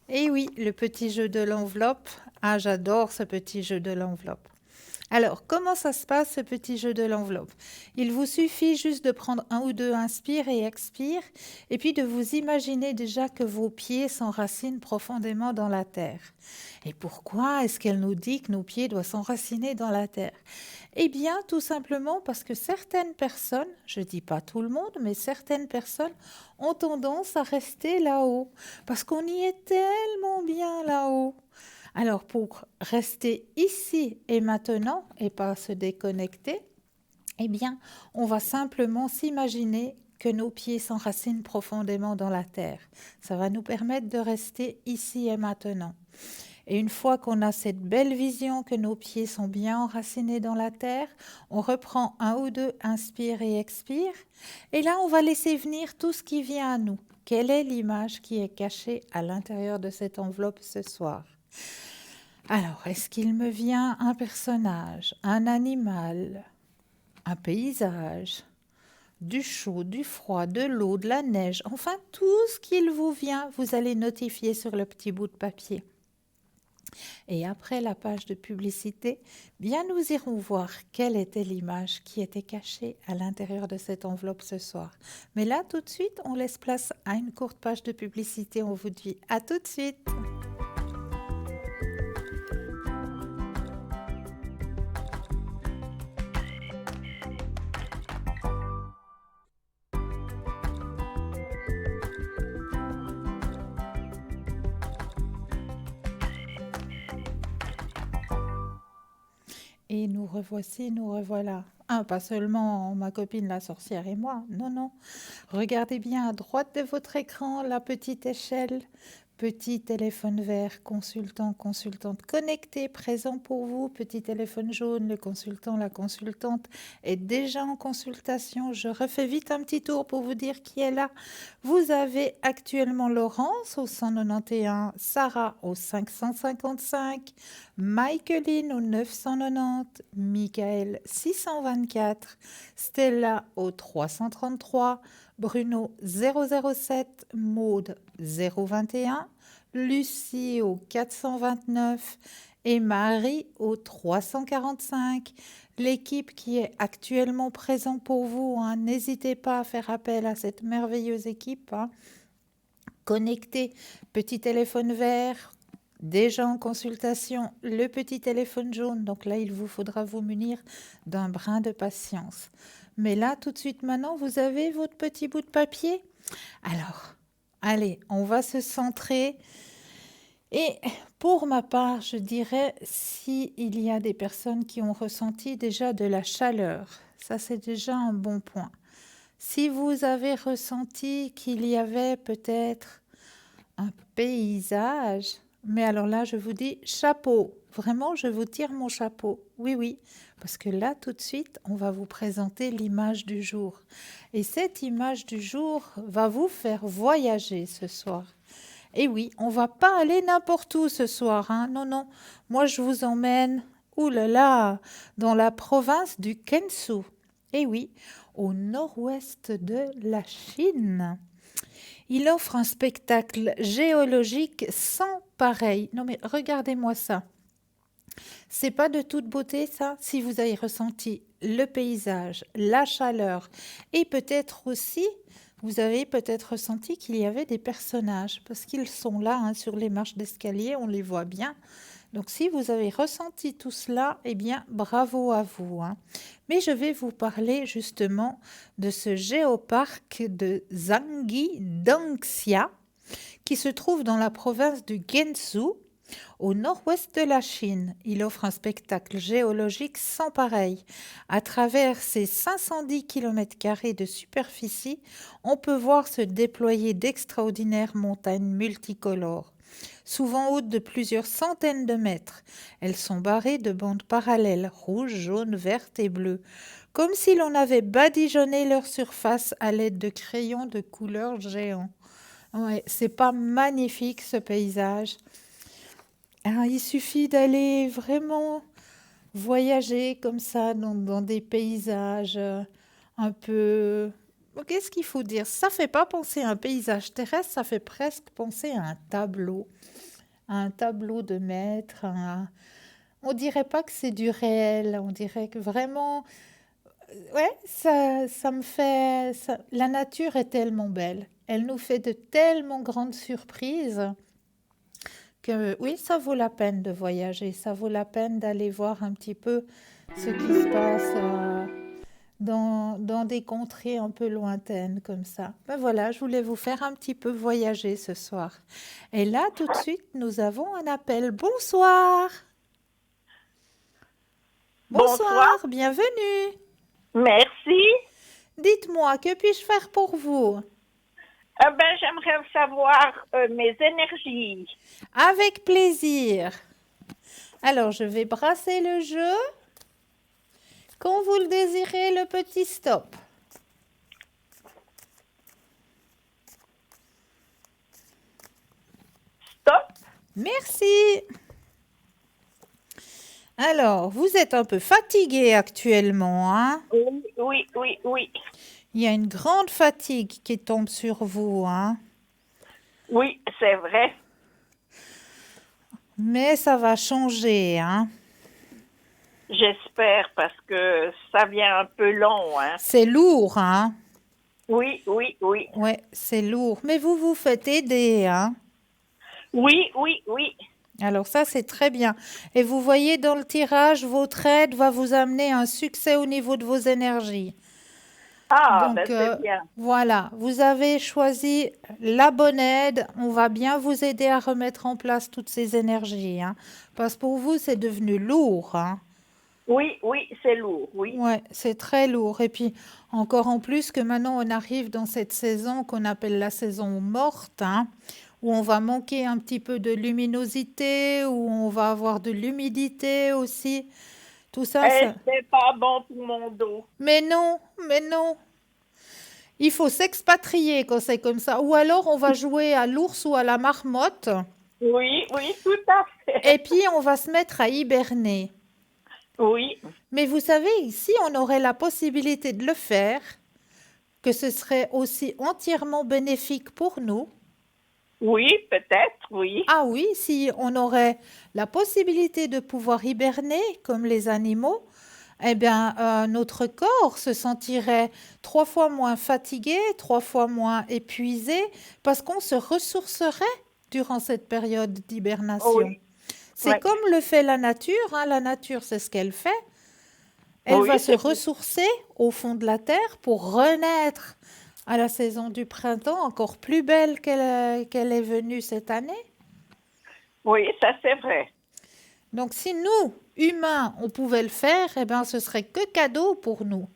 Speaker 1: Et oui, le petit jeu de l'enveloppe. Ah, j'adore ce petit jeu de l'enveloppe. Alors, comment ça se passe, ce petit jeu de l'enveloppe? Il vous suffit juste de prendre un ou deux inspire et expire, et puis de vous imaginer déjà que vos pieds s'enracinent profondément dans la terre. Et pourquoi est-ce qu'elle nous dit que nos pieds doivent s'enraciner dans la terre? Eh bien, tout simplement parce que certaines personnes, je ne dis pas tout le monde, mais certaines personnes ont tendance à rester là-haut, parce qu'on y est tellement bien là-haut. Alors, pour rester ici et maintenant et pas se déconnecter, eh bien, on va simplement s'imaginer que nos pieds s'enracinent profondément dans la terre. Ça va nous permettre de rester ici et maintenant. Et une fois qu'on a cette belle vision que nos pieds sont bien enracinés dans la terre, on reprend un ou deux inspire et expire. Et là, on va laisser venir tout ce qui vient à nous. Quelle est l'image qui est cachée à l'intérieur de cette enveloppe ce soir? Alors, est-ce qu'il me vient un personnage, un animal, un paysage, du chaud, du froid, de l'eau, de la neige, enfin tout ce qu'il vous vient, vous allez notifier sur le petit bout de papier. Et après la page de publicité, bien nous irons voir quelle était l'image qui était cachée à l'intérieur de cette enveloppe ce soir. Mais là, tout de suite, on laisse place à une courte page de publicité. On vous dit à tout de suite. Et nous revoici, nous revoilà. Ah, pas seulement ma copine la sorcière et moi, non, non. Regardez bien à droite de votre écran la petite échelle. Petit téléphone vert, consultant, consultante connecté, présent pour vous. Petit téléphone jaune, le consultant, la consultante est déjà en consultation. Je refais vite un petit tour pour vous dire qui est là. Vous avez actuellement Laurence au 191, Sarah au 555, Michaeline au 990, Michael 624, Stella au 333, Bruno 007, Maude 021, Lucie au 429 et Marie au 345. L'équipe qui est actuellement présente pour vous, hein, n'hésitez pas à faire appel à cette merveilleuse équipe. Hein. Connecté, petit téléphone vert, déjà en consultation, le petit téléphone jaune. Donc là, il vous faudra vous munir d'un brin de patience. Mais là, tout de suite maintenant, vous avez votre petit bout de papier. Alors, allez, on va se centrer. Et pour ma part, je dirais, s'il y a des personnes qui ont ressenti déjà de la chaleur, ça c'est déjà un bon point. Si vous avez ressenti qu'il y avait peut-être un paysage, mais alors là, je vous dis chapeau. Vraiment, je vous tire mon chapeau. Oui, oui, parce que là, tout de suite, on va vous présenter l'image du jour. Et cette image du jour va vous faire voyager ce soir. Et oui, on va pas aller n'importe où ce soir, hein. Non, non. Moi, je vous emmène, oulala, dans la province du Gansu. Et oui, au nord-ouest de la Chine. Il offre un spectacle géologique sans pareil. Non, mais regardez-moi ça. C'est pas de toute beauté, ça, si vous avez ressenti le paysage, la chaleur et peut-être aussi, vous avez peut-être ressenti qu'il y avait des personnages parce qu'ils sont là, hein, sur les marches d'escalier, on les voit bien. Donc, si vous avez ressenti tout cela, eh bien, bravo à vous. Hein. Mais je vais vous parler justement de ce géoparc de Zhangji Dangxia qui se trouve dans la province du Gansu, au nord-ouest de la Chine. Il offre un spectacle géologique sans pareil. À travers ses 510 km² de superficie, on peut voir se déployer d'extraordinaires montagnes multicolores. Souvent hautes de plusieurs centaines de mètres. Elles sont barrées de bandes parallèles, rouges, jaunes, vertes et bleues, comme si l'on avait badigeonné leur surface à l'aide de crayons de couleur géants. Ouais, c'est pas magnifique ce paysage. Alors, il suffit d'aller vraiment voyager comme ça dans des paysages un peu... Qu'est-ce qu'il faut dire? Ça fait pas penser à un paysage terrestre, ça fait presque penser à un tableau de maître. On dirait pas que c'est du réel, on dirait que vraiment... Ouais, ça me fait... La nature est tellement belle, elle nous fait de tellement grandes surprises que oui, ça vaut la peine de voyager, ça vaut la peine d'aller voir un petit peu ce qui se passe dans des contrées un peu lointaines comme ça. Ben voilà, je voulais vous faire un petit peu voyager ce soir. Et là, tout de suite, nous avons un appel. Bonsoir. Bonsoir, bienvenue.
Speaker 6: Merci.
Speaker 1: Dites-moi, que puis-je faire pour vous?
Speaker 6: J'aimerais savoir mes énergies.
Speaker 1: Avec plaisir. Alors, je vais brasser le jeu. Quand vous le désirez, le petit stop.
Speaker 6: Stop.
Speaker 1: Merci. Alors, vous êtes un peu fatigué actuellement, hein?
Speaker 6: Oui.
Speaker 1: Il y a une grande fatigue qui tombe sur vous, hein?
Speaker 6: Oui, c'est vrai.
Speaker 1: Mais ça va changer, hein?
Speaker 6: J'espère parce que ça vient un peu long, hein.
Speaker 1: C'est lourd, hein?
Speaker 6: Oui.
Speaker 1: Ouais, c'est lourd. Mais vous vous faites aider, hein?
Speaker 6: Oui.
Speaker 1: Alors ça, c'est très bien. Et vous voyez dans le tirage, votre aide va vous amener un succès au niveau de vos énergies. Donc,
Speaker 6: c'est bien.
Speaker 1: voilà, vous avez choisi la bonne aide. On va bien vous aider à remettre en place toutes ces énergies, hein, parce que pour vous, c'est devenu lourd, hein.
Speaker 6: Oui, c'est lourd, oui.
Speaker 1: Ouais, c'est très lourd. Et puis, encore en plus que maintenant, on arrive dans cette saison qu'on appelle la saison morte, hein, où on va manquer un petit peu de luminosité, où on va avoir de l'humidité aussi. Tout ça,
Speaker 6: Et
Speaker 1: ça.
Speaker 6: c'est pas bon pour mon dos.
Speaker 1: Mais non, mais non. Il faut s'expatrier quand c'est comme ça. Ou alors on va jouer à l'ours ou à la marmotte
Speaker 6: Oui, oui, tout à
Speaker 1: et
Speaker 6: fait.
Speaker 1: puis on va se mettre à hiberner.
Speaker 6: Oui,
Speaker 1: Mais vous savez, si on aurait la possibilité de le faire, que ce serait aussi entièrement bénéfique pour nous.
Speaker 6: oui, peut-être, oui.
Speaker 1: Ah oui, si on aurait la possibilité de pouvoir hiberner comme les animaux, eh bien, notre corps se sentirait 3 fois moins fatigué, 3 fois moins épuisé, parce qu'on se ressourcerait durant cette période d'hibernation.
Speaker 6: Oui,
Speaker 1: C'est
Speaker 6: ouais.
Speaker 1: comme le fait la nature, hein. La nature, c'est ce qu'elle fait. Elle
Speaker 6: Oui,
Speaker 1: va se
Speaker 6: c'est
Speaker 1: ressourcer au fond de la terre pour renaître à la saison du printemps, encore plus belle qu'elle est venue cette année.
Speaker 6: oui, ça c'est vrai.
Speaker 1: Donc, si nous, humains, on pouvait le faire, eh bien, ce serait que cadeau pour nous.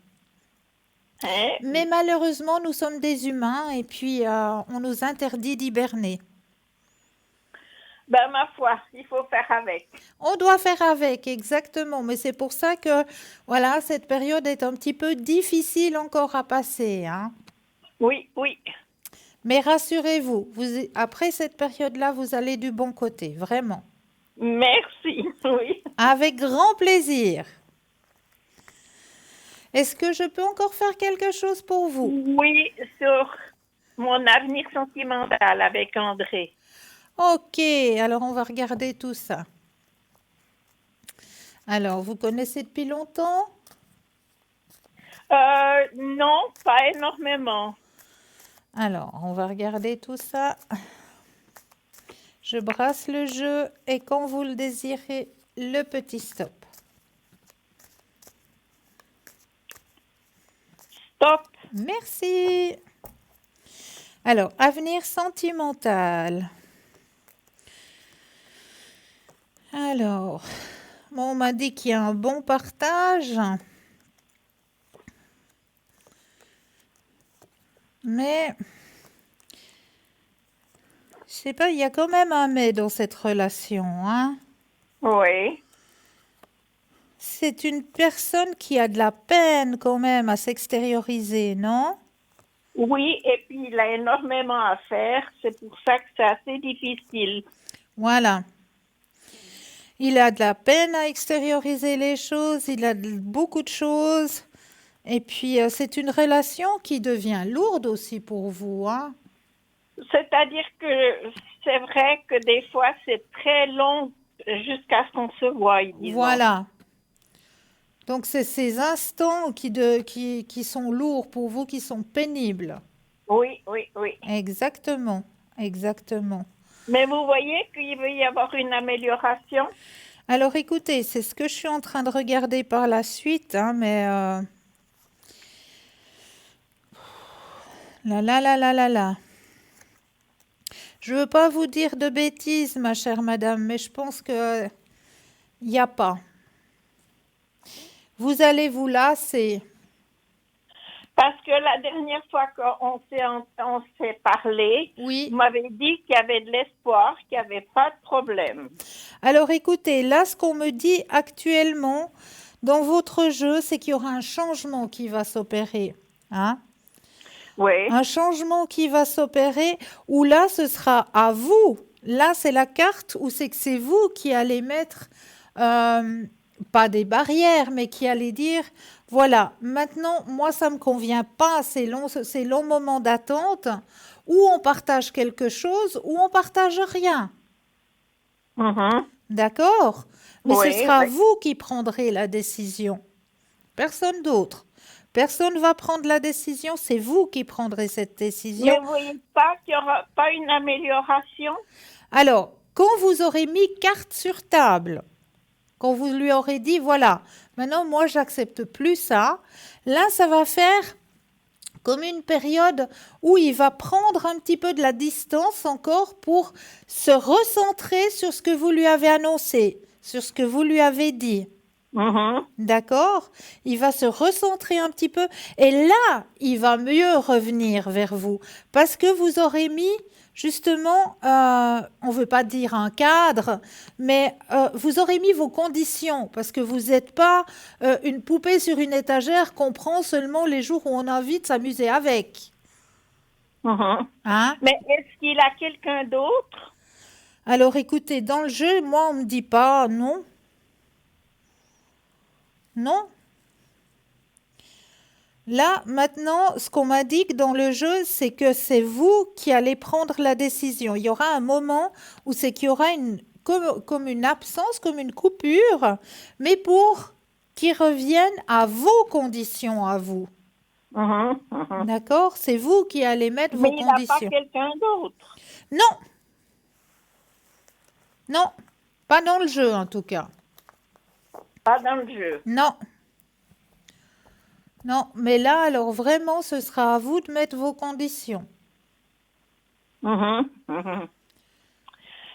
Speaker 6: Hein?
Speaker 1: Mais malheureusement, nous sommes des humains et puis on nous interdit d'hiberner.
Speaker 6: Ben, ma foi, il faut faire avec.
Speaker 1: On doit faire avec, exactement. Mais c'est pour ça que, voilà, cette période est un petit peu difficile encore à passer, hein.
Speaker 6: Oui, oui.
Speaker 1: Mais rassurez-vous, après cette période-là, vous allez du bon côté, vraiment.
Speaker 6: Merci, oui.
Speaker 1: Avec grand plaisir. Est-ce que je peux encore faire quelque chose pour vous?
Speaker 6: Oui, sur mon avenir sentimental avec André.
Speaker 1: Ok, alors on va regarder tout ça. Alors, vous connaissez depuis longtemps?
Speaker 6: Non, pas énormément.
Speaker 1: Alors, on va regarder tout ça. Je brasse le jeu et quand vous le désirez, le petit stop.
Speaker 6: Stop.
Speaker 1: Merci. Alors, avenir sentimental. Alors, bon, on m'a dit qu'il y a un bon partage. Mais, je sais pas, il y a quand même un mais dans cette relation, hein.
Speaker 6: Oui.
Speaker 1: C'est une personne qui a de la peine quand même à s'extérioriser, non?
Speaker 6: Oui, et puis il a énormément à faire. C'est pour ça que c'est assez difficile.
Speaker 1: Voilà. Il a de la peine à extérioriser les choses, il a beaucoup de choses. Et puis, c'est une relation qui devient lourde aussi pour vous, hein?
Speaker 6: C'est-à-dire que c'est vrai que des fois, c'est très long jusqu'à ce qu'on se voie, disons.
Speaker 1: Voilà. Donc, c'est ces instants qui sont lourds pour vous, qui sont pénibles.
Speaker 6: Oui, oui, oui.
Speaker 1: Exactement, exactement.
Speaker 6: Mais vous voyez qu'il va y avoir une amélioration.
Speaker 1: Alors, écoutez, c'est ce que je suis en train de regarder par la suite, hein, mais là, là, là, là, là, là. Je veux pas vous dire de bêtises, ma chère madame, mais je pense que il n'y a pas. Vous allez vous lasser.
Speaker 6: Parce que la dernière fois qu'on s'est parlé,
Speaker 1: Oui.
Speaker 6: vous m'avez dit qu'il y avait de l'espoir, qu'il n'y avait pas de problème.
Speaker 1: Alors écoutez, là, ce qu'on me dit actuellement dans votre jeu, c'est qu'il y aura un changement qui va s'opérer, hein?
Speaker 6: Oui,
Speaker 1: Un changement qui va s'opérer où là, ce sera à vous. Là, c'est la carte où c'est que c'est vous qui allez mettre, pas des barrières, mais qui allez dire, voilà, maintenant, moi, ça ne me convient pas, ces longs moments d'attente où on partage quelque chose, ou on partage rien.
Speaker 6: mhm.
Speaker 1: D'accord? Mais
Speaker 6: Oui,
Speaker 1: ce sera
Speaker 6: oui.
Speaker 1: vous qui prendrez la décision. Personne d'autre. Personne ne va prendre la décision, c'est vous qui prendrez cette décision.
Speaker 6: Mais vous ne voyez pas qu'il n'y aura pas une amélioration?
Speaker 1: Alors, quand vous aurez mis carte sur table, quand vous lui aurez dit, voilà, maintenant moi j'accepte plus ça, là ça va faire comme une période où il va prendre un petit peu de la distance encore pour se recentrer sur ce que vous lui avez annoncé, sur ce que vous lui avez dit.
Speaker 6: Mhm.
Speaker 1: D'accord? Il va se recentrer un petit peu et là, il va mieux revenir vers vous parce que vous aurez mis justement, on ne veut pas dire un cadre, mais vous aurez mis vos conditions parce que vous n'êtes pas une poupée sur une étagère qu'on prend seulement les jours où on a envie de s'amuser avec.
Speaker 6: Mhm.
Speaker 1: Hein?
Speaker 6: Mais est-ce qu'il a quelqu'un d'autre?
Speaker 1: Alors écoutez, dans le jeu, moi, on ne me dit pas non, non. Là, maintenant, ce qu'on m'a dit que dans le jeu, c'est que c'est vous qui allez prendre la décision. Il y aura un moment où c'est qu'il y aura comme une absence, comme une coupure, mais pour qu'ils reviennent à vos conditions à vous.
Speaker 6: Mhm. Mhm.
Speaker 1: D'accord? C'est vous qui allez mettre
Speaker 6: Mais
Speaker 1: vos
Speaker 6: il n'a pas
Speaker 1: conditions.
Speaker 6: quelqu'un d'autre.
Speaker 1: Non, non, pas dans le jeu en tout cas.
Speaker 6: Pas dans le jeu.
Speaker 1: Non, non, mais là, alors vraiment, ce sera à vous de mettre vos conditions.
Speaker 6: Mhm. Mhm.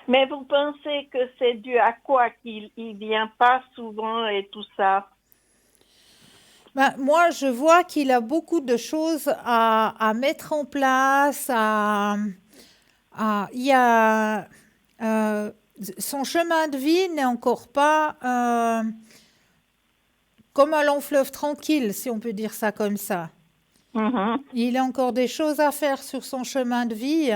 Speaker 6: Mais vous pensez que c'est dû à quoi qu'il ne vient pas souvent et tout ça?
Speaker 1: Ben, moi, je vois qu'il a beaucoup de choses à mettre en place. Il y a, son chemin de vie n'est encore pas comme un long fleuve tranquille, si on peut dire ça comme ça.
Speaker 6: Mhm.
Speaker 1: Il a encore des choses à faire sur son chemin de vie,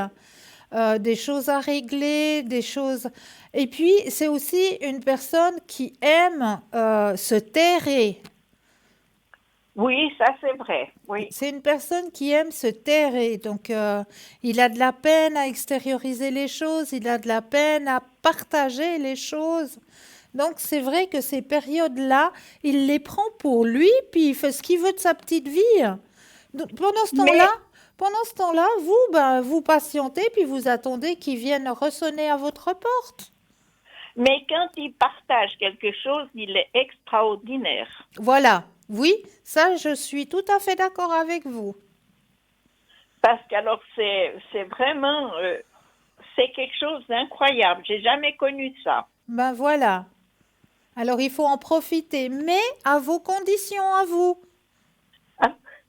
Speaker 1: des choses à régler, des choses. Et puis, c'est aussi une personne qui aime se terrer.
Speaker 6: Oui, ça c'est vrai. Oui.
Speaker 1: C'est une personne qui aime se terrer. Donc, il a de la peine à extérioriser les choses, il a de la peine à partager les choses. Donc, c'est vrai que ces périodes-là, il les prend pour lui, puis il fait ce qu'il veut de sa petite vie. Donc,
Speaker 6: Mais,
Speaker 1: pendant ce temps-là, vous, ben, vous patientez, puis vous attendez qu'il vienne ressonner à votre porte.
Speaker 6: mais quand il partage quelque chose, il est extraordinaire.
Speaker 1: Voilà. Oui, ça, je suis tout à fait d'accord avec vous.
Speaker 6: Parce qu'alors c'est vraiment c'est quelque chose d'incroyable. J'ai jamais connu ça.
Speaker 1: Ben voilà. Alors, il faut en profiter, mais à vos conditions, à vous.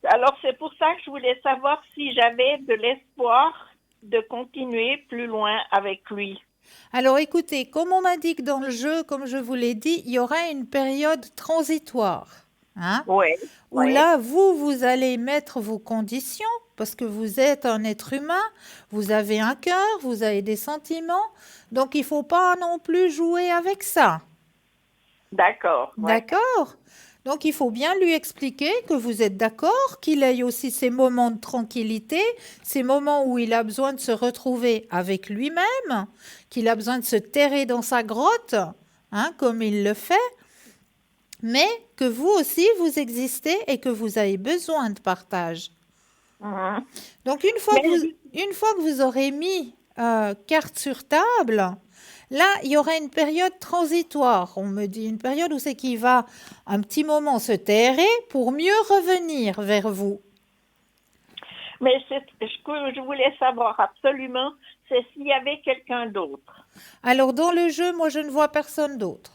Speaker 6: Alors c'est pour ça que je voulais savoir si j'avais de l'espoir de continuer plus loin avec lui.
Speaker 1: Alors, écoutez, comme on m'a dit que dans le jeu, comme je vous l'ai dit, il y aura une période transitoire, hein,
Speaker 6: Oui,
Speaker 1: où
Speaker 6: oui.
Speaker 1: là, vous allez mettre vos conditions, parce que vous êtes un être humain, vous avez un cœur, vous avez des sentiments, donc il ne faut pas non plus jouer avec ça.
Speaker 6: D'accord. Ouais.
Speaker 1: D'accord? Donc, il faut bien lui expliquer que vous êtes d'accord, qu'il ait aussi ces moments de tranquillité, ces moments où il a besoin de se retrouver avec lui-même, qu'il a besoin de se terrer dans sa grotte, hein, comme il le fait, mais que vous aussi, vous existez et que vous avez besoin de partage.
Speaker 6: Mhm.
Speaker 1: Donc,
Speaker 6: Mais
Speaker 1: une fois que vous aurez mis carte sur table, là, il y aura une période transitoire. On me dit une période où c'est qu'il va un petit moment se terrer pour mieux revenir vers vous.
Speaker 6: Mais ce que je voulais savoir absolument, c'est s'il y avait quelqu'un d'autre.
Speaker 1: Alors, dans le jeu, moi, je ne vois personne d'autre.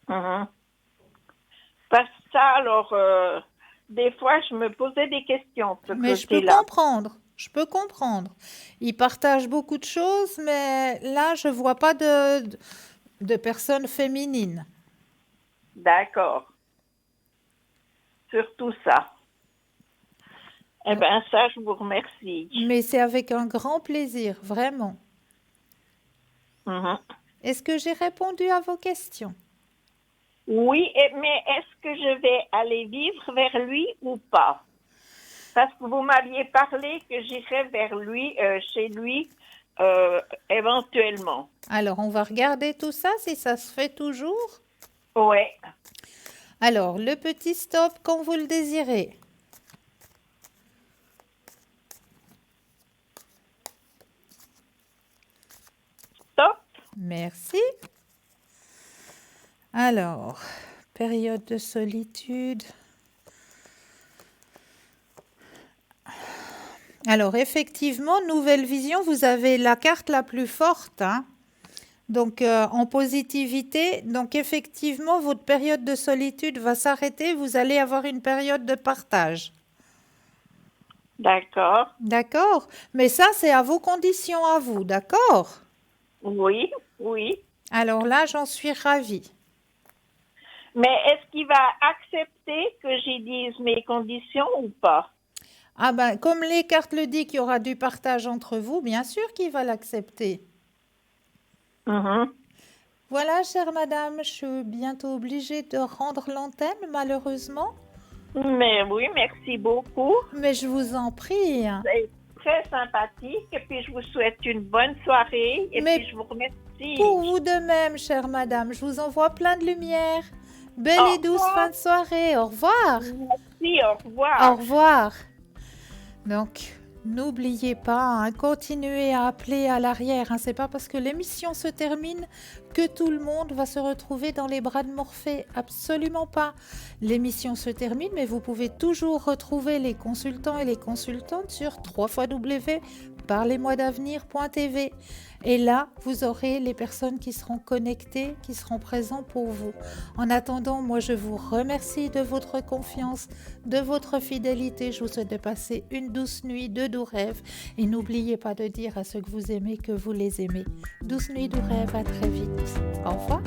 Speaker 6: Mhm. Parce que ça, alors, des fois, je me posais des questions de ce
Speaker 1: Mais je peux
Speaker 6: côté-là.
Speaker 1: comprendre. Je peux comprendre. Il partage beaucoup de choses, mais là, je ne vois pas de personnes féminines.
Speaker 6: D'accord. Surtout ça. Eh bien, ça, je vous remercie.
Speaker 1: Mais c'est avec un grand plaisir, vraiment.
Speaker 6: Mhm.
Speaker 1: Est-ce que j'ai répondu à vos questions?
Speaker 6: Oui, mais est-ce que je vais aller vivre vers lui ou pas? Parce que vous m'aviez parlé que j'irais vers lui, chez lui, éventuellement.
Speaker 1: Alors, on va regarder tout ça, si ça se fait toujours.
Speaker 6: Oui.
Speaker 1: Alors, le petit stop quand vous le désirez.
Speaker 6: Stop.
Speaker 1: Merci. Alors, période de solitude. Alors, effectivement, nouvelle vision, vous avez la carte la plus forte, hein. Donc, en positivité, donc effectivement, votre période de solitude va s'arrêter. Vous allez avoir une période de partage.
Speaker 6: D'accord.
Speaker 1: D'accord? Mais ça, c'est à vos conditions à vous, d'accord?
Speaker 6: Oui, oui.
Speaker 1: Alors là, j'en suis ravie.
Speaker 6: Mais est-ce qu'il va accepter que j'y dise mes conditions ou pas?
Speaker 1: Ah ben, comme les cartes le disent qu'il y aura du partage entre vous, bien sûr qu'il va l'accepter.
Speaker 6: Mhm.
Speaker 1: Voilà, chère madame, je suis bientôt obligée de rendre l'antenne, malheureusement.
Speaker 6: Mais oui, merci beaucoup.
Speaker 1: Mais je vous en prie.
Speaker 6: C'est très sympathique. Et puis, je vous souhaite une bonne soirée. Et
Speaker 1: Mais
Speaker 6: puis, je vous remercie.
Speaker 1: pour vous de même, chère madame, je vous envoie plein de lumière. Belle
Speaker 6: Au
Speaker 1: et douce
Speaker 6: revoir.
Speaker 1: fin de soirée. Au revoir.
Speaker 6: Merci, au
Speaker 1: Au
Speaker 6: revoir.
Speaker 1: revoir. Donc, n'oubliez pas, hein, continuez à appeler à l'arrière. Hein, c'est pas parce que l'émission se termine que tout le monde va se retrouver dans les bras de Morphée. Absolument pas. L'émission se termine, mais vous pouvez toujours retrouver les consultants et les consultantes sur www.parlez-moi-d'avenir.tv. Et là, vous aurez les personnes qui seront connectées, qui seront présentes pour vous. En attendant, moi, je vous remercie de votre confiance, de votre fidélité. Je vous souhaite de passer une douce nuit, de doux rêves. Et n'oubliez pas de dire à ceux que vous aimez que vous les aimez. Douce nuit, doux rêves, à très vite. Au revoir.